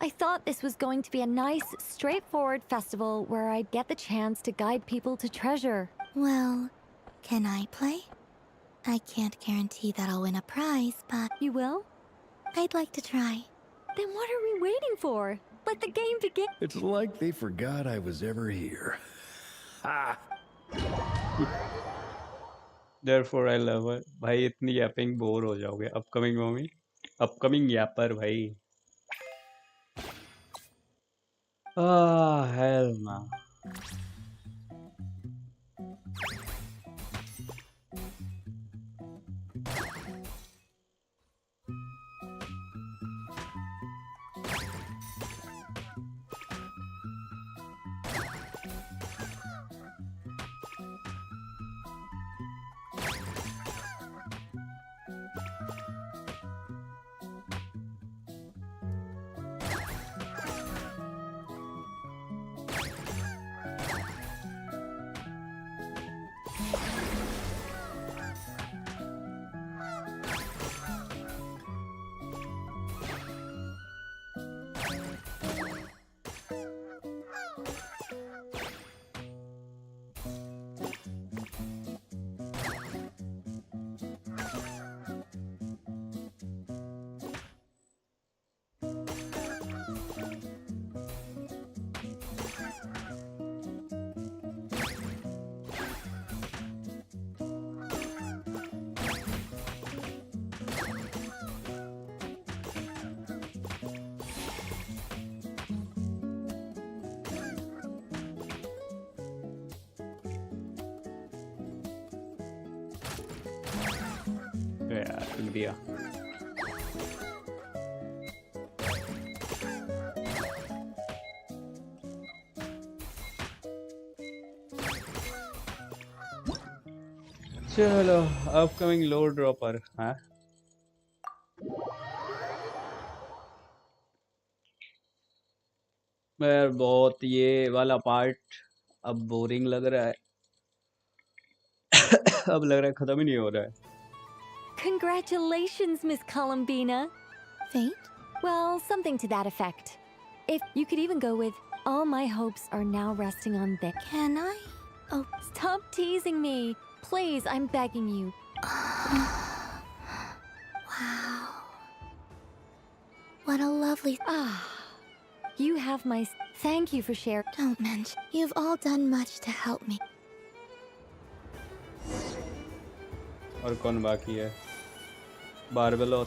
I thought this was going to be a nice, straightforward festival where I'd get the chance to guide people to treasure. Well, can I play? I can't guarantee that I'll win a prize, but... You will? I'd like to try. Then what are we waiting for? Let the game begin. It's like they forgot I was ever here. Ha! Therefore I love her. भाई इतनी yapping bore हो जाओगे. Upcoming mommy, upcoming yapper भाई. Ah, hell no. मिल दिया। चलो upcoming load dropper हाँ यार बहुत ये वाला पार्ट अब बोरिंग लग रहा है। अब लग रहा है खत्म ही नहीं हो रहा है। Congratulations, Miss Columbina. Fate? Well, something to that effect. If you could even go with, all my hopes are now resting on this. Can I? Oh, stop teasing me. Please, I'm begging you. Wow. What a lovely... You have my... Thank you for sharing. Don't mention. You've all done much to help me. और कौन बाकी है? बारबेलो।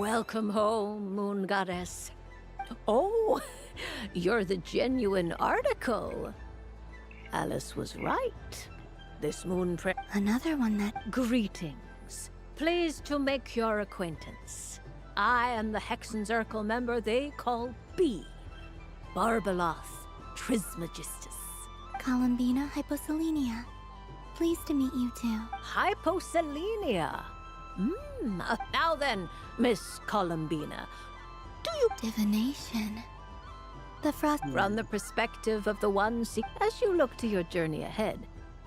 Welcome home, Moon Goddess. Oh, you're the genuine article. Alice was right. This moon Another one that... Greetings. Pleased to make your acquaintance. I am the Hexenzirkel member they call B. Barbeloth Trismegistus. Columbina Hyposelenia. Pleased to meet you too. Hyposelenia. Now then, Miss Columbina, do you... Divination. The frost... From the perspective of the one as you look to your journey ahead,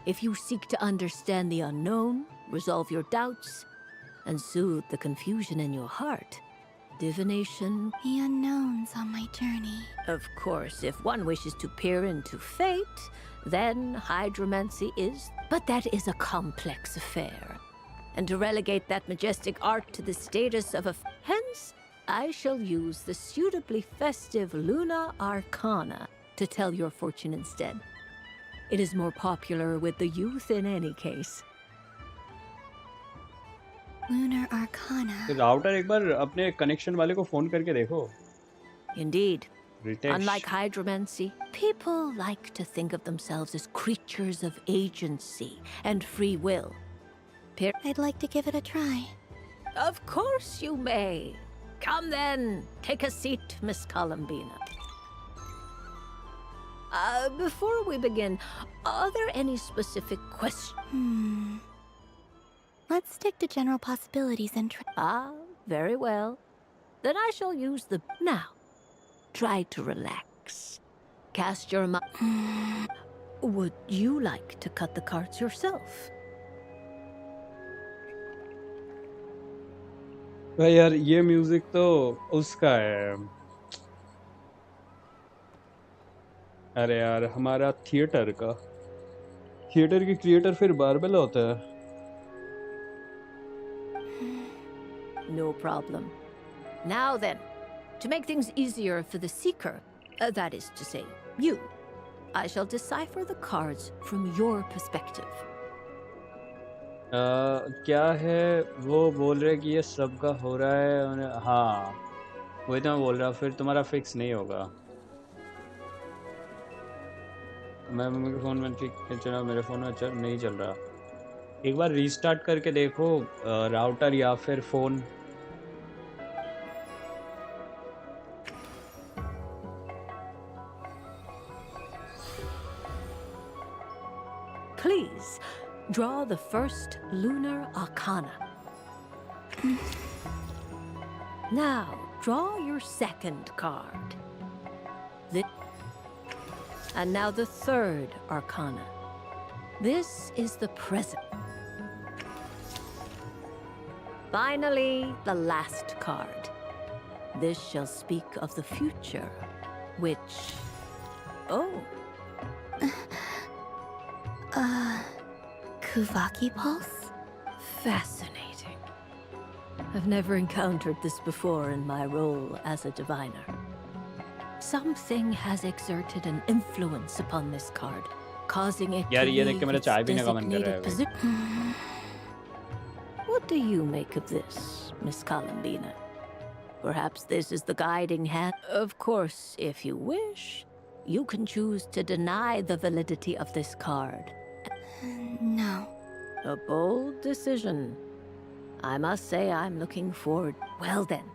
if you seek to understand the unknown, resolve your doubts, and soothe the confusion in your heart, divination... The unknowns on my journey. Of course, if one wishes to peer into fate, then hydromancy is... But that is a complex affair. And to relegate that majestic art to the status of a... Hence, I shall use the suitably festive Luna Arcana to tell your fortune instead. It is more popular with the youth in any case. Lunar Arcana. Router एक बार अपने connection वाले को phone करके देखो. Indeed. Ritesh. Unlike hydromancy, people like to think of themselves as creatures of agency and free will. I'd like to give it a try. Of course you may. Come then, take a seat, Miss Columbina. Before we begin, are there any specific questions? Let's stick to general possibilities and try. Very well. Then I shall use the... Now, try to relax. Cast your mind. Would you like to cut the cards yourself? भाई यार ये music तो उसका है. अरे यार हमारा theatre का. थिएटर की क्रिएटर फिर बारबेला होता है. No problem. Now then, to make things easier for the seeker, that is to say, you, I shall decipher the cards from your perspective. क्या है वो बोल रहे कि ये सबका हो रहा है. हाँ वही तो मैं बोल रहा. फिर तुम्हारा फिक्स नहीं होगा. मैं मम्मी के फ़ोन में ठीक चला, मेरे फ़ोन में नहीं चल रहा. एक बार रीस्टार्ट करके देखो राउटर या फिर phone. Please, draw the first Lunar Arcana. Now, draw your second card. And now the third Arcana. This is the present. Finally, the last card. This shall speak of the future, which... Oh. Kuvaki Pulse? Fascinating. I've never encountered this before in my role as a diviner. Something has exerted an influence upon this card, causing it to leave its designated position. What do you make of this, Miss Columbina? Perhaps this is the guiding hand. Of course, if you wish, you can choose to deny the validity of this card. No. A bold decision. I must say I'm looking forward. Well then,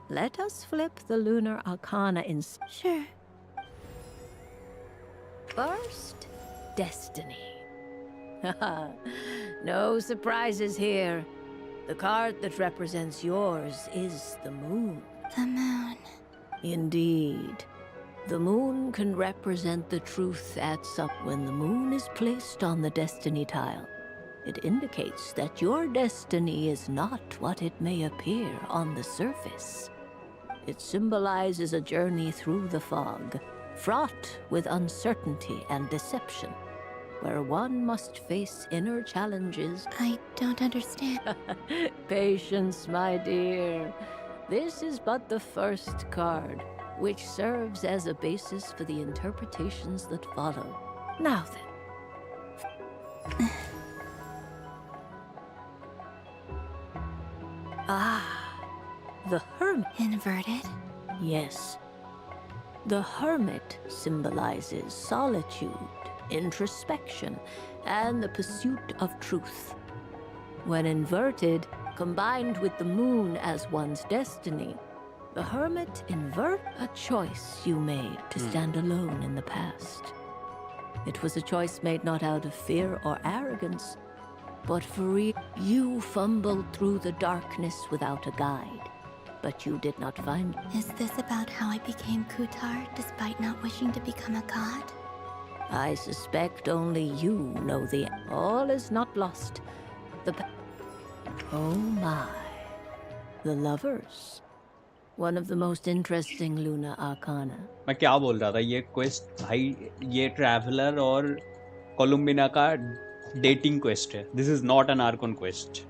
let us flip the lunar arcana in. Sure. First, destiny. No surprises here. The card that represents yours is the moon. The moon. Indeed. The moon can represent the truth at some. When the moon is placed on the destiny tile, it indicates that your destiny is not what it may appear on the surface. It symbolizes a journey through the fog, fraught with uncertainty and deception, where one must face inner challenges. I don't understand. Patience, my dear. This is but the first card, which serves as a basis for the interpretations that follow. Now then. The Hermit. Inverted? Yes. The Hermit symbolizes solitude, introspection, and the pursuit of truth. When inverted, combined with the moon as one's destiny, the Hermit invert a choice you made to stand alone in the past. It was a choice made not out of fear or arrogance, but for you fumbled through the darkness without a guide, but you did not find. Is this about how I became Kutar despite not wishing to become a god? I suspect only you know the. All is not lost. Oh my. The Lovers. One of the most interesting lunar arcana. मैं क्या बोल रहा था, ये quest भाई, ये traveller और कोलम्बिना का डेटिंग क्वेस्ट है. This is not an Archon quest.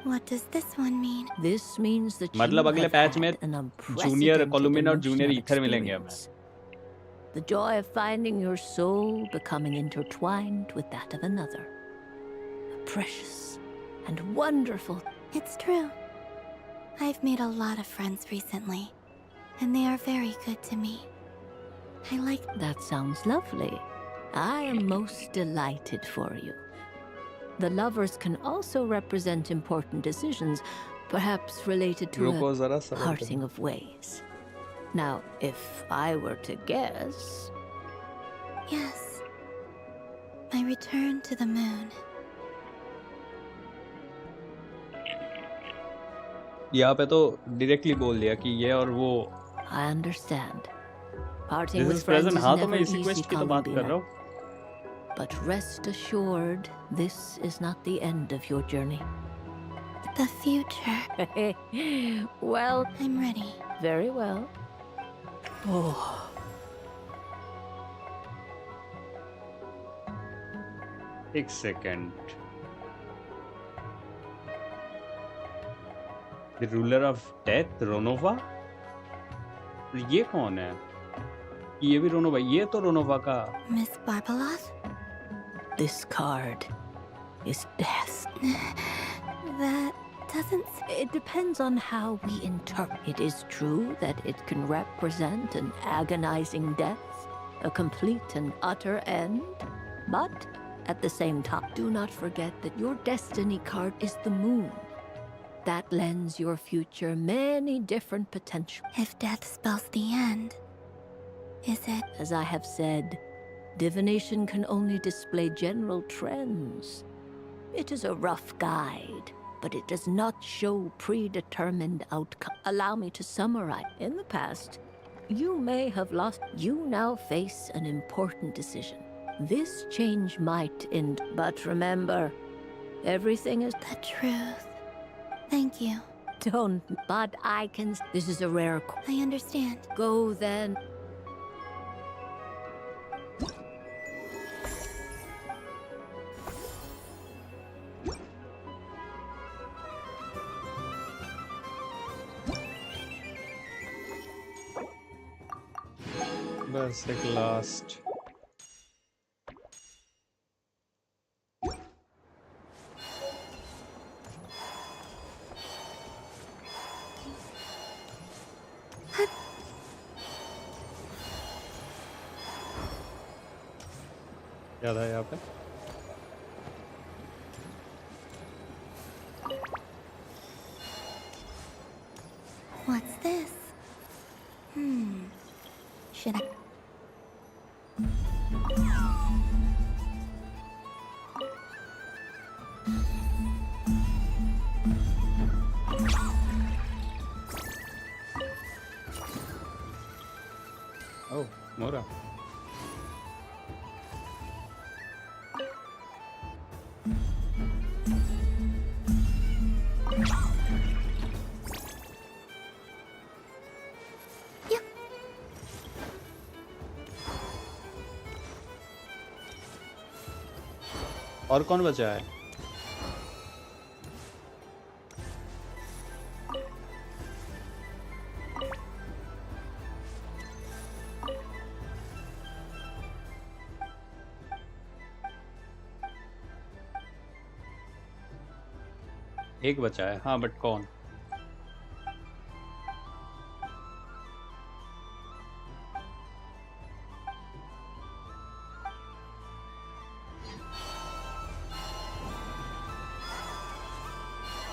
What does this one mean? This means that मतलब अगले पैच में जूनियर कोलम्बिना और जूनियर ईथर मिलेंगे हमें. The joy of finding your soul becoming intertwined with that of another. A precious and wonderful. It's true. I've made a lot of friends recently, and they are very good to me. I like... That sounds lovely. I am most delighted for you. The Lovers can also represent important decisions, perhaps related to a parting of ways. Now, if I were to guess... Yes. My return to the moon. यहाँ पे तो directly बोल दिया कि ये और वो. I understand. Parting This with is friends present. is हाँ तो never मैं इसी easy, quest की तो बात कर रहा हूँ. But rest assured, this is not the end of your journey. The future. Well... I'm ready. Very well. Oh. एक second. The ruler of death, Ronova? ये कौन है? ये भी रोनोवा. ये तो रोनोवा का. Miss Barbeloth? This card is death. That doesn't... It depends on how we interpret. It is true that it can represent an agonizing death, a complete and utter end, but at the same time, do not forget that your destiny card is the moon. That lends your future many different potentials. If death spells the end, is it? As I have said, divination can only display general trends. It is a rough guide, but it does not show predetermined outcome. Allow me to summarize. In the past, you may have lost. You now face an important decision. This change might end, but remember, everything is the truth. Thank you. Don't, but I can. This is a rare. I understand. Go then. बस एक last. क्या था यहाँ पे? Should I? Oh, Mora. और कौन बचा है? एक बचा है, हाँ, बट कौन?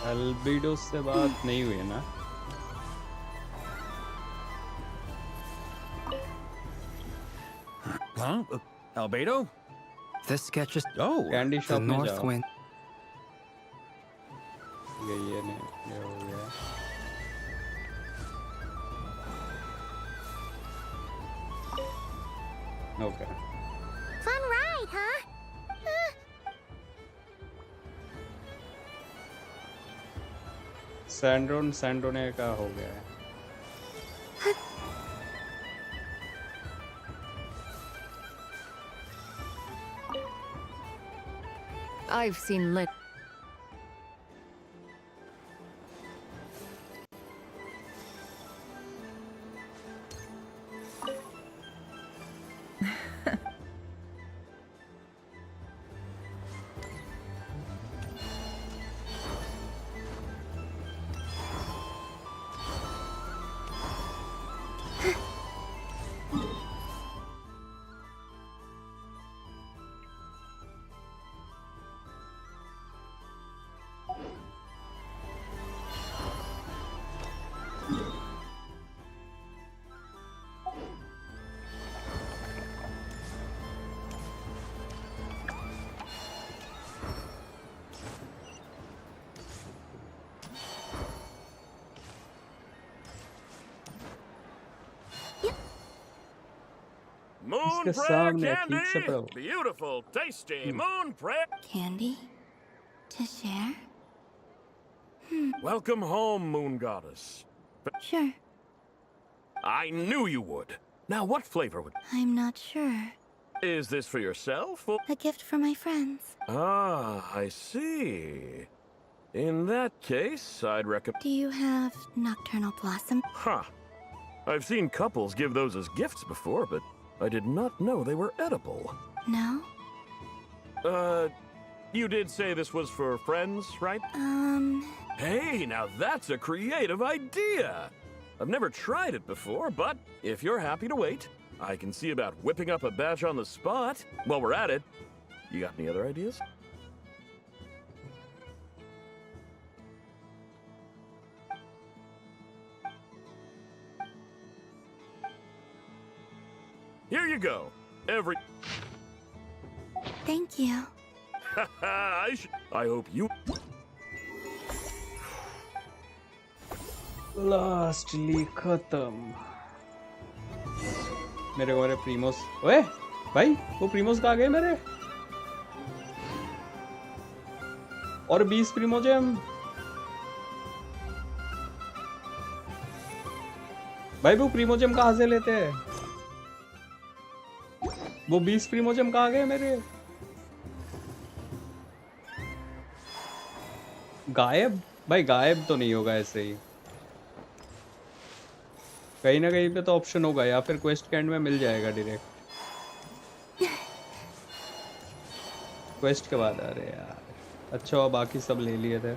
अल्बीडो से बात नहीं हुई है ना? Huh? Albedo? This sketch is candy the shop में North जाओ। Wind. ये नहीं, ये हो गया। Okay. Fun ride, huh? सैंड्रोने का हो गया है। I've seen lit. Moon इसके prayer सामने ठीक से candy! पढ़ो। Beautiful, tasty moon prayer. Candy? To share? Welcome home, moon goddess. Sure. I knew you would. Now, what flavor would... I'm not sure. Is this for yourself or... A gift for my friends. Ah, I see. In that case, I'd recommend... Do you have nocturnal blossom? Huh. I've seen couples give those as gifts before, but I did not know they were edible. No? You did say this was for friends, right? Hey, now that's a creative idea! I've never tried it before, but if you're happy to wait, I can see about whipping up a batch on the spot. While we're at it, you got any other ideas? Here you go. Thank you. I hope you... lastly खत्म। मेरे को मेरे प्रीमोस, ओए भाई वो प्रीमोस कहाँ गए मेरे? और 20 प्रीमोजेम भाई, वो प्रीमोजेम कहाँ से लेते हैं? वो 20 प्रीमोजेम कहाँ गए मेरे? गायब? भाई गायब तो नहीं होगा ऐसे ही, कहीं ना कहीं पे तो ऑप्शन होगा, या फिर क्वेस्ट के एंड में मिल जाएगा डायरेक्ट। क्वेस्ट के बाद, अरे यार अच्छा हुआ बाकी सब ले लिए थे,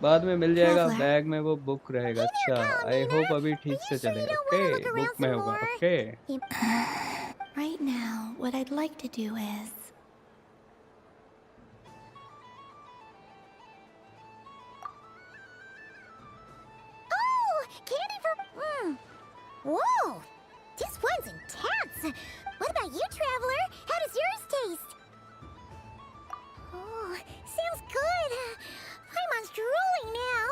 बाद में मिल जाएगा। बैग में वो बुक रहेगा। अच्छा, आई होप अभी ठीक से चले। ओके, बुक में होगा। Okay Right now, what I'd like to do is... Oh, candy for... Whoa! This one's intense! What about you, Traveler? How does yours taste? Oh, sounds good! Paimon's drooling now!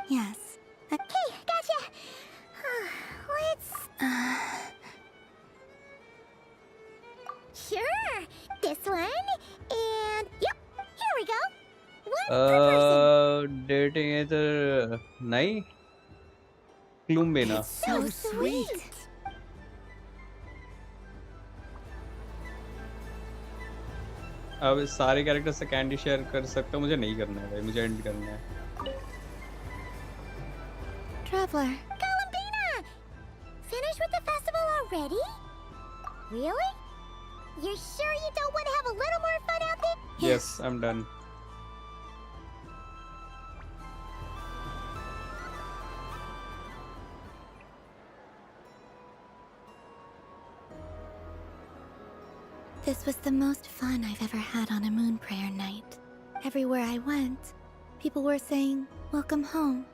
Yes. Okay, gotcha! Let's... Sure! This one, and... Yep! Here we go! One per person! Dating either नहीं Klumbina. So sweet! अब इस सारे character से candy share कर सकता हूँ मुझे नहीं करना है भाई मुझे एंड करना है Traveler. Columbina! Finished with the festival already? Really? You're sure you don't want to have a little more fun out there? Yes, I'm done. This was the most fun I've ever had on a moon prayer night. Everywhere I went, people were saying, "Welcome home."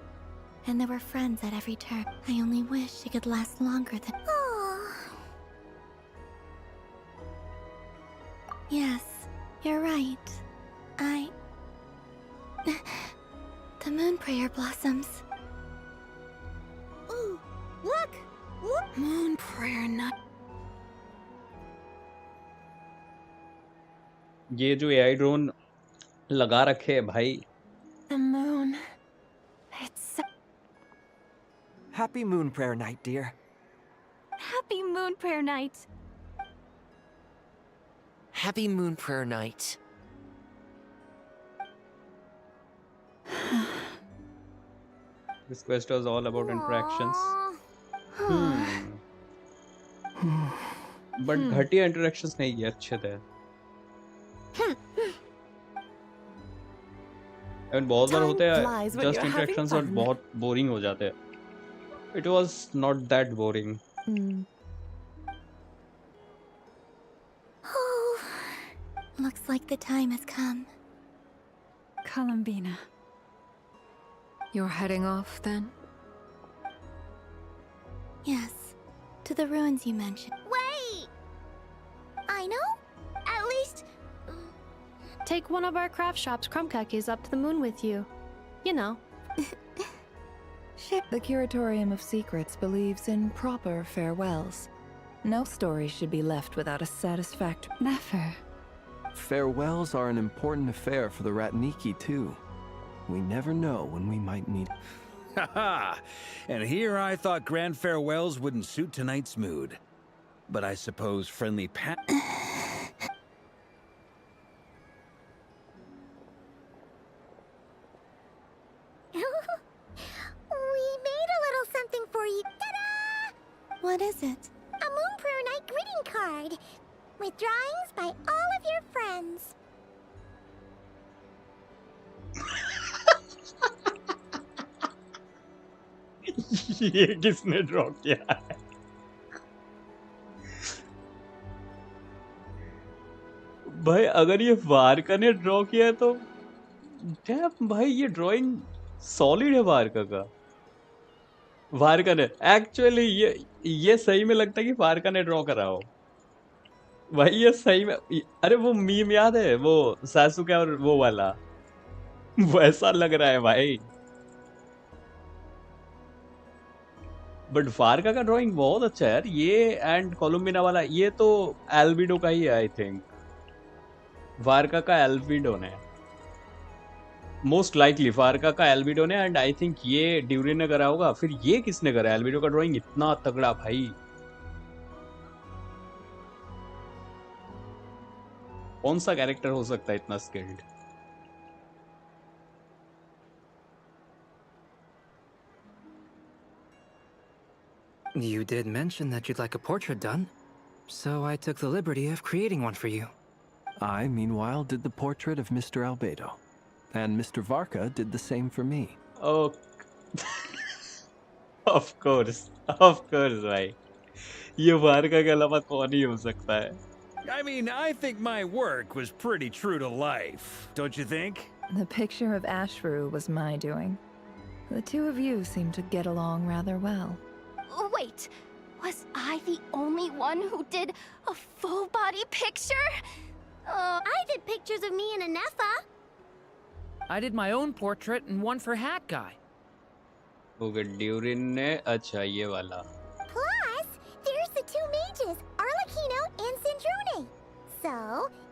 And there were friends at every turn. I only wish it could last longer than... Oh. Yes, you're right. The moon prayer blossoms. Ooh, look! Look! Moon prayer night. ये जो AI drone लगा रखे है भाई The moon. It's so... Happy moon prayer night, dear. Happy moon prayer night. Happy moon prayer night. This quest was all about interactions. But घटिया interactions नहीं किए अच्छे थे एंड बहुत बार होते हैं जस्ट इंटरेक्शंस और बहुत बोरिंग हो जाते हैं it was not that boring Looks like the time has come. Columbina. You're heading off then? Yes, to the ruins you mentioned. Wait! I know? At least... Take one of our craft shop's crumb cookies up to the moon with you. You know. The Curatorium of Secrets believes in proper farewells. No story should be left without a satisfactory... Never. Farewells are an important affair for the Ratniki, too. We never know when we might meet. Haha! And here I thought grand farewells wouldn't suit tonight's mood. But I suppose friendly pat... We made a little something for you. Ta-da! What is it? A Moon Prayer Night greeting card. With drawings by all of your friends. ये किसने draw किया है भाई अगर ये वारका ने draw किया है तो डैम भाई ये ड्राइंग सॉलिड है वारका ने एक्चुअली ये सही में लगता है कि वारका ने ड्रॉ करा हो भाई ये सही में अरे वो मीम याद है वो सासुके और वो वाला वैसा लग रहा है भाई बट वारका का ड्राइंग बहुत अच्छा है यार ये एंड कोलम्बिना वाला ये तो एल्बिडो का ही है आई थिंक वारका का एल्बिडो ने मोस्ट लाइकली वारका का एल्बिडो ने एंड आई थिंक ये ड्यूरी ने करा होगा फिर ये किसने करा एल्बिडो का ड्राइंग इतना तगड़ा भाई कौन सा कैरेक्टर हो सकता है इतना skilled You did mention that you'd like a portrait done, so I took the liberty of creating one for you. I, meanwhile, did the portrait of Mr. Albedo. And Mr. Varka did the same for me. Oh, of course, भाई ये वारका के अलावा कौन ही हो सकता है I mean, I think my work was pretty true to life, don't you think? The picture of Ashru was my doing. The two of you seem to get along rather well. Wait, was I the only one who did a full body picture? I did pictures of me and Anefa. I did my own portrait and one for Hat Guy. Okay durian ने अच्छा ये वाला Plus, there's the two mages, Arlecchino and Cindrune. So,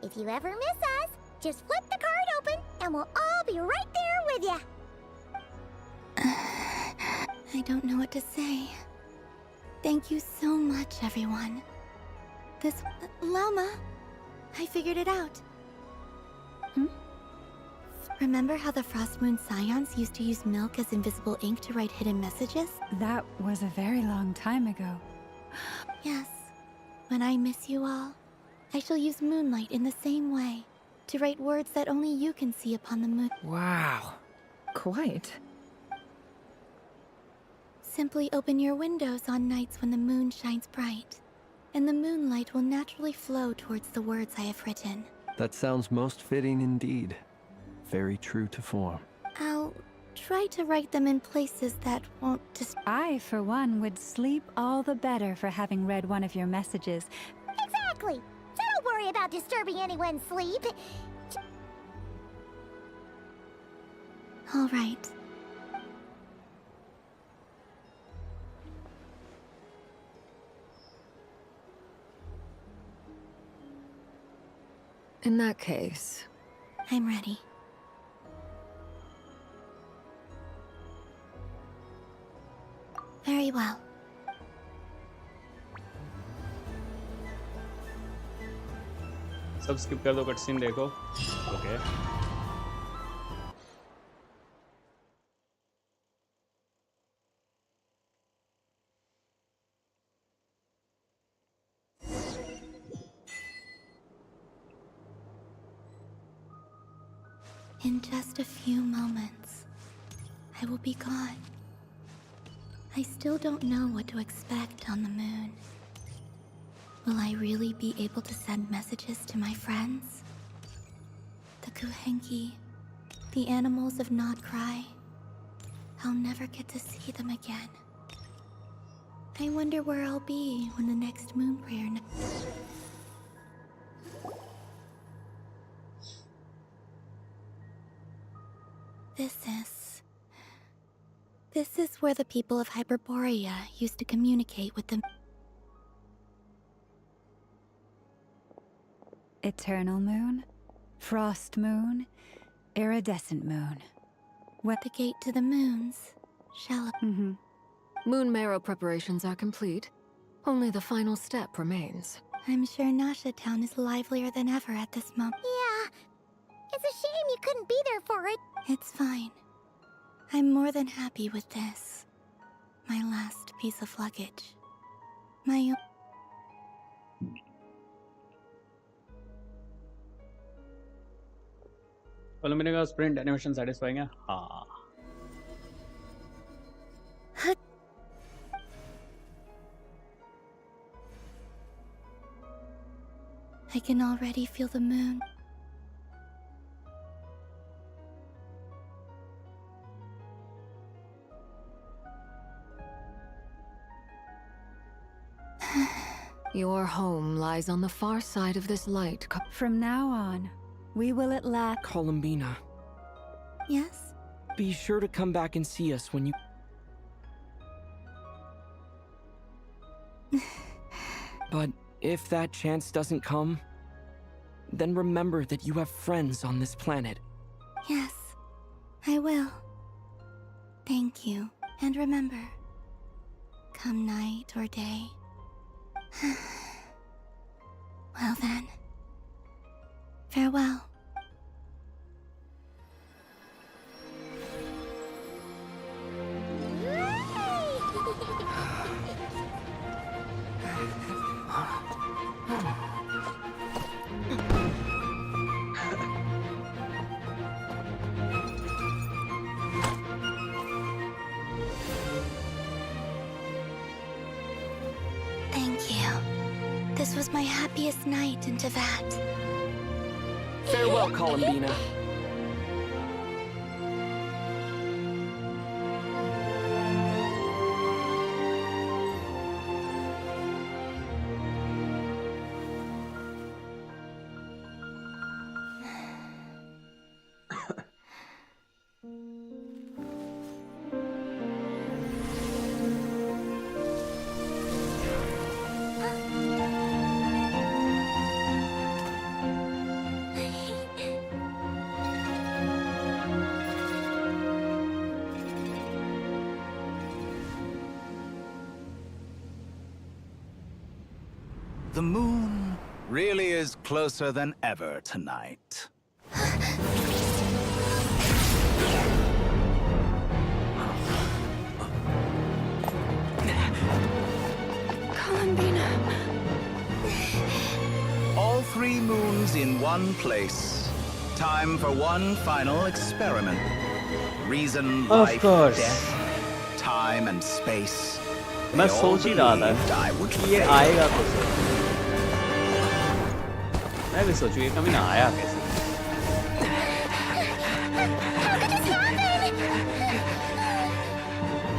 if you ever miss us, just flip the card open and we'll all be right there with you. I don't know what to say. Thank you so much, everyone. This... Llama, I figured it out. Remember how the Frost Moon Scions used to use milk as invisible ink to write hidden messages? That was a very long time ago. Yes. When I miss you all, I shall use moonlight in the same way, to write words that only you can see upon the moon. Wow. Quite. Simply open your windows on nights when the moon shines bright, and the moonlight will naturally flow towards the words I have written. That sounds most fitting indeed. Very true to form. I'll try to write them in places that won't I, for one, would sleep all the better for having read one of your messages. Exactly. So don't worry about disturbing anyone's sleep. All right. In that case... I'm ready. Very well. सब skip कर दो cutscene देखो okay In just a few moments, I will be gone. I still don't know what to expect on the moon. Will I really be able to send messages to my friends? The Kuhenki, the animals of Nod Cry. I'll never get to see them again. I wonder where I'll be when the next moon prayer This is where the people of Hyperborea used to communicate with them. Eternal moon, frost moon, iridescent moon. What the gate to the moons? Shall Moon marrow preparations are complete. Only the final step remains. I'm sure Nasha Town is livelier than ever at this moment. Yeah. It's a shame you couldn't be there for it. It's fine. I'm more than happy with this. My last piece of luggage. My मैंने कहा sprint animation satisfying है हाँ I can already feel the moon. Your home lies on the far side of this light. From now on, we will at last... Columbina. Yes? Be sure to come back and see us when you... But if that chance doesn't come, then remember that you have friends on this planet. Yes, I will. Thank you. And remember, come night or day. Well then, farewell. Thank you. This was my happiest night in Tevat. Farewell, Columbina. The moon really is closer than ever tonight. Columbina. All 3 moons in one place. Time for one final experiment. Reason, Of life, course. death, time and space. मैं सोच ही रहा था कि ये आएगा तो sir. मैं भी सोचूं ये कभी ना आया कैसे।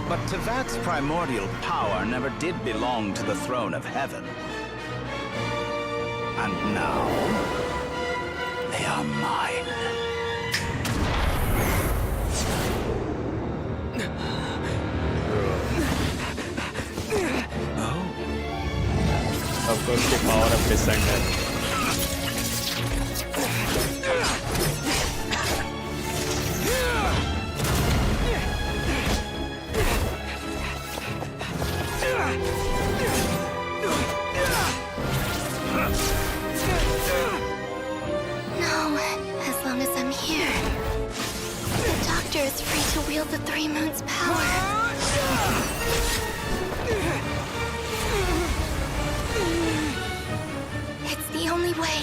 But Tevat's primordial power never did belong to the throne of heaven. And now, they are mine. Of course, the power of descendant. No, as long as I'm here. The Doctor is free to wield the 3 moons' power. It's the only way.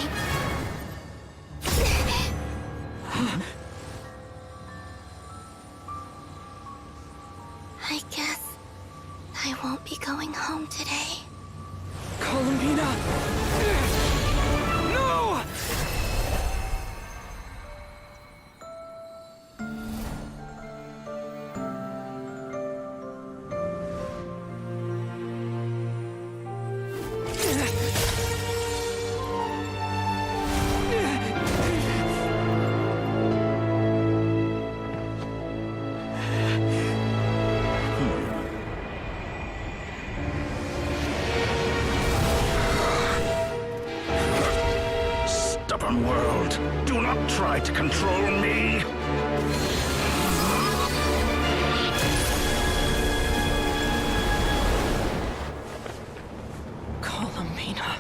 I guess I won't be going home today. Columbina! No! Stubborn world, do not try to control me. Columbina.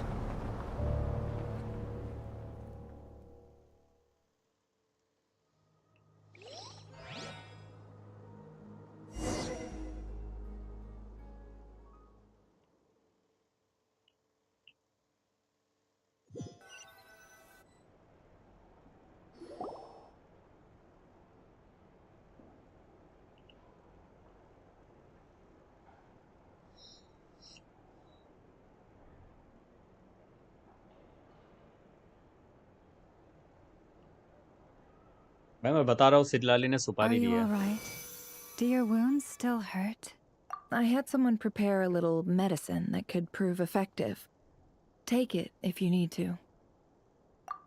मैं बता रहा हूँ सिडलाली ने Are सुपारी दी you है। all right? Do your wounds still hurt? I had someone prepare a little medicine that could prove effective. Take it if you need to.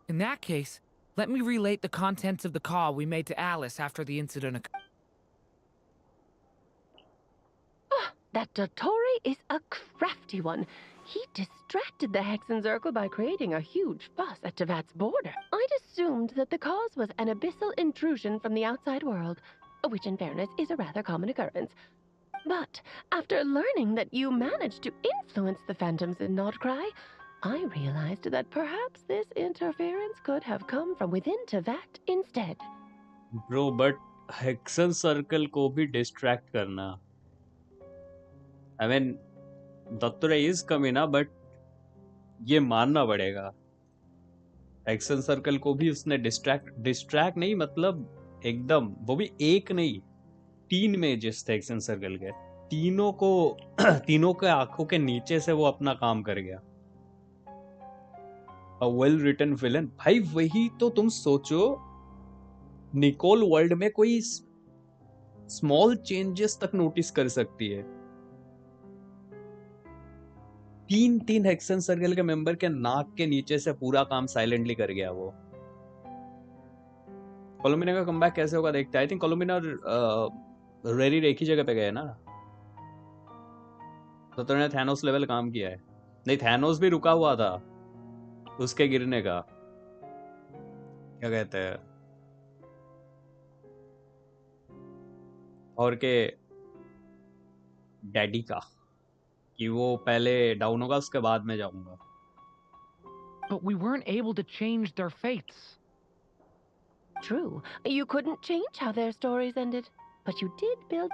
In that case, let me relate the contents of the call we made to Alice after the incident occurred. That Dottore is a crafty one. He distracted the Hexenzirkel by creating a huge fuss at Tevat's border. I'd assumed that the cause was an abyssal intrusion from the outside world, which in fairness is a rather common occurrence. But after learning that you managed to influence the phantoms in Nodcry, I realized that perhaps this interference could have come from within Tevat instead. Bro, but Hexen Circle को भी distract करना. I mean, Doctor is coming ना, but ये मानना पड़ेगा. Hexen Circle को भी उसने distract नहीं मतलब एकदम वो भी एक नहीं 3 मेजेस थे Hexen Circle के तीनों के आंखों के नीचे से वो अपना काम कर गया. A well written villain. भाई वही तो तुम सोचो निकोल वर्ल्ड में कोई स्मॉल चेंजेस तक नोटिस कर सकती है. 3 हेक्सन सर्कल के मेंबर के नाक के नीचे से पूरा काम साइलेंटली कर गया वो. कोलोमिना का कमबैक कैसे होगा देखते हैं. आई थिंक कोलोमिना रेरी एक ही जगह पे गए ना. तो तुमने थैनोस लेवल काम किया है. नहीं थैनोस भी रुका हुआ था उसके गिरने का. क्या कहते हैं और के डैडी का कि वो पहले डाउन होगा उसके बाद में जाऊंगा. But we weren't able to change their fates. True, you couldn't change how their stories ended, but you did build...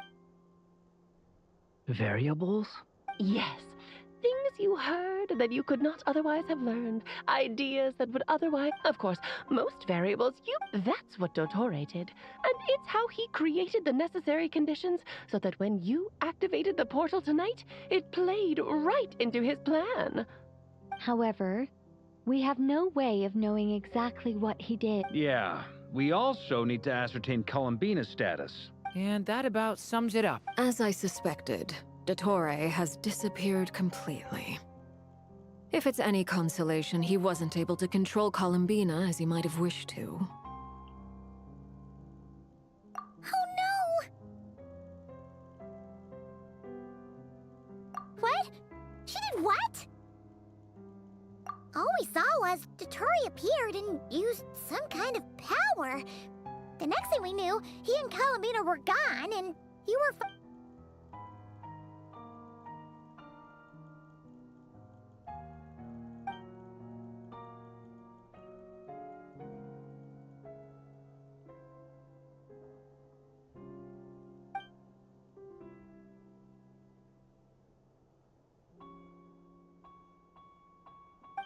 Variables? Yes, things you heard that you could not otherwise have learned, ideas that would otherwise... Of course, most variables, that's what Dottore did. And it's how he created the necessary conditions so that when you activated the portal tonight, it played right into his plan. However, we have no way of knowing exactly what he did. Yeah, we also need to ascertain Columbina's status. And that about sums it up. As I suspected, Dottore has disappeared completely. If it's any consolation, he wasn't able to control Columbina as he might have wished to. Oh no! What? She did what? All we saw was Dottore appeared and used some kind of power. The next thing we knew, he and Columbina were gone, and you were...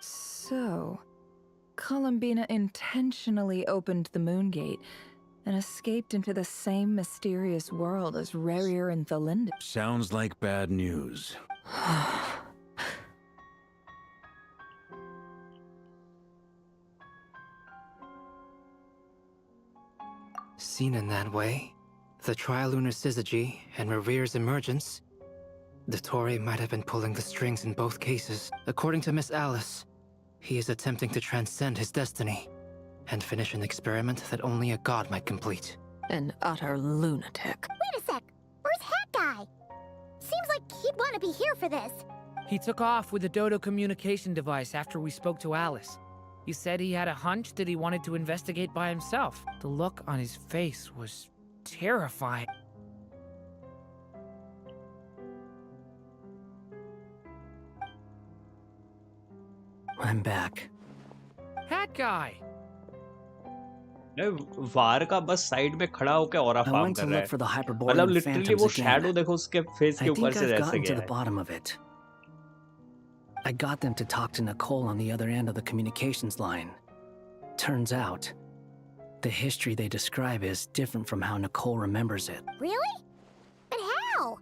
So, Columbina intentionally opened the Moon Gate and escaped into the same mysterious world as Rerir and Thalinda. Sounds like bad news. Seen in that way, the trilunar syzygy and Rerir's emergence, Dottore might have been pulling the strings in both cases. According to Miss Alice, he is attempting to transcend his destiny and finish an experiment that only a god might complete. An utter lunatic. Wait a sec! Where's Hat Guy? Seems like he'd want to be here for this. He took off with the Dodo communication device after we spoke to Alice. He said he had a hunch that he wanted to investigate by himself. The look on his face was terrifying. I'm back. Hat Guy! वार का बस side में खड़ा होकर aura I farm went कर to रहा look है for the मतलब Hyperborean literally phantoms वो again. शैडो देखो उसके फेस के I ऊपर think से I've जैसे gotten to गया the है bottom of it. I got them to talk to Nicole on the other end of the communications line. Turns out, the history they describe is different from how Nicole remembers it. Really? But how?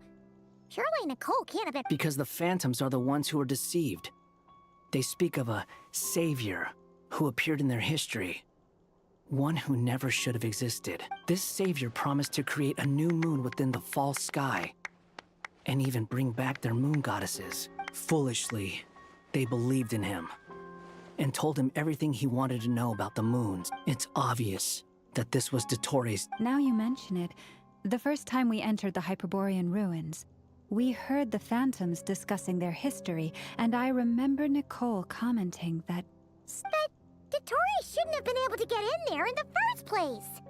Surely Nicole can't have been... Because the phantoms are the ones who are deceived. They speak of a savior who appeared in their history. One who never should have existed. This savior promised to create a new moon within the false sky, and even bring back their moon goddesses. Foolishly, they believed in him, and told him everything he wanted to know about the moons. It's obvious that this was Dottore's... Now you mention it, the first time we entered the Hyperborean ruins, we heard the phantoms discussing their history, and I remember Nicole commenting that... But Dottore shouldn't have been able to get in there in the first place!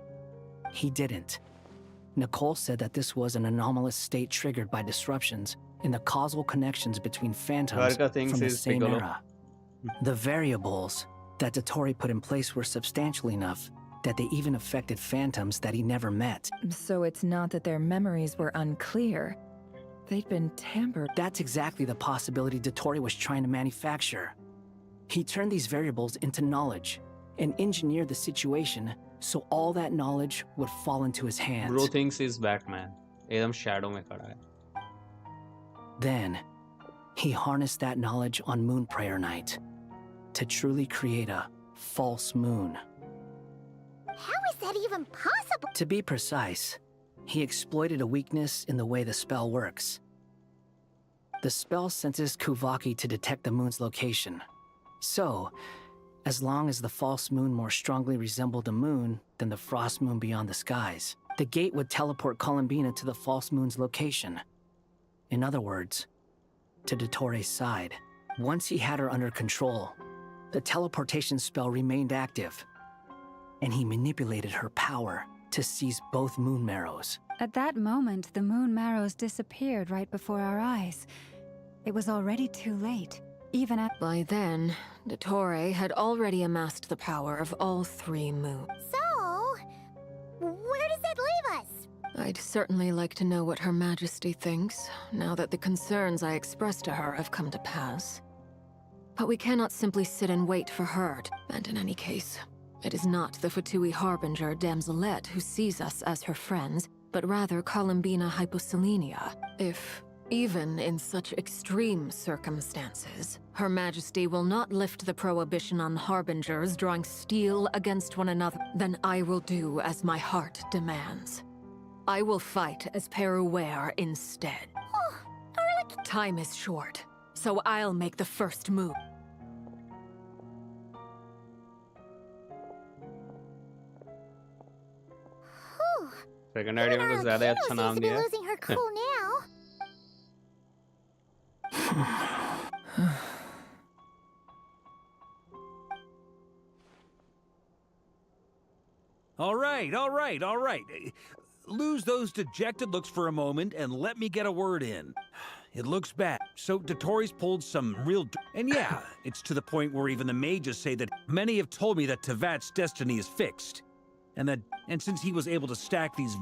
He didn't. Nicole said that this was an anomalous state triggered by disruptions in the causal connections between phantoms from the same era. The variables that Dottore put in place were substantial enough that they even affected phantoms that he never met. So it's not that their memories were unclear. They'd been tampered. That's exactly the possibility Dottore was trying to manufacture. He turned these variables into knowledge and engineered the situation so all that knowledge would fall into his hands. Bro thinks he's Batman. एकदम shadow में खड़ा है. Then, he harnessed that knowledge on Moon Prayer Night to truly create a false moon. How is that even possible? To be precise, he exploited a weakness in the way the spell works. The spell senses Kuvaki to detect the moon's location. So, as long as the false moon more strongly resembled the moon than the frost moon beyond the skies, the gate would teleport Columbina to the false moon's location. In other words, to Dottore's side. Once he had her under control, the teleportation spell remained active, and he manipulated her power to seize both moon marrows. At that moment, the moon marrows disappeared right before our eyes. It was already too late. even at... By then, Dottore had already amassed the power of all 3 moons. So, where does that leave us? I'd certainly like to know what Her Majesty thinks, now that the concerns I expressed to her have come to pass. But we cannot simply sit and wait for her, and in any case, it is not the Fatui Harbinger Damselette who sees us as her friends, but rather Columbina Hyposelenia. If, even in such extreme circumstances, Her Majesty will not lift the prohibition on Harbingers drawing steel against one another, then I will do as my heart demands. I will fight as Peruware instead. Time is short, so I'll make the first move. Second idea में तो ज्यादा अच्छा नाम दिया है। Losing her cool now. All right. Lose those dejected looks for a moment and let me get a word in. It looks bad. So Dottore's pulled some real... And yeah, it's to the point where even the mages say that many have told me that Tevat's destiny is fixed. And since he was able to stack these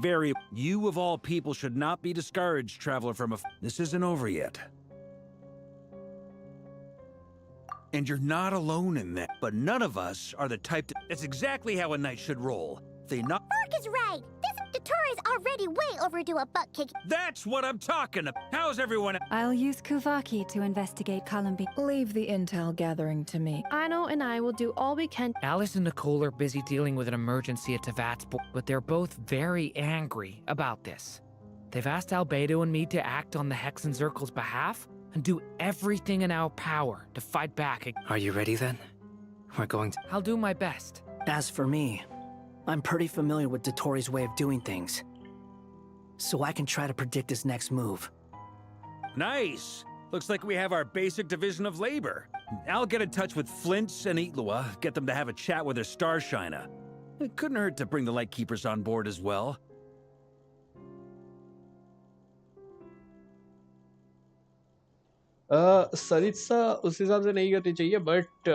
you of all people should not be discouraged, traveler from This isn't over yet. And you're not alone in that. But none of us are the type to... That's exactly how a knight should roll. They not... Skirk is right. This Dottore is already way overdue a butt kick. That's what I'm talking about. How's everyone... I'll use Kuvaki to investigate Columbine. Leave the intel gathering to me. Ano and I will do all we can. Alice and Nicole are busy dealing with an emergency at Tevat's board, but they're both very angry about this. They've asked Albedo and me to act on the Hexen Circle's behalf and do everything in our power to fight back. Are you ready then? We're going to... I'll do my best. As for me, I'm pretty familiar with Dottore's way of doing things, so I can try to predict his next move. Nice! Looks like we have our basic division of labor. I'll get in touch with Flints and Itlua, get them to have a chat with their Starshiner. It couldn't hurt to bring the Lightkeepers on board as well. सरित्सा उस हिसाब से नहीं करनी चाहिए, but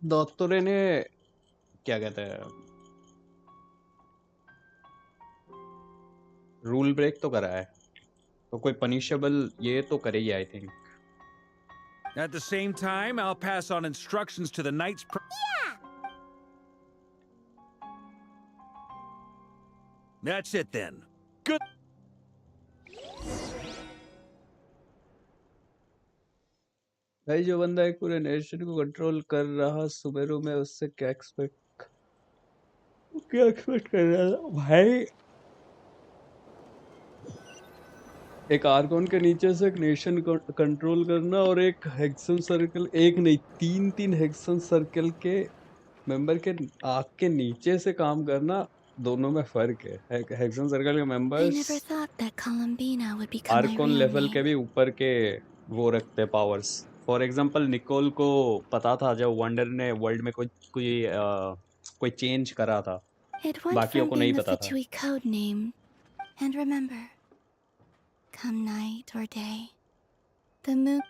दोत्तोरे ने क्या कहते हैं रूल ब्रेक तो करा है, तो कोई पनिशेबल ये तो करेगी I think. At the same time, I'll pass on instructions to the Knights. Yeah! That's it then. Good. भाई जो बंदा एक पूरे नेशन को कंट्रोल कर रहा सुमेरु में, उससे क्या एक्सपेक्ट कर रहा था भाई. एक आर्कॉन के नीचे से एक नेशन कंट्रोल करना और एक हेक्सन सर्कल, एक नहीं तीन हेक्सन सर्कल के मेंबर के आँख के नीचे से काम करना, दोनों में फर्क है. हेक्सन सर्कल के मेंबर्स आर्कॉन लेवल के भी ऊपर के वो रखते पावर्स. फॉर एग्जांपल निकोल को पता था जब वंडर ने वर्ल्ड में कोई चेंज करा था, बाकियों को नहीं पता था. And remember, come night or day, the moon...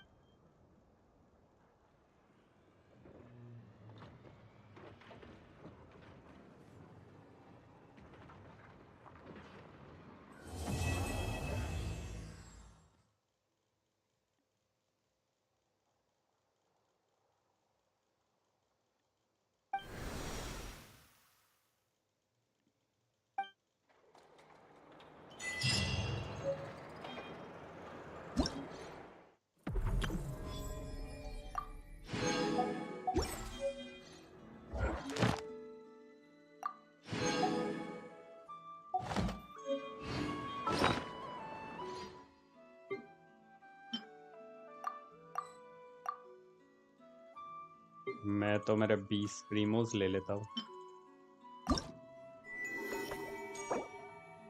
मैं तो मेरे 20 प्रीमोस ले लेता हूँ.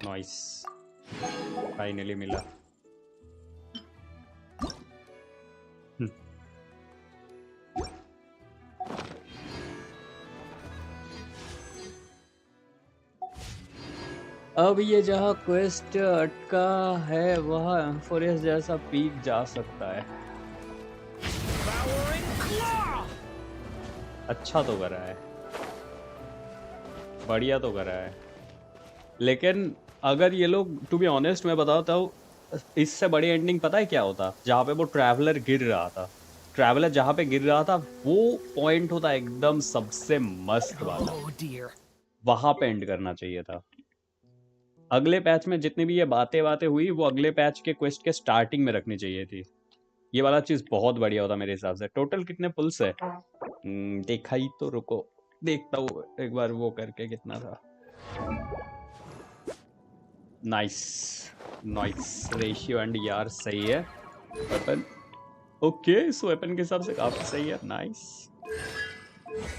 नाइस, फाइनली मिला. अब ये जहाँ क्वेस्ट अटका है वहाँ एम्फोरियस जैसा पीक जा सकता है. अच्छा तो करा है, बढ़िया तो करा है। लेकिन अगर ये लोग, टू बी ऑनेस्ट मैं बताता हूँ, इससे बड़ी एंडिंग पता है क्या होता? जहाँ पे वो ट्रैवलर गिर रहा था, ट्रैवलर जहाँ पे गिर रहा था वो पॉइंट होता एकदम सबसे मस्त वाला, वहां पे एंड करना चाहिए था। अगले पैच में जितनी भी ये बातें हुई वो अगले पैच के क्वेस्ट के स्टार्टिंग में रखनी चाहिए थी। ये वाला चीज बहुत बढ़िया होता मेरे हिसाब से। टोटल कितने पुल्स है देखा ही तो, रुको देखता हूँ एक बार वो करके कितना था। नाइस नाइस रेशियो एंड यार सही है। वेपन ओके, इस वेपन के हिसाब से काफी सही है। नाइस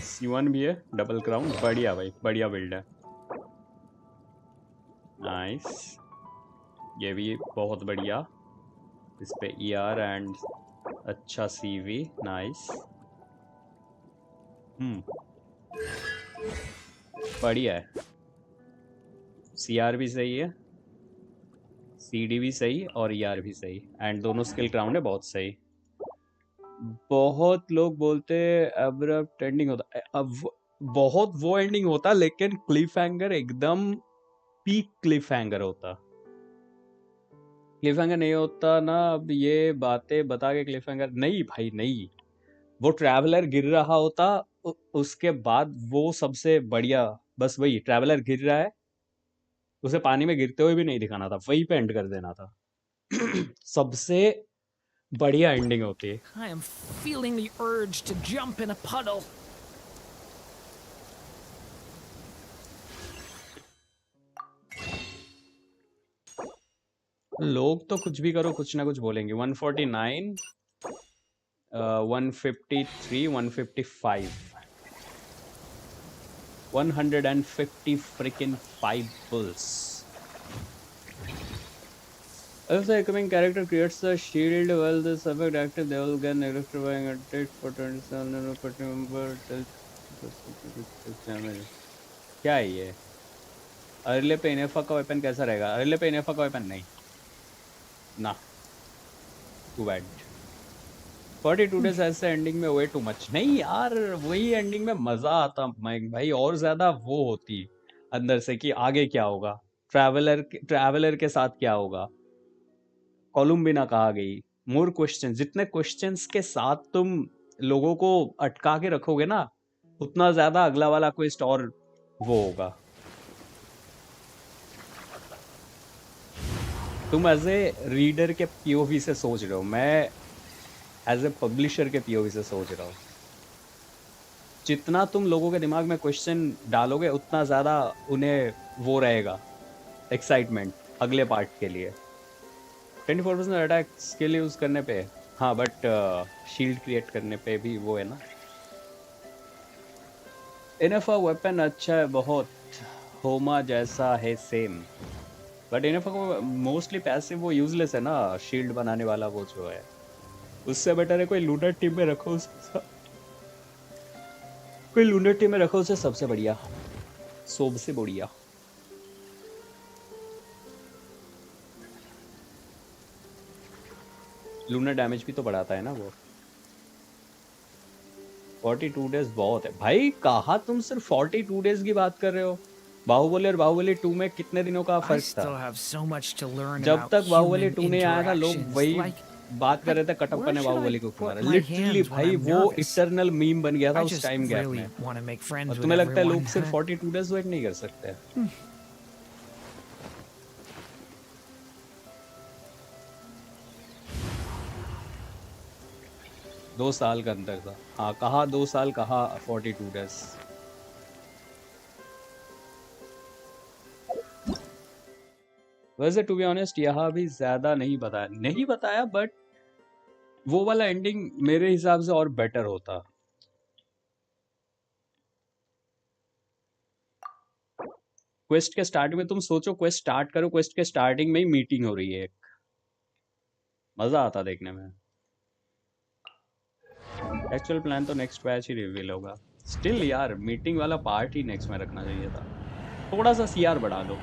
C1 भी है, डबल क्राउन, बढ़िया भाई, बढ़िया बिल्ड है। नाइस, ये भी बहुत बढ़िया। इस पे ER एंड अच्छा CV। नाइस, बढ़िया है। CR भी सही है, CD भी सही और ER भी सही, एंड दोनों स्किल क्राउंड है, बहुत सही। बहुत लोग बोलते अब्रप्ट एंडिंग होता है, अब बहुत वो एंडिंग होता, लेकिन क्लिफ हैंगर एकदम पीक क्लिफ हैंगर होता। क्लिफ हैंगर नहीं होता ना, अब ये बातें बता के क्लिफ हैंगर नहीं भाई नहीं। वो ट्रैवलर गिर रहा होता, उसके बाद वो सबसे बढ़िया, बस वही ट्रैवलर गिर रहा है, उसे पानी में गिरते हुए भी नहीं दिखाना था, वही पे एंड कर देना था। सबसे बढ़िया एंडिंग होती है। I am feeling the urge to jump in a puddle. लोग तो कुछ भी करो कुछ ना कुछ बोलेंगे। 149, 153, 155, 150 freaking 5 bulls. If the incoming character creates a shield while this effect active, they will get electrifying attack for 27 damage. क्या है ये? अगले पे इनेफा का वेपन कैसा रहेगा? अगले पे इनेफा का वेपन नहीं ना, टू बैड। 42 डेज ऐसे एंडिंग में वे टू मच। नहीं यार, वही एंडिंग में मजा आता भाई, और ज्यादा वो होती अंदर से कि आगे क्या होगा, ट्रैवलर के साथ क्या होगा, कोलम्बिना कहाँ गई, मोर क्वेश्चन। जितने क्वेश्चंस के साथ तुम लोगों को अटका के रखोगे ना, उतना ज्यादा अगला वाला क्वेस्ट और वो होगा। तुम एज ए रीडर के POV से सोच रहे हो, मैं एज ए पब्लिशर के POV से सोच रहा हूँ। जितना तुम लोगों के दिमाग में क्वेश्चन डालोगे, उतना ज़्यादा उन्हें वो रहेगा एक्साइटमेंट अगले पार्ट के लिए। 24% अटैक स्किल यूज़ करने पे, हाँ, बट शील्ड क्रिएट करने पे भी वो है ना। इनफा वेपन अच्छा है बहुत, होमा जैसा है सेम, बट इनफा को मोस्टली पैसिव वो यूजलेस है ना, शील्ड बनाने वाला वो जो है, उससे बेटर है कोई लूनर टीम में रखो उसे, कोई लूनर टीम में रखो उसे, सबसे बढ़िया, सबसे बढ़िया। लूनर डैमेज भी तो बढ़ाता है ना वो। 42 डेज बहुत है भाई, कहा तुम सिर्फ 42 डेज की बात कर रहे हो? बाहुबली और बाहुबली 2 में कितने दिनों का फर्क था? जब तक बाहुबली 2 नहीं आया था, लोग वही बात कर रहे थे कटप्पा ने बाहुबली को क्यों मारा। लिटरली भाई वो इटर्नल मीम बन गया था उस टाइम गैप में। और तुम्हें लगता है लोग सिर्फ 42 डेज वेट नहीं कर सकते? दो साल का अंतर था। हाँ, कहा 2 साल, कहा 42 डेज। वैसे टू बी ऑनेस्ट यहाँ भी ज्यादा नहीं बताया, बट वो वाला एंडिंग मेरे हिसाब से और बेटर होता। क्वेस्ट के स्टार्ट में तुम सोचो, क्वेस्ट स्टार्ट करो, क्वेस्ट के स्टार्टिंग में ही मीटिंग हो रही है, एक मजा आता देखने में। एक्चुअल प्लान तो नेक्स्ट बैच ही रिवील होगा। स्टिल यार मीटिंग वाला पार्ट ही नेक्स्ट में रखना चाहिए था। थोड़ा सा CR बढ़ा लो,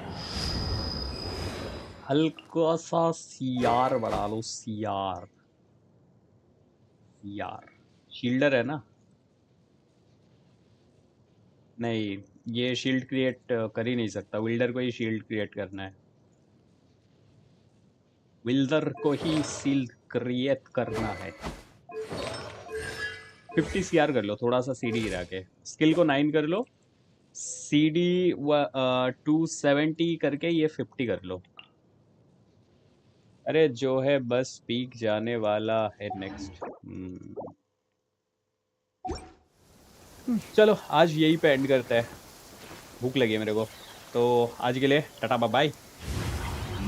हल्का सा CR बढ़ा लो, CR शील्डर है ना। नहीं, ये शील्ड क्रिएट कर ही नहीं सकता। विल्डर को ही शील्ड क्रिएट करना है। विल्डर को ही शील्ड क्रिएट करना है। 50 सीआर कर लो, थोड़ा सा सीडी गिरा के। स्किल को 9 कर लो, सीडी 270 करके ये 50 कर लो। अरे जो है बस पीक जाने वाला है नेक्स्ट। चलो आज यही पे एंड करते हैं, भूख लगी है मेरे को। तो आज के लिए टाटा बाय बाय,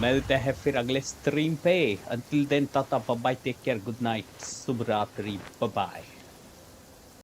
मिलते हैं फिर अगले स्ट्रीम पे। Until then tata bye bye, take care, good night, शुभ रात्रि, बाय बाय।